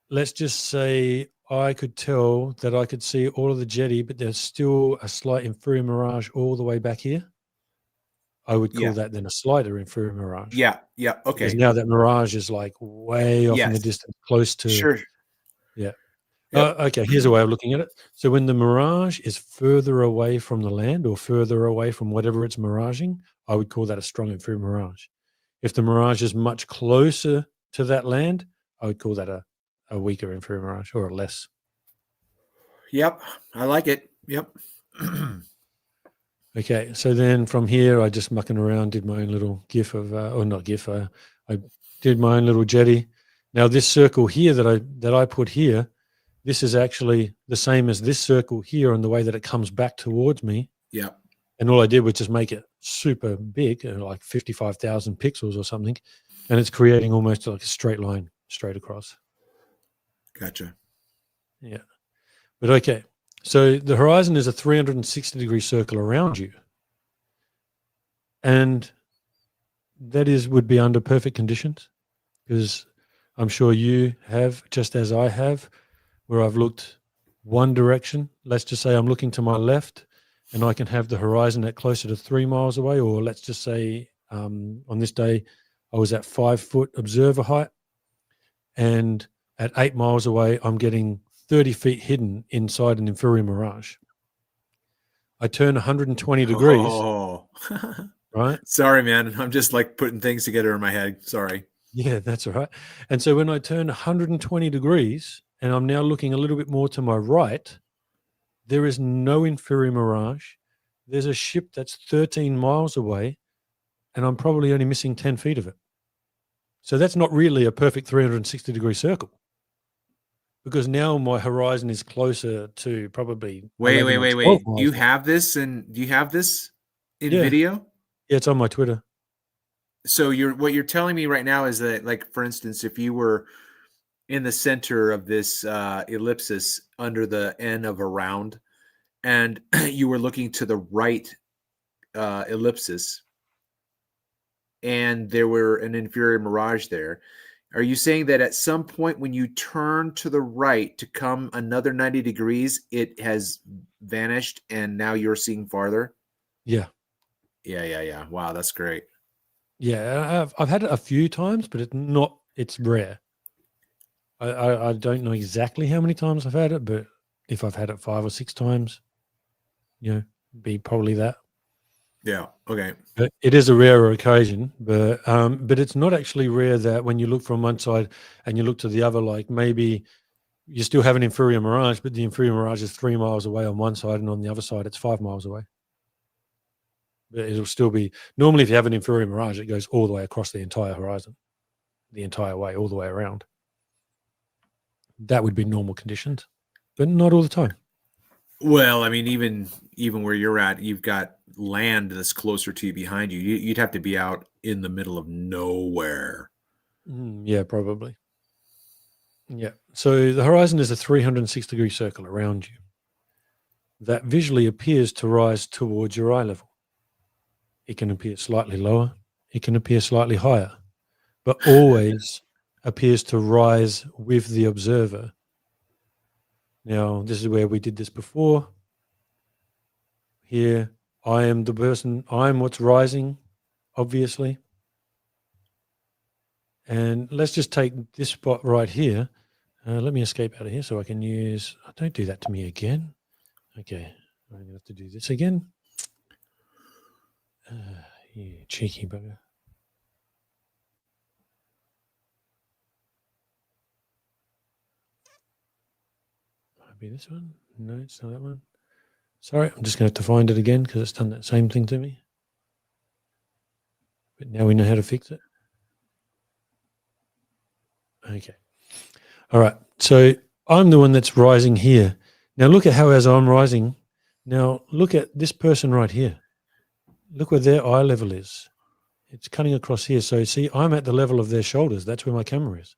Let's just say I could tell that I could see all of the jetty, but there's still a slight inferior mirage all the way back here. I would call that then a slighter inferior mirage. Yeah, yeah, okay. Because now that mirage is like way off in the distance, close to. Sure. Yeah. Yep. Okay, here's a way of looking at it. So when the mirage is further away from the land or further away from whatever it's miraging, I would call that a strong inferior mirage. If the mirage is much closer to that land, I would call that a weaker inferior mirage or a less. Yep, I like it. Yep. Okay, so then from here, I just mucking around, did my own little GIF of, or not GIF, I did my own little jetty. Now this circle here that I put here, this is actually the same as this circle here in the way that it comes back towards me Yeah. And all I did was just make it super big, like 55,000 pixels or something. And it's creating almost like a straight line straight across. Gotcha. Yeah. But okay. So the horizon is a 360-degree circle around you. And that would be under perfect conditions, because I'm sure you have, just as I have, where I've looked one direction. Let's just say I'm looking to my left, and I can have the horizon at closer to 3 miles away, or let's just say on this day I was at 5 foot observer height, and at 8 miles away I'm getting 30 feet hidden inside an inferior mirage. I turn 120 degrees, Oh, right? sorry, man. I'm just like putting things together in my head. Sorry. Yeah, that's all right. And so when I turn 120 degrees and I'm now looking a little bit more to my right, there is no inferior mirage. There's a ship that's 13 miles away, and I'm probably only missing 10 feet of it. So that's not really a perfect 360-degree circle, because now my horizon is closer to probably 11 or 12 Wait. Do miles you away. have this in Yeah. video? Yeah, it's on my Twitter. So what you're telling me right now is that, like, for instance, if you were in the center of this ellipsis under the N of a round, and you were looking to the right ellipsis, and there were an inferior mirage there, are you saying that at some point when you turn to the right to come another 90 degrees, it has vanished and now you're seeing farther? Yeah. Yeah. Wow, that's great. Yeah, I've had it a few times, but it's rare. I don't know exactly how many times I've had it, but if I've had it 5 or 6 times, be probably that. Yeah. Okay. But it is a rarer occasion, but it's not actually rare that when you look from one side and you look to the other, like maybe you still have an inferior mirage, but the inferior mirage is 3 miles away on one side, and on the other side it's 5 miles away. But it'll still be, normally if you have an inferior mirage, it goes all the way across the entire horizon, the entire way, all the way around. That would be normal conditions, but not all the time. Well, I mean, even where you're at, you've got land that's closer to you behind you. You'd have to be out in the middle of nowhere. Yeah, probably. Yeah. So the horizon is a 360-degree circle around you that visually appears to rise towards your eye level. It can appear slightly lower. It can appear slightly higher, but always appears to rise with the observer. Now, this is where we did this before. Here, I am the person, I'm what's rising, obviously. And let's just take this spot right here. Let me escape out of here so I can use, don't do that to me again. Okay, I'm going to have to do this again. You cheeky bugger. Might be this one. No, it's not that one. Sorry, I'm just going to have to find it again because it's done that same thing to me. But now we know how to fix it. Okay. All right. So I'm the one that's rising here. Now look at how as I'm rising. Now look at this person right here. Look where their eye level is. It's cutting across here. So see, I'm at the level of their shoulders. That's where my camera is.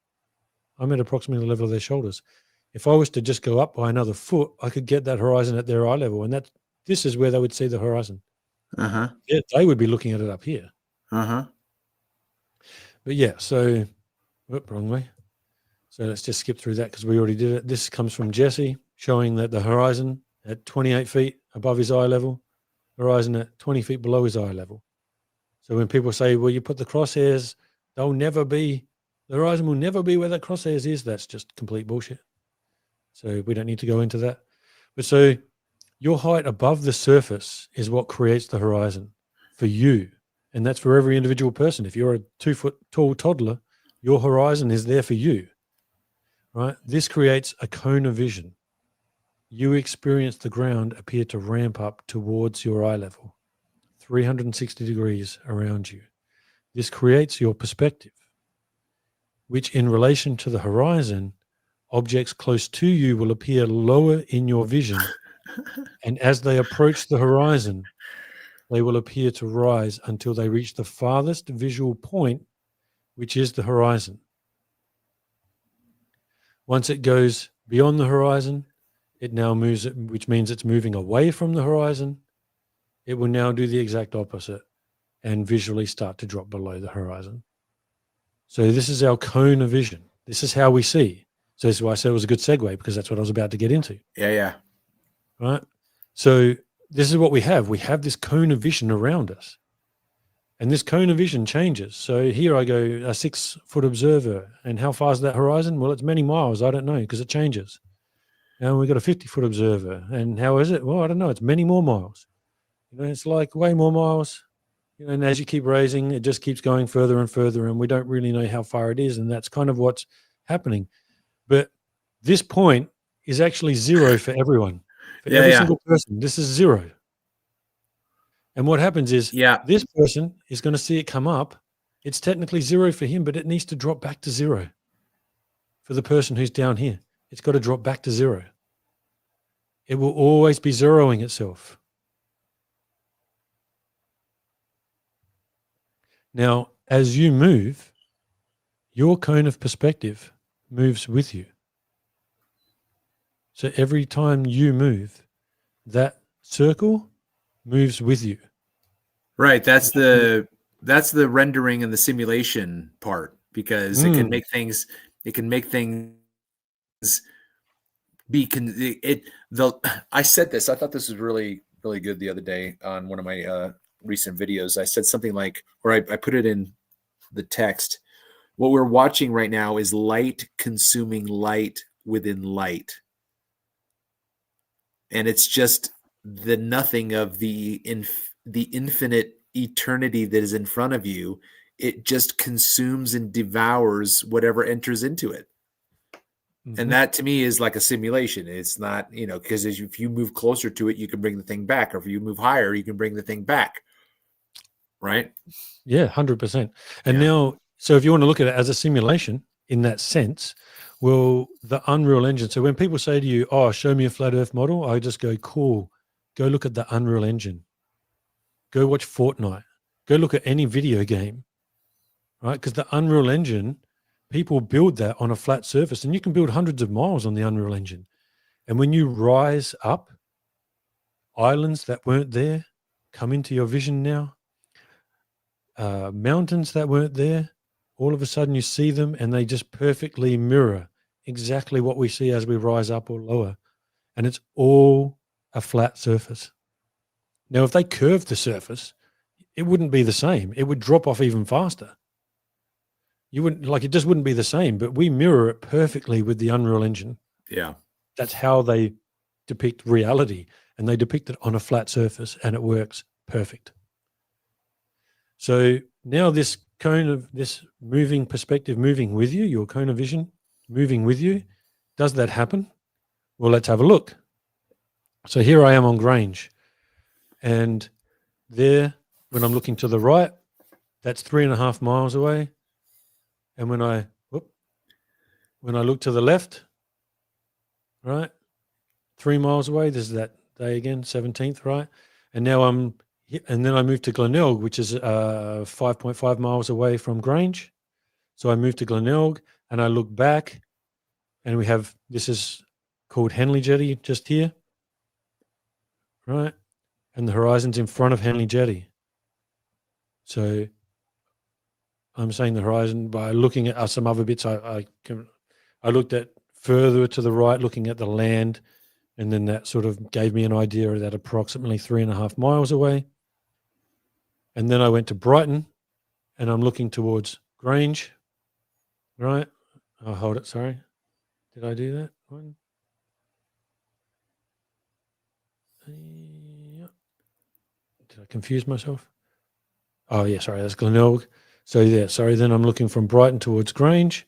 I'm at approximately the level of their shoulders. If I was to just go up by another foot, I could get that horizon at their eye level. And this is where they would see the horizon. Uh-huh. Yeah, they would be looking at it up here. Uh-huh. But yeah, so, wrong way. So let's just skip through that because we already did it. This comes from Jesse, showing that the horizon at 28 feet above his eye level, horizon at 20 feet below his eye level. So when people say, well, you put the crosshairs, the horizon will never be where that crosshairs is, that's just complete bullshit. So we don't need to go into that. But so your height above the surface is what creates the horizon for you. And that's for every individual person. If you're a 2 foot tall toddler, your horizon is there for you, right? This creates a cone of vision. You experience the ground appear to ramp up towards your eye level, 360 degrees around you. This creates your perspective, which in relation to the horizon, objects close to you will appear lower in your vision And as they approach the horizon, they will appear to rise until they reach the farthest visual point, which is the horizon. Once it goes beyond the horizon, it now moves, which means it's moving away from the horizon. It will now do the exact opposite and visually start to drop below the horizon. So this is our cone of vision. This is how we see. So this is why I said it was a good segue, because that's what I was about to get into. Yeah. Right? So this is what we have. We have this cone of vision around us. And this cone of vision changes. So here I go, a 6-foot observer. And how far is that horizon? Well, it's many miles. I don't know, because it changes. And we've got a 50-foot observer. And how is it? Well, I don't know. It's many more miles. It's like way more miles. And as you keep raising, it just keeps going further and further. And we don't really know how far it is. And that's kind of what's happening. But this point is actually 0 for everyone. For every single person, this is 0. And what happens is this person is going to see it come up. It's technically 0 for him, but it needs to drop back to 0 for the person who's down here. It's got to drop back to 0. It will always be zeroing itself. Now, as you move, your cone of perspective moves with you. So every time you move, that circle moves with you. Right. That's the rendering and the simulation part, because it can make things be I said this, I thought this was really, really good the other day on one of my recent videos. I said something like, or I put it in the text. What we're watching right now is light consuming light within light. And it's just the nothing of the infinite eternity that is in front of you. It just consumes and devours whatever enters into it. Mm-hmm. And that to me is like a simulation. It's not, because if you move closer to it, you can bring the thing back. Or if you move higher, you can bring the thing back. Right? Yeah, 100%. And now, so if you want to look at it as a simulation in that sense, well, the Unreal Engine. So when people say to you, oh, show me a flat earth model, I just go, cool. Go look at the Unreal Engine. Go watch Fortnite. Go look at any video game, right? Because the Unreal Engine, people build that on a flat surface, and you can build hundreds of miles on the Unreal Engine. And when you rise up, islands that weren't there come into your vision now. Mountains that weren't there, all of a sudden you see them, and they just perfectly mirror exactly what we see as we rise up or lower. And it's all a flat surface. Now, if they curved the surface, it wouldn't be the same. It would drop off even faster. You wouldn't, it just wouldn't be the same, but we mirror it perfectly with the Unreal Engine. Yeah. That's how they depict reality, and they depict it on a flat surface, and it works perfect. So now this cone of this moving perspective, moving with you, your cone of vision, moving with you, does that happen? Well, let's have a look. So here I am on Grange, and there, when I'm looking to the right, that's 3.5 miles away. And when I look to the left, right, 3 miles away, this is that day again, 17th, right? And now and then I moved to Glenelg, which is 5.5 miles away from Grange. So I moved to Glenelg, and I look back, and this is called Henley Jetty just here, right? And the horizon's in front of Henley Jetty. So I'm saying the horizon by looking at some other bits. I looked at further to the right, looking at the land, and then that sort of gave me an idea of that approximately 3.5 miles away. And then I went to Brighton, and I'm looking towards Grange, right? Oh, hold it. Sorry. Did I do that one? Did I confuse myself? Oh, yeah, sorry. That's Glenelg. So, yeah, sorry. Then I'm looking from Brighton towards Grange,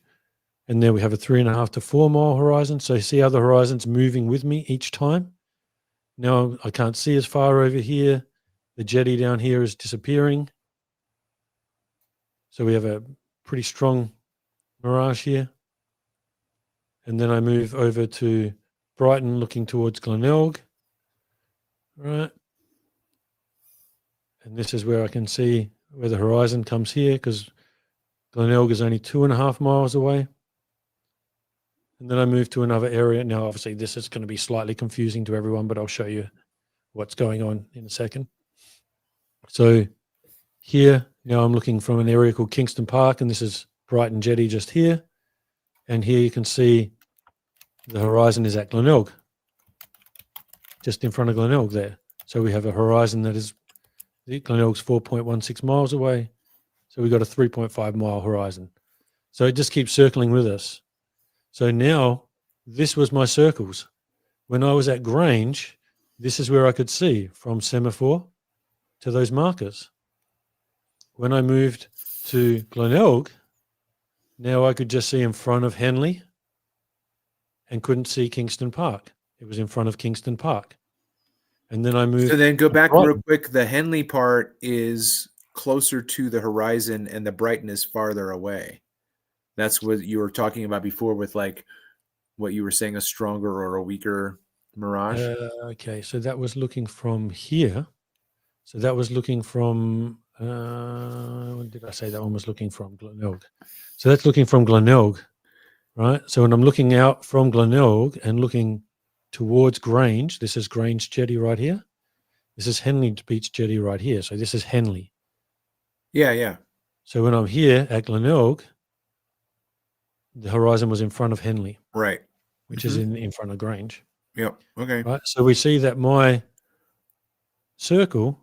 and there we have a 3.5 to 4 mile horizon. So you see how the horizon's moving with me each time? Now I can't see as far over here. The jetty down here is disappearing. So we have a pretty strong mirage here. And then I move over to Brighton looking towards Glenelg. right? And this is where I can see where the horizon comes here, because Glenelg is only 2.5 miles away. And then I move to another area. Now, obviously, this is going to be slightly confusing to everyone, but I'll show you what's going on in a second. So here, now I'm looking from an area called Kingston Park, and this is Brighton Jetty just here. And here you can see the horizon is at Glenelg, just in front of Glenelg there. So we have a horizon that is, Glenelg's 4.16 miles away. So we've got a 3.5 mile horizon. So it just keeps circling with us. So now this was my circles. When I was at Grange, this is where I could see from semaphore to those markers. When I moved to Glenelg, now I could just see in front of Henley and couldn't see Kingston Park. It was in front of Kingston Park. And then I moved. So then go back Brighton. real quick. The Henley part is closer to the horizon and the Brighton is farther away. That's what you were talking about before with like what you were saying, a stronger or a weaker mirage. Okay, so that was looking from here. So that was looking from, what did I say that one was looking from? Glenelg. So that's looking from Glenelg, right? So when I'm looking out from Glenelg and looking towards Grange, this is Grange Jetty right here. This is Henley Beach Jetty right here. So this is Henley. Yeah, yeah. So when I'm here at Glenelg, the horizon was in front of Henley. Right. Which is in front of Grange. Yep. Okay. Right. So we see that my circle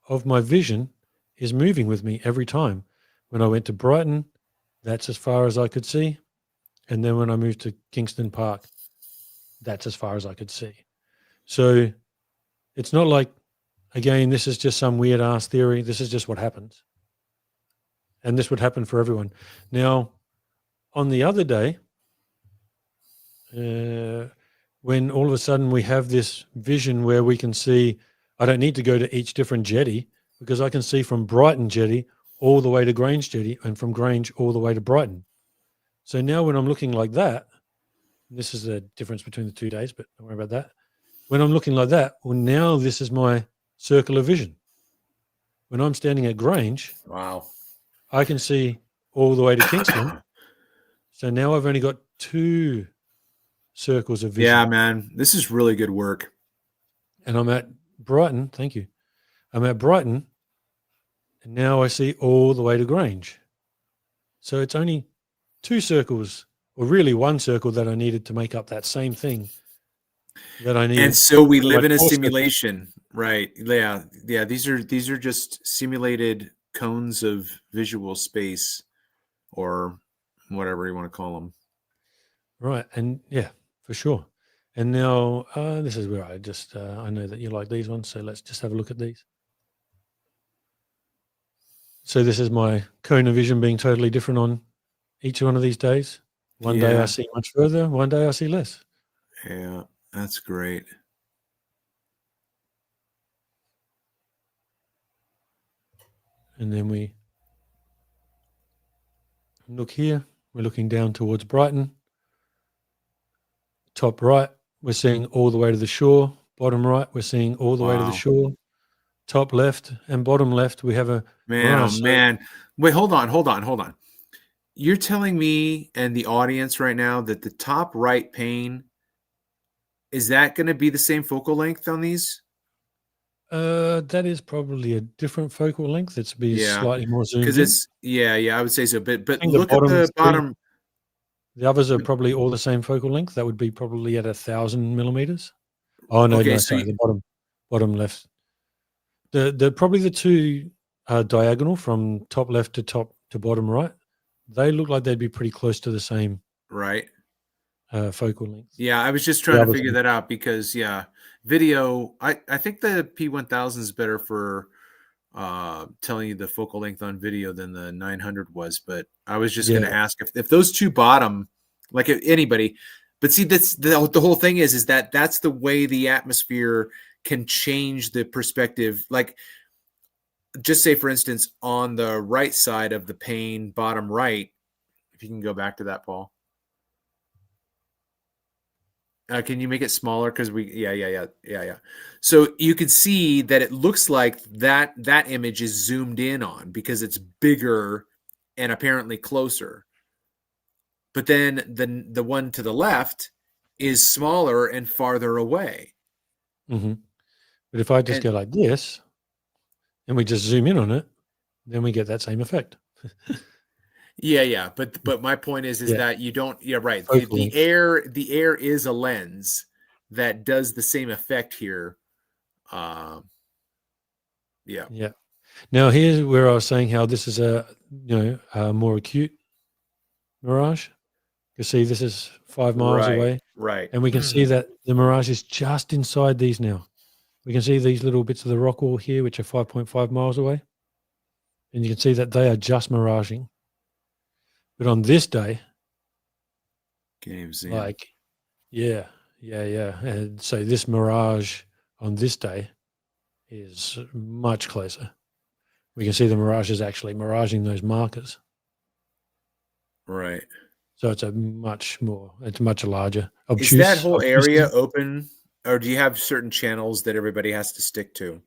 of my vision is moving with me every time. When I went to Brighton, that's as far as I could see. And then when I moved to Kingston Park, that's as far as I could see. So it's not like, again, this is just some weird ass theory. This is just what happens. And this would happen for everyone. Now, on the other day, when all of a sudden we have this vision where we can see, I don't need to go to each different jetty because I can see from Brighton Jetty all the way to Grange Jetty and from Grange all the way to Brighton. So now when I'm looking like that, this is the difference between the 2 days, but don't worry about that. When I'm looking like that, well, now this is my circle of vision. When I'm standing at Grange, wow, I can see all the way to Kingston. So now I've only got 2 circles of vision. Yeah, man, this is really good work. And I'm at Brighton. Thank you. I'm at Brighton, and now I see all the way to Grange. So it's only 2 circles, or really 1 circle that I needed to make up that same thing that I needed. And so we live in a simulation, right? Yeah, yeah. These are just simulated cones of visual space, or whatever you want to call them. Right, and yeah, for sure. And now this is where I just, I know that you like these ones, so let's just have a look at these. So this is my cone of vision being totally different on each one of these days. One day I see much further, one day I see less. Yeah, that's great. And then we look here, we're looking down towards Brighton. Top right, we're seeing all the way to the shore. Bottom right, we're seeing all the way to the shore. Top left and bottom left, we have a mirage. Man. Wait, hold on. You're telling me and the audience right now that the top right pane, is that going to be the same focal length on these? That is probably a different focal length. It's slightly more zoomed in. Because it's I would say so. But look at the bottom. The others are probably all the same focal length. That would be probably at 1,000 millimeters. Oh no, Okay, no, sorry, the bottom left. The probably the 2 diagonal from top left to bottom right. They look like they'd be pretty close to the same focal length. Yeah, I was just trying to figure that out because video. I think the P1000 is better for telling you the focal length on video than the 900 was, but I was just going to ask if those 2 bottom, like anybody, but see, that's the whole thing is that's the way the atmosphere can change the perspective. Like, just say, for instance, on the right side of the pane, bottom right, if you can go back to that, Paul. Can you make it smaller? Because yeah. So you can see that it looks like that image is zoomed in on because it's bigger and apparently closer. But then the one to the left is smaller and farther away. Mm-hmm. But if I just And go like this and we just zoom in on it, then we get that same effect. yeah. But my point is Yeah. that you don't. Yeah, right. Focal The length. air is a lens that does the same effect here. Yeah. Yeah. Now here's where I was saying how this is a more acute mirage. You see, this is 5 miles Right. away, Right. and we can see that the mirage is just inside these now. We can see these little bits of the rock wall here, which are 5.5 miles away, and you can see that they are just miraging. But on this day, Can't even see 'em. like, yeah, and so this mirage on this day is much closer. We can see the mirage is actually miraging those markers. Right. So it's much larger. Is that Obtuse. whole area open, or do you have certain channels that everybody has to stick to?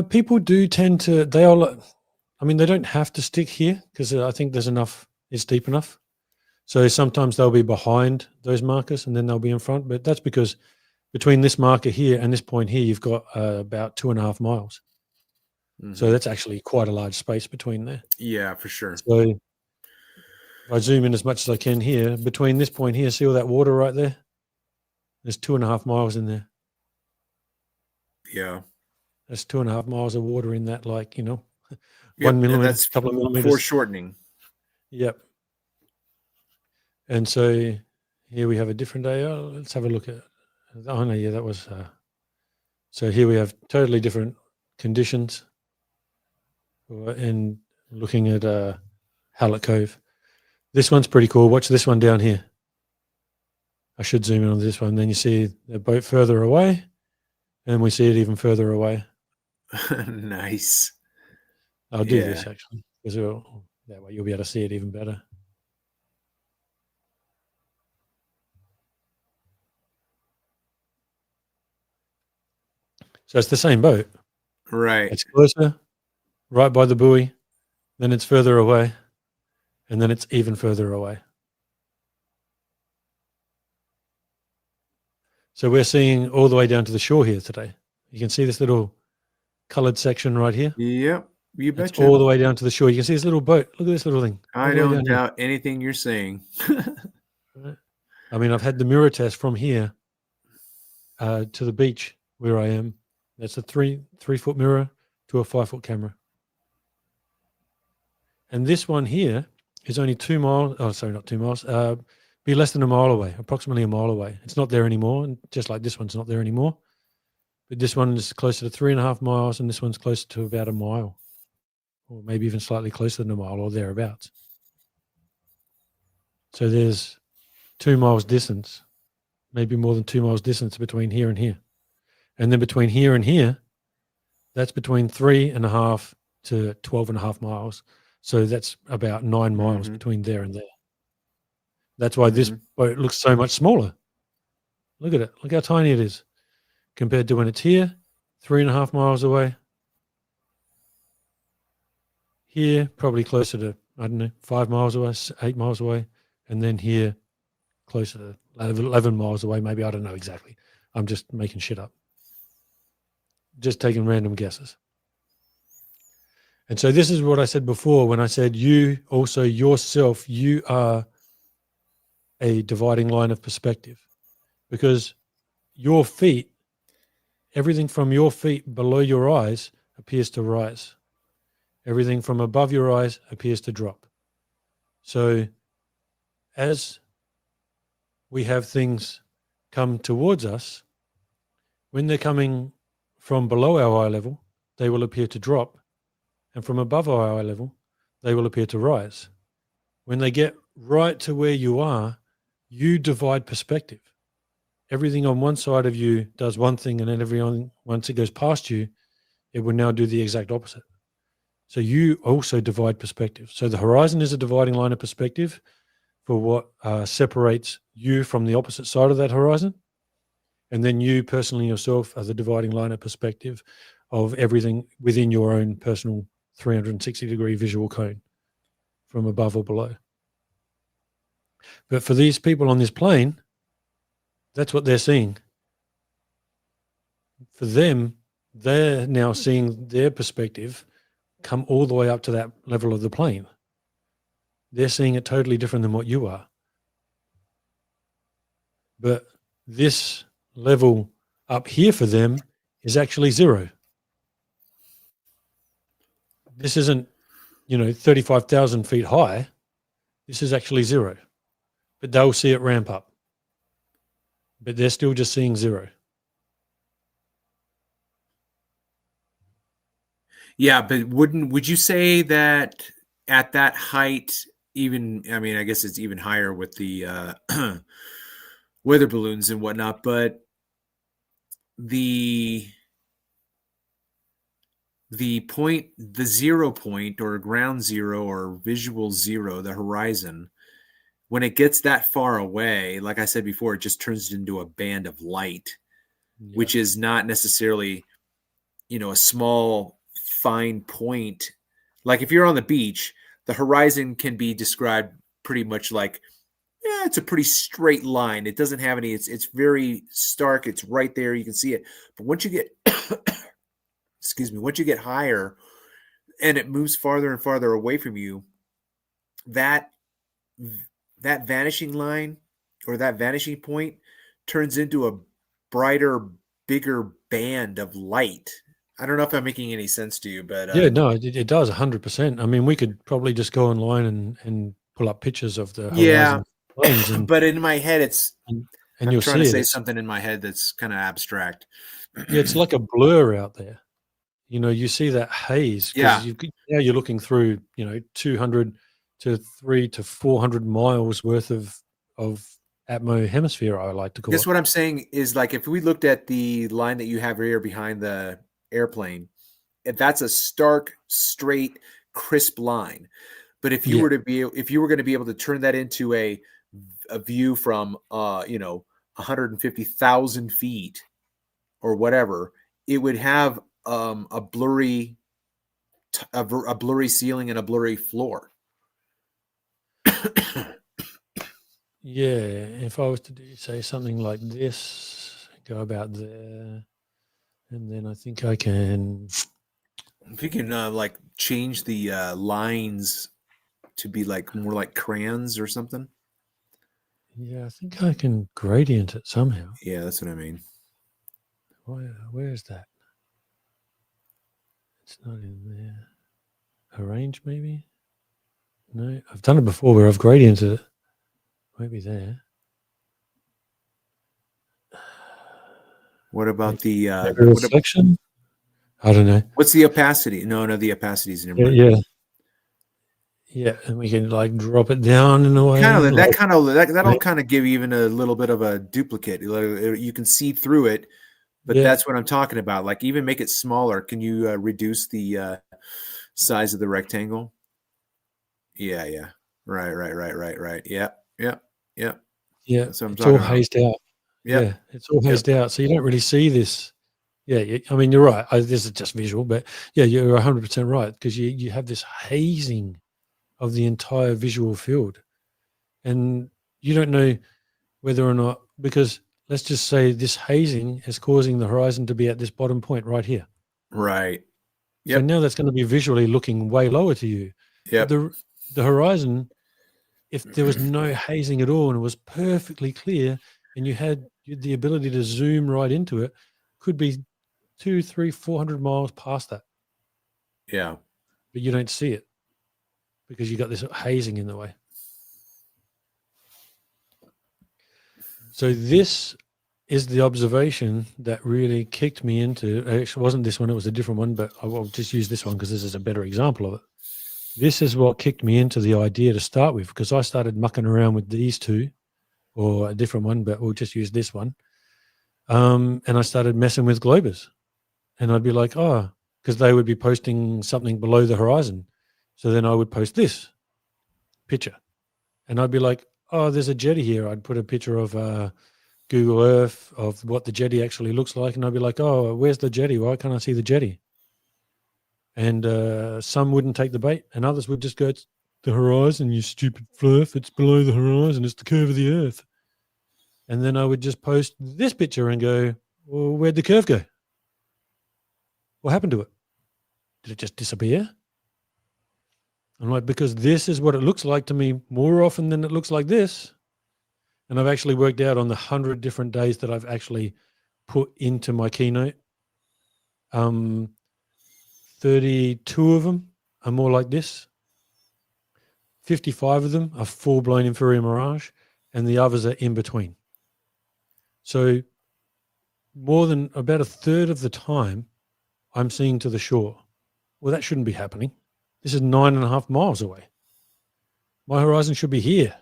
People do tend to. They all. I mean, they don't have to stick here because I think there's enough. It's deep enough. So sometimes they'll be behind those markers and then they'll be in front. But that's because between this marker here and this point here, you've got about 2.5 miles. So that's actually quite a large space between there. Yeah, for sure. So if I zoom in as much as I can here, between this point here, see all that water right there? There's 2.5 miles in there. Yeah. There's 2.5 miles of water in that, 1 Yep, millimeter, and that's couple of millimeters. foreshortening. Yep. And so here we have a different day. Oh, let's have a look at. Oh no, yeah, that was. So here we have totally different conditions, and looking at Hallett Cove. This one's pretty cool. Watch this one down here. I should zoom in on this one. Then you see the boat further away, and we see it even further away. Nice. I'll do this actually, because that way you'll be able to see it even better. So it's the same boat. Right. It's closer, right by the buoy, then it's further away, and then it's even further away. So we're seeing all the way down to the shore here today. You can see this little colored section right here. Yep. You It's betcha. all the way down to the shore. You can see this little boat. Look at this little thing. I don't doubt anything you're saying. Right. I mean, I've had the mirror test from here to the beach where I am. That's a 3-foot mirror to a 5-foot camera. And this one here is only 2 miles. Oh, sorry, not 2 miles. Be less than a mile away, approximately a mile away. It's not there anymore. And just like this one's not there anymore. But this one is closer to 3.5 miles, and this one's closer to about a mile, or maybe even slightly closer than a mile or thereabouts. So there's 2 miles distance, maybe more than 2 miles distance between here and here. And then between here and here, that's between 3.5 to 12.5 miles. So that's about 9 miles between there and there. That's why this boat looks so much smaller. Look at it. Look how tiny it is compared to when it's here, 3.5 miles away. Here, probably closer to, 5 miles away, 8 miles away. And then here, closer to 11 miles away, maybe. I don't know exactly. I'm just making shit up. Just taking random guesses. And so this is what I said before when I said you also yourself, you are a dividing line of perspective, because your feet, everything from your feet below your eyes appears to rise. Everything from above your eyes appears to drop. So as we have things come towards us, when they're coming from below our eye level, they will appear to drop. And from above our eye level, they will appear to rise. When they get right to where you are, you divide perspective. Everything on one side of you does one thing, and then once it goes past you, it will now do the exact opposite. So you also divide perspective. So the horizon is a dividing line of perspective. for what separates you from the opposite side of that horizon. And then you personally yourself are the dividing line of perspective of everything within your own personal 360-degree visual cone from above or below. But for these people on this plane, that's what they're seeing. For them, they're now seeing their perspective come all the way up to that level of the plane. They're seeing it totally different than what you are. But this level up here for them is actually zero. This isn't, 35,000 feet high. This is actually zero. But they'll see it ramp up. But they're still just seeing zero. Yeah, but would you say that at that height, even, I mean, I guess it's even higher with the weather balloons and whatnot, but the 0 point or ground zero or visual zero, the horizon, when it gets that far away, like I said before, it just turns into a band of light, which is not necessarily, a small fine point. Like if you're on the beach, the horizon can be described pretty much like, it's a pretty straight line. It doesn't have any, it's very stark. It's right there. You can see it. But once you get, once you get higher and it moves farther and farther away from you, that vanishing line or that vanishing point turns into a brighter, bigger band of light. I don't know if I'm making any sense to you, but yeah, no, it does 100%. I mean, we could probably just go online and pull up pictures of the horizon planes, but in my head, and I'm you'll trying to see say it. something in my head that's kind of abstract. Yeah, it's like a blur out there. You see that haze because you're looking through 200 to 300 to 400 miles worth of atmo hemisphere, I like to call Guess it. what I'm saying is, like, if we looked at the line that you have here behind the airplane, that's a stark, straight, crisp line. But if you were going to be able to turn that into a view from 150,000 feet or whatever, it would have a blurry ceiling and a blurry floor. Yeah, if I was to say something like this, go about there, and then I think I can. If you can like change the lines to be like more like crayons or something. Yeah, I think I can gradient it somehow. Yeah, that's what I mean. Where is that? It's not in there. Arrange maybe? No, I've done it before where I've gradiented it. Maybe there. What about maybe reflection? I don't know. What's the opacity? No, the opacity is in Yeah. Yeah, and we can like drop it down in a way. That'll kind of give even a little bit of a duplicate. You can see through it, but that's what I'm talking about. Like even make it smaller. Can you reduce the size of the rectangle? Yeah. Right. Yeah. That's what I'm talking about. Hazed out. Yeah, it's all hazed out. So you don't really see this. Yeah, I mean, you're right. This is just visual, but yeah, you're 100% right because you have this hazing of the entire visual field, and you don't know whether or not, because let's just say this hazing is causing the horizon to be at this bottom point right here. Right. So now that's going to be visually looking way lower to you. But the horizon, if there was no hazing at all and it was perfectly clear and you had the ability to zoom right into it, could be 200, 300, 400 miles past that. Yeah. But you don't see it because you got this hazing in the way. So this is the observation that really kicked me into, it wasn't this one, it was a different one, but I'll just use this one because this is a better example of it. This is what kicked me into the idea to start with, because I started mucking around with these two, or a different one, but we'll just use this one. And I started messing with globers. And I'd be like, because they would be posting something below the horizon. So then I would post this picture. And I'd be like, oh, there's a jetty here, I'd put a picture of Google Earth of what the jetty actually looks like, and I'd be like, oh, where's the jetty? Why can't I see the jetty? And some wouldn't take the bait, and others would just go, it's the horizon, you stupid fluff. It's below the horizon. It's the curve of the earth. And then I would just post this picture and go, well, where'd the curve go? What happened to it? Did it just disappear? I'm like, because this is what it looks like to me more often than it looks like this. And I've actually worked out on the 100 different days that I've actually put into my keynote. 32 of them are more like this. 55 of them are full-blown inferior mirage, and the others are in between. So more than about a third of the time, I'm seeing to the shore. Well, that shouldn't be happening. This is 9.5 miles away. My horizon should be here.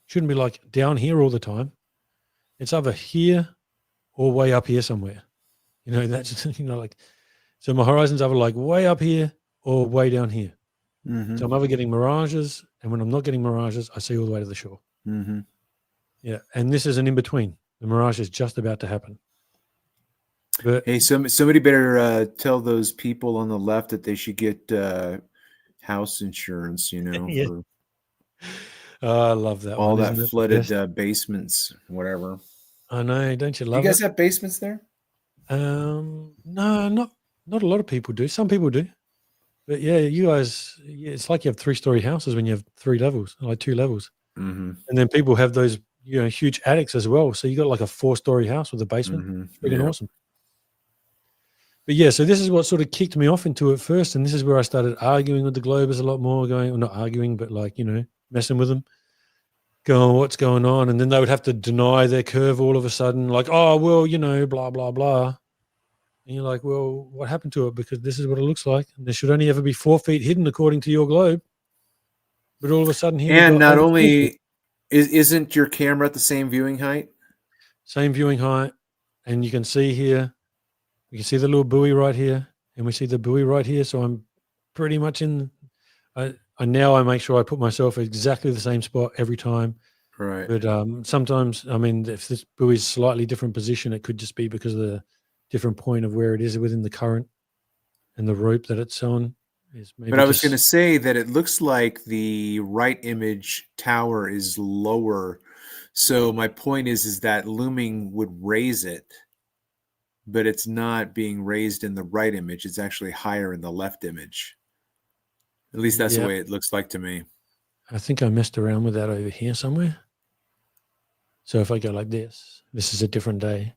Shouldn't be like down here all the time. It's either here or way up here somewhere. You know, that's, you know, like, so my horizon's either like way up here or way down here. Mm-hmm. So I'm either getting mirages, and when I'm not getting mirages, I see all the way to the shore. Mm-hmm. Yeah, and this is an in-between. The mirage is just about to happen. But hey, somebody better tell those people on the left that they should get house insurance, you know, yeah. for I love that all one. that flooded basements, whatever. I know, don't you love You guys it? have basements there? No, not a lot of people do. Some people do. But yeah, you guys, it's like you have 3-story houses when you have 3 levels, like 2 levels. Mm-hmm. And then people have those, you know, huge attics as well. So you got like a 4-story house with a basement. Mm-hmm. It's freaking awesome. But yeah, so this is what sort of kicked me off into it first. And this is where I started arguing with the Globers a lot more, going, well, not arguing, but like, you know, messing with them, going, what's going on? And then they would have to deny their curve all of a sudden, like, oh, well, you know, blah, blah, blah. And you're like, well, what happened to it? Because this is what it looks like. And there should only ever be 4 feet hidden according to your globe. But all of a sudden here, And we've got not over 4 feet. only isn't your camera at the same viewing height? Same viewing height. And you can see here, you can see the little buoy right here. And we see the buoy right here. So I'm pretty much in, I make sure I put myself at exactly the same spot every time. Right. But sometimes, I mean, if this buoy is slightly different position, it could just be because of the different point of where it is within the current and the rope that it's on. Is maybe But I was going to say that it looks like the right image tower is lower. So my point is that looming would raise it, but it's not being raised in the right image. It's actually higher in the left image. At least that's the way it looks like to me. I think I messed around with that over here somewhere. So if I go like this is a different day.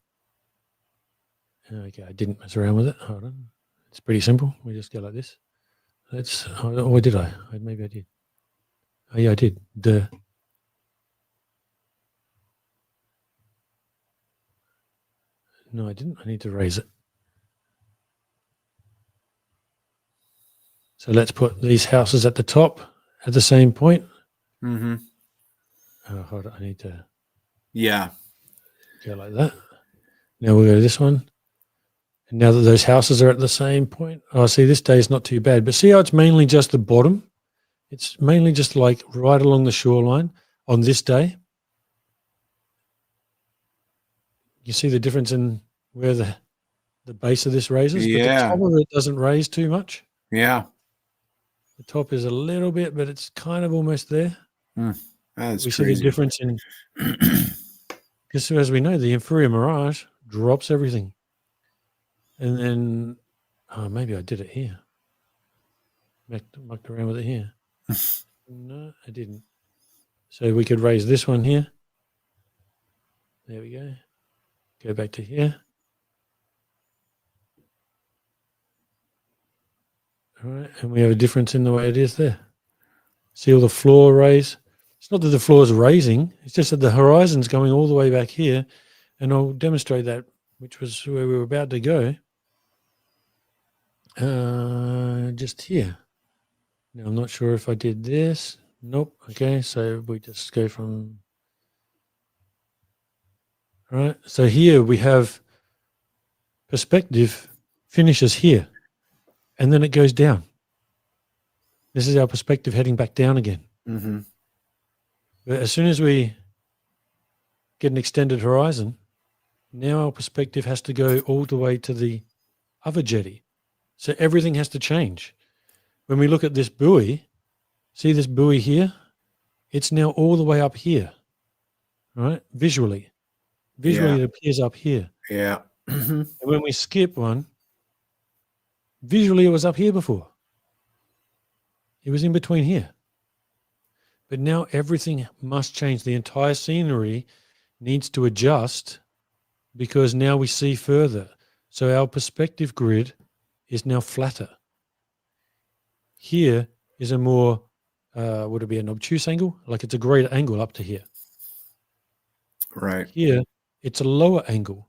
Okay, I didn't mess around with it. Hold on. It's pretty simple. We just go like this. Or did I? Maybe I did. Oh, yeah, I did. No, I didn't. I need to raise it. So let's put these houses at the top at the same point. Mm-hmm. Oh, hold on. I need to. Yeah. Go like that. Now we'll go to this one. And now that those houses are at the same point, oh, see, this day is not too bad. But see how it's mainly just the bottom? It's mainly just like right along the shoreline on this day. You see the difference in where the base of this raises? Yeah. But the top of it doesn't raise too much. Yeah. The top is a little bit, but it's kind of almost there. That's we crazy. See the difference in, because as we know, the inferior mirage drops everything. And then, maybe I did it here. Mucked around with it here. No, I didn't. So we could raise this one here. There we go. Go back to here. All right, and we have a difference in the way it is there. See all the floor raise? It's not that the floor is raising. It's just that the horizon's going all the way back here. And I'll demonstrate that, which was where we were about to go. Just here. Now, I'm not sure if I did this. Nope. Okay, so we just go from... All right, so here we have perspective finishes here, and then it goes down. This is our perspective heading back down again. Mm-hmm. But as soon as we get an extended horizon, now our perspective has to go all the way to the other jetty. So everything has to change. When we look at this buoy, see this buoy here? It's now all the way up here, right? Visually. Visually, Yeah. it appears up here. Yeah. And when we skip one, visually it was up here before. It was in between here. But now everything must change. The entire scenery needs to adjust because now we see further. So our perspective grid is now flatter. Here is a more, would it be an obtuse angle? Like it's a greater angle up to here. Right. Here, it's a lower angle,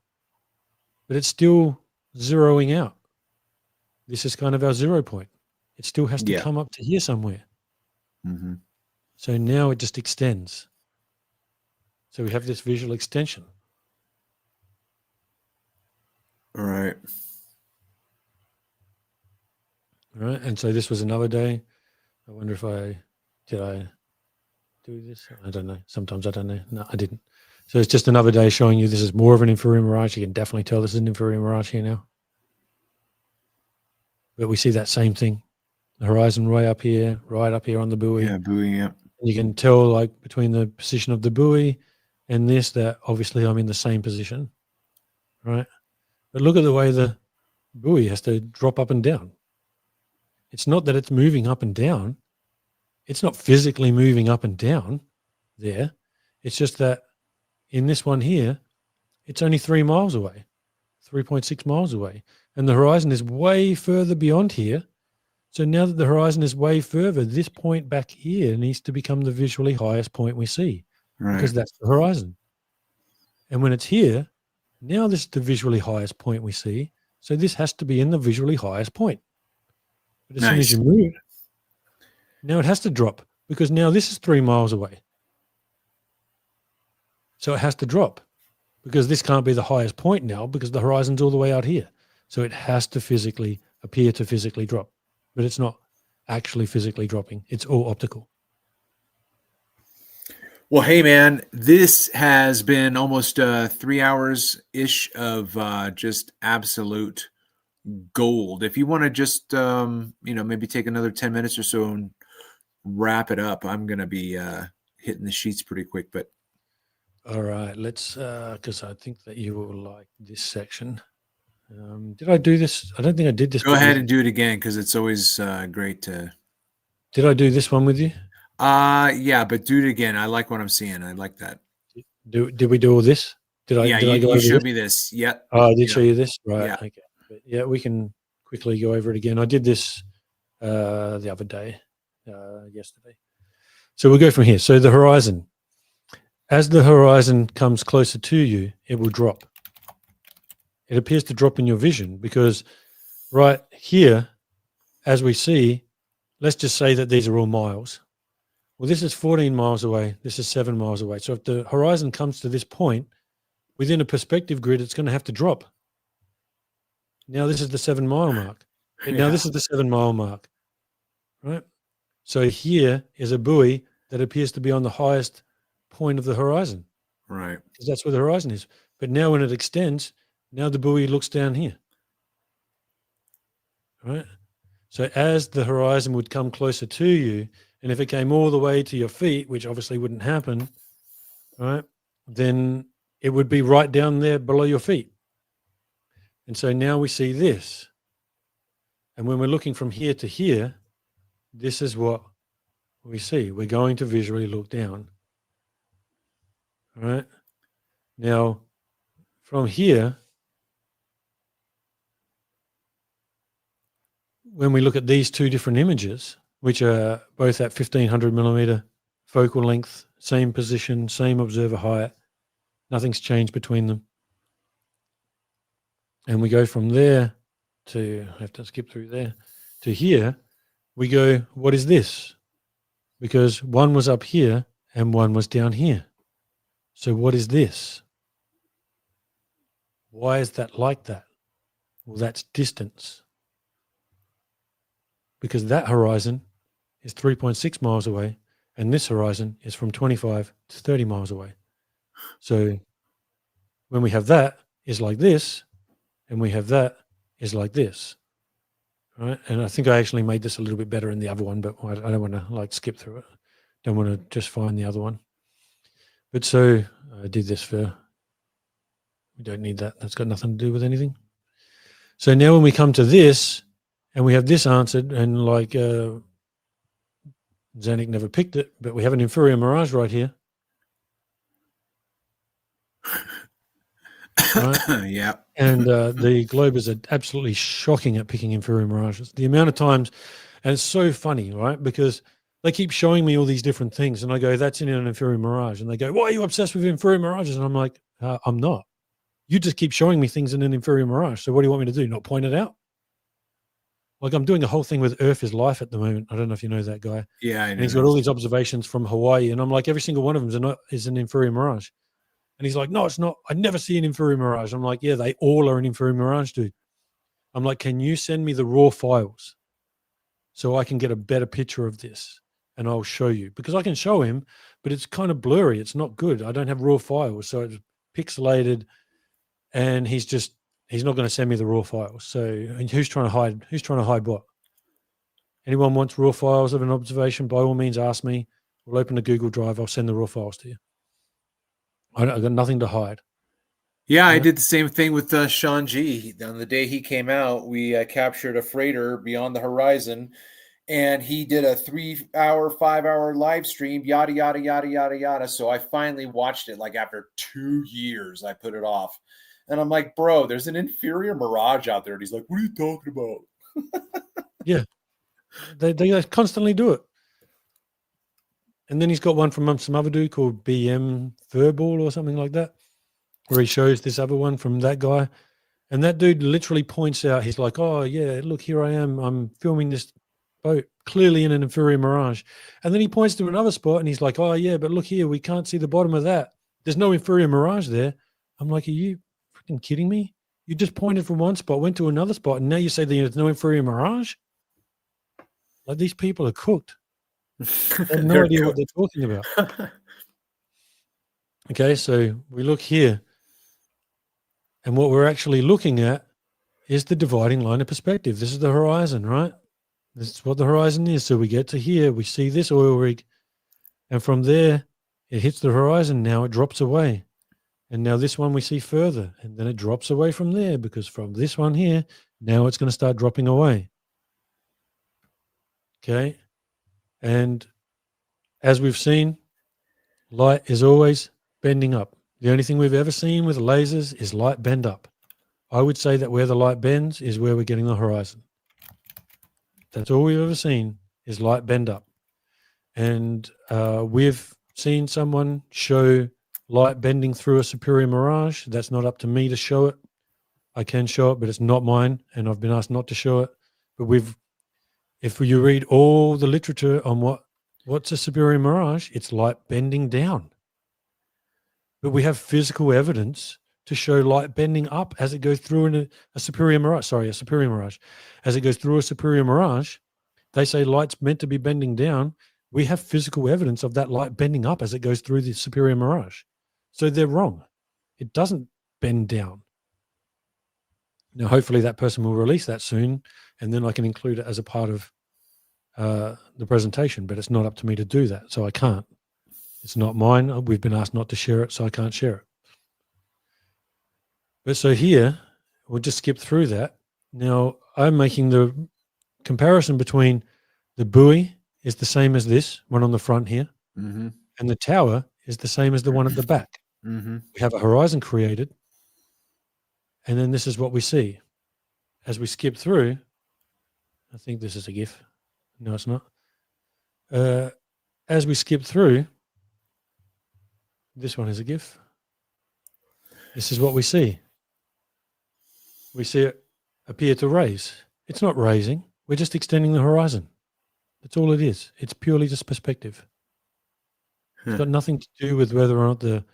but it's still zeroing out. This is kind of our 0 point. It still has to Yeah. come up to here somewhere. Mm-hmm. So now it just extends. So we have this visual extension. Right. All right. And so this was another day. I wonder if did I do this? I don't know. Sometimes I don't know. No, I didn't. So it's just another day showing you this is more of an inferior mirage. You can definitely tell this is an inferior mirage here now. But we see that same thing. The horizon right up here on the buoy. Yeah, buoy, yeah. You can tell like between the position of the buoy and this, that obviously I'm in the same position, right? But look at the way the buoy has to drop up and down. It's not that it's moving up and down. It's not physically moving up and down there. It's just that in this one here, it's only 3 miles away, 3.6 miles away. And the horizon is way further beyond here. So now that the horizon is way further, this point back here needs to become the visually highest point we see, because that's the horizon. And when it's here, now this is the visually highest point we see. So this has to be in the visually highest point. But as soon as you move, now it has to drop, because now this is 3 miles away. So it has to drop, because this can't be the highest point now, because the horizon's all the way out here. So it has to physically appear to physically drop. But it's not actually physically dropping. It's all optical. Well, hey, man, this has been almost 3 hours-ish of just absolute gold. If you want to just, maybe take another 10 minutes or so and wrap it up, I'm going to be hitting the sheets pretty quick. But all right, let's, because I think that you will like this section. Did I do this? I don't think I did this. Go ahead and do it again, because it's always great to. Did I do this one with you? Yeah, but do it again. I like what I'm seeing. I like that. Did we do all this? Did I? Yeah, did I go you over showed this? me this. Yeah. Oh, I did show you this, right? Yeah. Okay. But yeah, we can quickly go over it again. I did this the other day, yesterday. So we'll go from here. So the horizon. As the horizon comes closer to you, it will drop. It appears to drop in your vision because right here, as we see, let's just say that these are all miles. Well, this is 14 miles away. This is 7 miles away. So if the horizon comes to this point, within a perspective grid, it's going to have to drop. Now this is the 7 mile mark. And now this is the 7 mile mark, right? So here is a buoy that appears to be on the highest point of the horizon. Right. Because that's where the horizon is. But now when it extends, now the buoy looks down here. Right? So as the horizon would come closer to you, and if it came all the way to your feet, which obviously wouldn't happen, right, then it would be right down there below your feet. And so now we see this. And when we're looking from here to here, this is what we see. We're going to visually look down. All right? Now, from here, when we look at these two different images, which are both at 1500 millimeter focal length, same position, same observer height, nothing's changed between them. And we go from there to, I have to skip through there, to here, we go, what is this? Because one was up here and one was down here. So what is this? Why is that like that? Well, that's distance. Because that horizon is 3.6 miles away and this horizon is from 25 to 30 miles away. So when we have that is like this, and we have that is like this, right? And I think I actually made this a little bit better in the other one, but I don't want to like skip through it. Don't want to just find the other one. But so I did this for, we don't need that. That's got nothing to do with anything. So now when we come to this and we have this answered, and like Zanuck never picked it, but we have an inferior mirage right here. Right? Yeah. And the Globers are absolutely shocking at picking inferior mirages. The amount of times, and it's so funny, right? Because they keep showing me all these different things, and I go, that's in an inferior mirage. And they go, why are you obsessed with inferior mirages? And I'm like, I'm not. You just keep showing me things in an inferior mirage. So what do you want me to do? Not point it out? Like I'm doing a whole thing with Earth is Life at the moment. I don't know if you know that guy. Yeah, I know. And he's got all these observations from Hawaii. And I'm like, every single one of them is an inferior mirage. And he's like, no, it's not. I never see an inferior mirage. I'm like, yeah, they all are an inferior mirage, dude. I'm like, can you send me the raw files so I can get a better picture of this? And I'll show you. Because I can show him, but it's kind of blurry. It's not good. I don't have raw files. So it's pixelated. And he's not going to send me the raw files. So and who's trying to hide? Who's trying to hide what? Anyone wants raw files of an observation, by all means, ask me. We'll open a Google Drive. I'll send the raw files to you. I've got nothing to hide. Yeah, I did the same thing with Sean G. On the day he came out, we captured a freighter beyond the horizon, and he did a 3-hour, 5-hour live stream, yada, yada, yada, yada, yada. So I finally watched it like after 2 years. I put it off. And I'm like, bro, there's an inferior mirage out there. And he's like, what are you talking about? Yeah. They constantly do it. And then he's got one from some other dude called BM Furball or something like that, where he shows this other one from that guy. And that dude literally points out, he's like, oh, yeah, look, here I am. I'm filming this boat, clearly in an inferior mirage. And then he points to another spot and he's like, oh, yeah, but look here, we can't see the bottom of that. There's no inferior mirage there. I'm like, are you freaking kidding me? You just pointed from one spot, went to another spot, and now you say there's no inferior mirage? Like, these people are cooked. They have no idea what they're talking about. Okay, so we look here, and what we're actually looking at is the dividing line of perspective. This is the horizon, right? This is what the horizon is. So we get to here, we see this oil rig, and from there, it hits the horizon. Now it drops away. And now this one we see further, and then it drops away from there, because from this one here, now it's going to start dropping away. Okay. And as we've seen, light is always bending up. The only thing we've ever seen with lasers is light bend up. I would say that where the light bends is where we're getting the horizon. That's all we've ever seen is light bend up. And we've seen someone show light bending through a superior mirage. That's not up to me to show it. I can show it, but it's not mine, and I've been asked not to show it. But if you read all the literature on what's a superior mirage, it's light bending down. But we have physical evidence to show light bending up as it goes through a superior mirage. Sorry, a superior mirage. As it goes through a superior mirage, they say light's meant to be bending down. We have physical evidence of that light bending up as it goes through the superior mirage. So they're wrong. It doesn't bend down. Now, hopefully that person will release that soon, and then I can include it as a part of the presentation, but it's not up to me to do that, so I can't. It's not mine. We've been asked not to share it, so I can't share it. But so here, we'll just skip through that. Now, I'm making the comparison between the buoy is the same as this one on the front here, Mm-hmm. and the tower is the same as the one at the back. Mm-hmm. We have a horizon created, and then this is what we see. As we skip through, I think this is a GIF. No, it's not. As we skip through, this one is a GIF. This is what we see. We see it appear to raise. It's not raising. We're just extending the horizon. That's all it is. It's purely just perspective. It's got nothing to do with whether or not the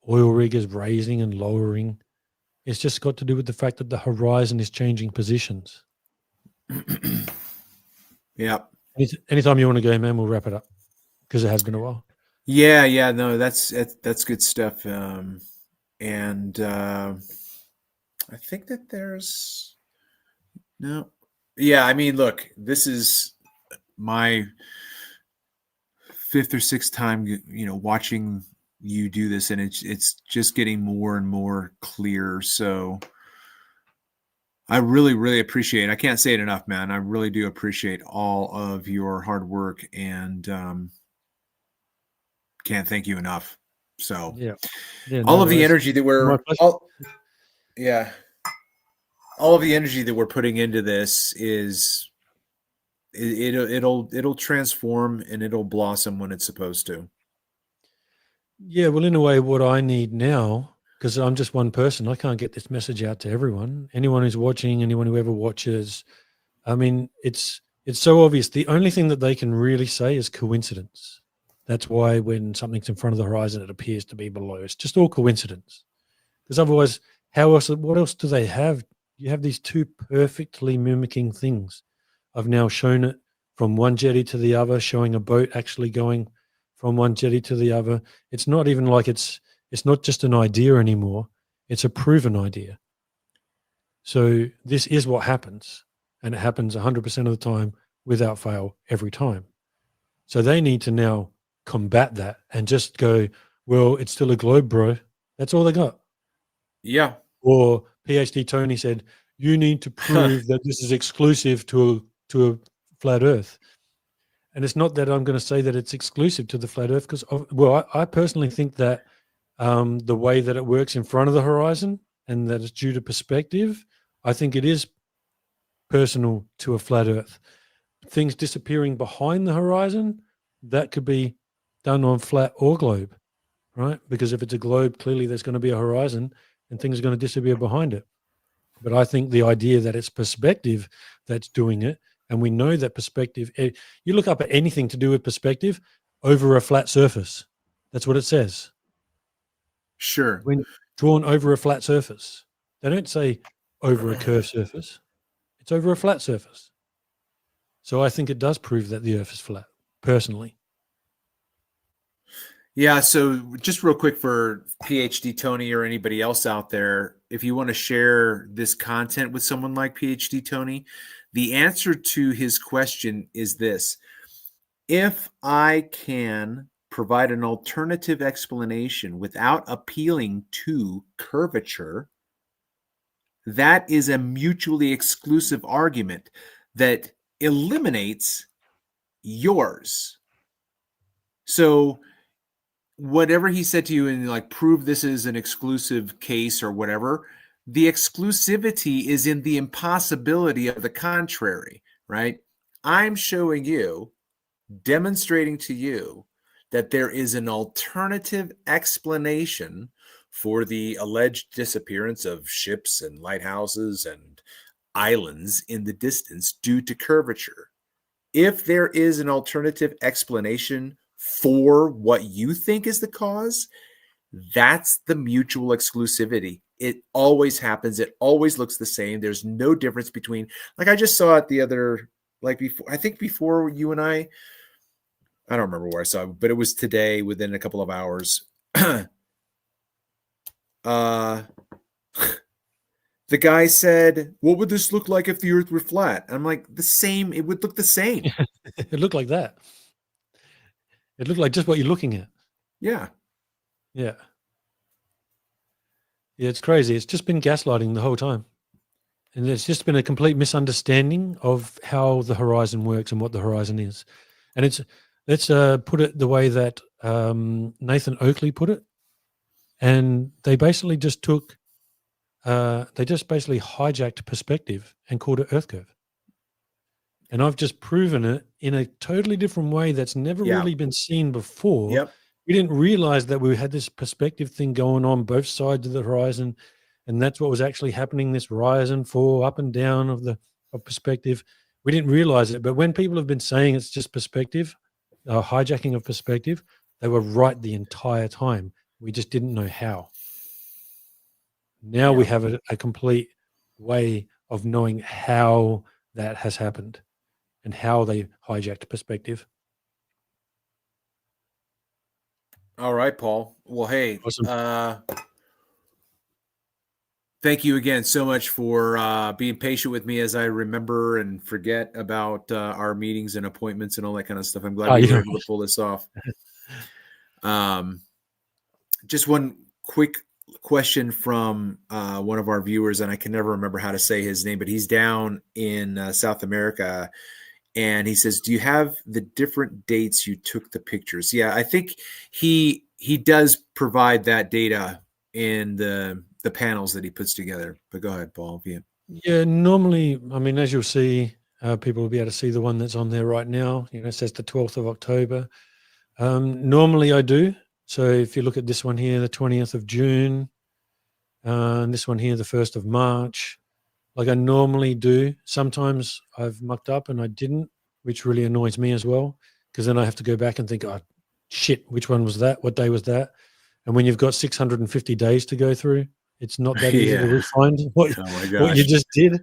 oil rig is raising and lowering. It's just got to do with the fact that the horizon is changing positions. Yeah. Anytime you want to go, man, we'll wrap it up. because it has been a while. Yeah, no, that's good stuff. And I think that there's no, yeah. I mean, look, this is my fifth or sixth time, watching you do this, and it's just getting more and more clear. So I really, really appreciate. I can't say it enough, man. I really do appreciate all of your hard work, and can't thank you enough. So Yeah. Yeah. all No of the worries. energy that My we're pleasure. yeah, all of the energy that we're putting into this is it'll transform and it'll blossom when it's supposed to. Yeah. Well, in a way, what I need now, because I'm just one person, I can't get this message out to everyone. Anyone who's watching, anyone who ever watches, I mean, it's so obvious. The only thing that they can really say is coincidence. That's why when something's in front of the horizon, it appears to be below. It's just all coincidence. Because otherwise, how else? What else do they have? You have these two perfectly mimicking things. I've now shown it from one jetty to the other, showing a boat actually going from one jetty to the other. It's not even like it's not just an idea anymore. It's a proven idea. So this is what happens, and it happens 100% of the time without fail every time. So they need to now combat that and just go, well, it's still a globe, bro. That's all they got. Yeah. Or PhD Tony said, you need to prove that this is exclusive to a flat Earth. And it's not that I'm going to say that it's exclusive to the flat Earth, because, well, I personally think that the way that it works in front of the horizon and that it's due to perspective, I think it is personal to a flat Earth. Things disappearing behind the horizon, that could be done on flat or globe, right? Because if it's a globe, clearly there's going to be a horizon and things are going to disappear behind it. But I think the idea that it's perspective that's doing it, and we know that perspective, you look up at anything to do with perspective over a flat surface. That's what it says. Sure. When drawn over a flat surface, they don't say over a curved surface. It's over a flat surface. So I think it does prove that the Earth is flat, personally. Yeah, so just real quick for PhD Tony or anybody else out there, if you want to share this content with someone like PhD Tony, the answer to his question is this: if I can provide an alternative explanation without appealing to curvature, that is a mutually exclusive argument that eliminates yours. So whatever he said to you and like prove this is an exclusive case or whatever, the exclusivity is in the impossibility of the contrary, right? I'm showing you, demonstrating to you that there is an alternative explanation for the alleged disappearance of ships and lighthouses and islands in the distance due to curvature. If there is an alternative explanation for what you think is the cause, that's the mutual exclusivity. It always happens. It always looks the same. There's no difference between, like I just saw it the other, like before, I think before you and I don't remember where I saw it, but it was today within a couple of hours. The guy said, what would this look like if the earth were flat? I'm like, the same. It would look the same. It looked like that. It looked like just what you're looking at. Yeah. Yeah. Yeah, it's crazy. It's just been gaslighting the whole time. And there's just been a complete misunderstanding of how the horizon works and what the horizon is. And let's put it the way that Nathan Oakley put it. And they basically just basically hijacked perspective and called it Earth curve. And I've just proven it in a totally different way that's never really been seen before. Yep. We didn't realize that we had this perspective thing going on both sides of the horizon, and that's what was actually happening, this rise and fall, up and down of perspective. We didn't realize it, but when people have been saying it's just perspective, hijacking of perspective, they were right the entire time. We just didn't know how. Now we have a complete way of knowing how that has happened and how they hijacked perspective. All right, Paul. Well, hey, Awesome. thank you again so much for being patient with me as I remember and forget about our meetings and appointments and all that kind of stuff. I'm glad Oh, we were yeah. able to pull this off. Just one quick question from one of our viewers, and I can never remember how to say his name, but he's down in South America, and he says, "Do you have the different dates you took the pictures?" Yeah, I think he does provide that data in the panels that he puts together. But go ahead, Paul. Yeah, normally, I mean, as you'll see, people will be able to see the one that's on there right now. You know, it says the 12th of October. Normally I do. So if you look at this one here, the 20th of June, and this one here, the 1st of March, like I normally do. Sometimes I've mucked up and I didn't, which really annoys me as well, because then I have to go back and think, oh, shit, which one was that? What day was that? And when you've got 650 days to go through, it's not that easy to Yeah. refine Oh my what you gosh, just did,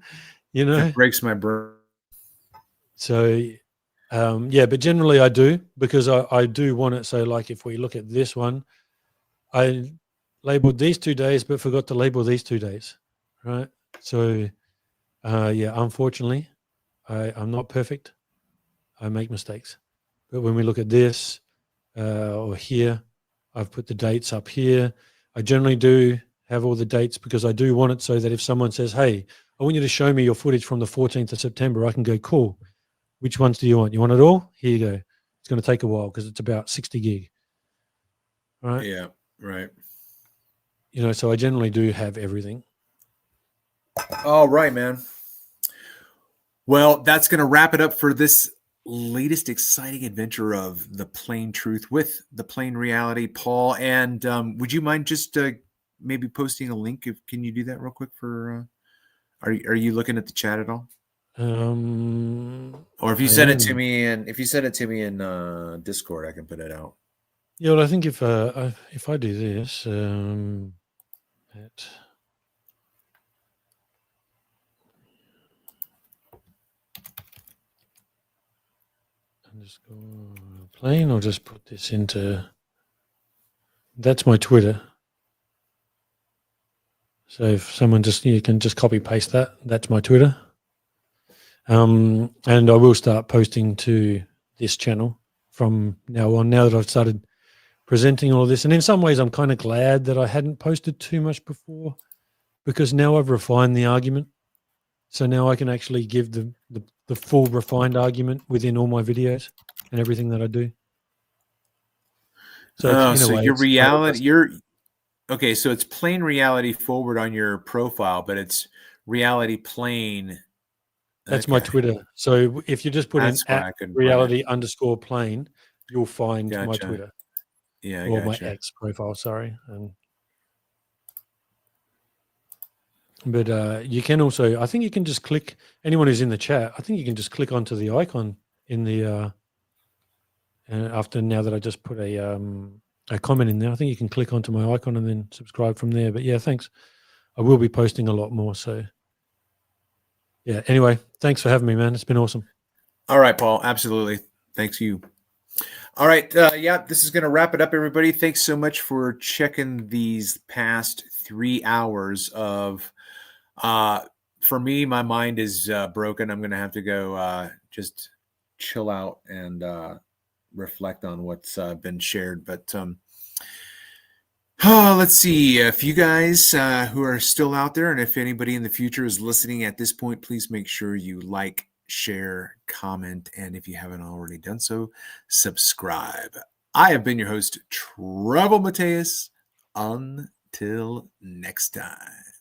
you know? that breaks my brain. So, yeah, but generally I do, because I do want it. So, like, if we look at this one, I labeled these 2 days, but forgot to label these 2 days, right? So, yeah, unfortunately, I'm not perfect. I make mistakes. But when we look at this or here, I've put the dates up here. I generally do have all the dates because I do want it so that if someone says, hey, I want you to show me your footage from the 14th of September, I can go, cool. Which ones do you want? You want it all? Here you go. It's going to take a while because it's about 60 gig. Right. Yeah, right. You know, so I generally do have everything. All right, man. Well, that's going to wrap it up for this latest exciting adventure of the plain truth with the plain reality, Paul. And would you mind just maybe posting a link? Can you do that real quick? For are you looking at the chat at all? Or if you I send it to am. me, and if you send it to me in Discord, I can put it out. Yeah, well, I think if I do this, at underscore plain, I'll just put this into. That's my Twitter. So if someone you can just copy paste that. That's my Twitter. And I will start posting to this channel from now on. Now that I've started presenting all of this, and in some ways, I'm kind of glad that I hadn't posted too much before, because now I've refined the argument. So now I can actually give the full refined argument within all my videos and everything that I do. So it's, Oh, in a so way, your it's more reality, robust. you're okay. So it's plain reality forward on your profile, but it's reality plain. That's my Okay, Twitter. So if you just put in that's why at I couldn't find it. reality_plane, you'll find my Gotcha. Twitter Yeah, I or my gotcha. X profile. Sorry. But you can also, I think you can just click, anyone who's in the chat, I think you can just click onto the icon in the, after, now that I just put a comment in there, I think you can click onto my icon and then subscribe from there. But yeah, thanks. I will be posting a lot more. So yeah, anyway, thanks for having me, man. It's been awesome. All right, Paul. Absolutely. Thanks you. All right. Yeah, this is going to wrap it up, everybody. Thanks so much for checking these past 3 hours of. For me, my mind is broken. I'm going to have to go just chill out and reflect on what's been shared. But let's see if you guys who are still out there, and if anybody in the future is listening at this point, please make sure you like, share, comment, and if you haven't already done so, subscribe. I have been your host, Travel Mateus. Until next time.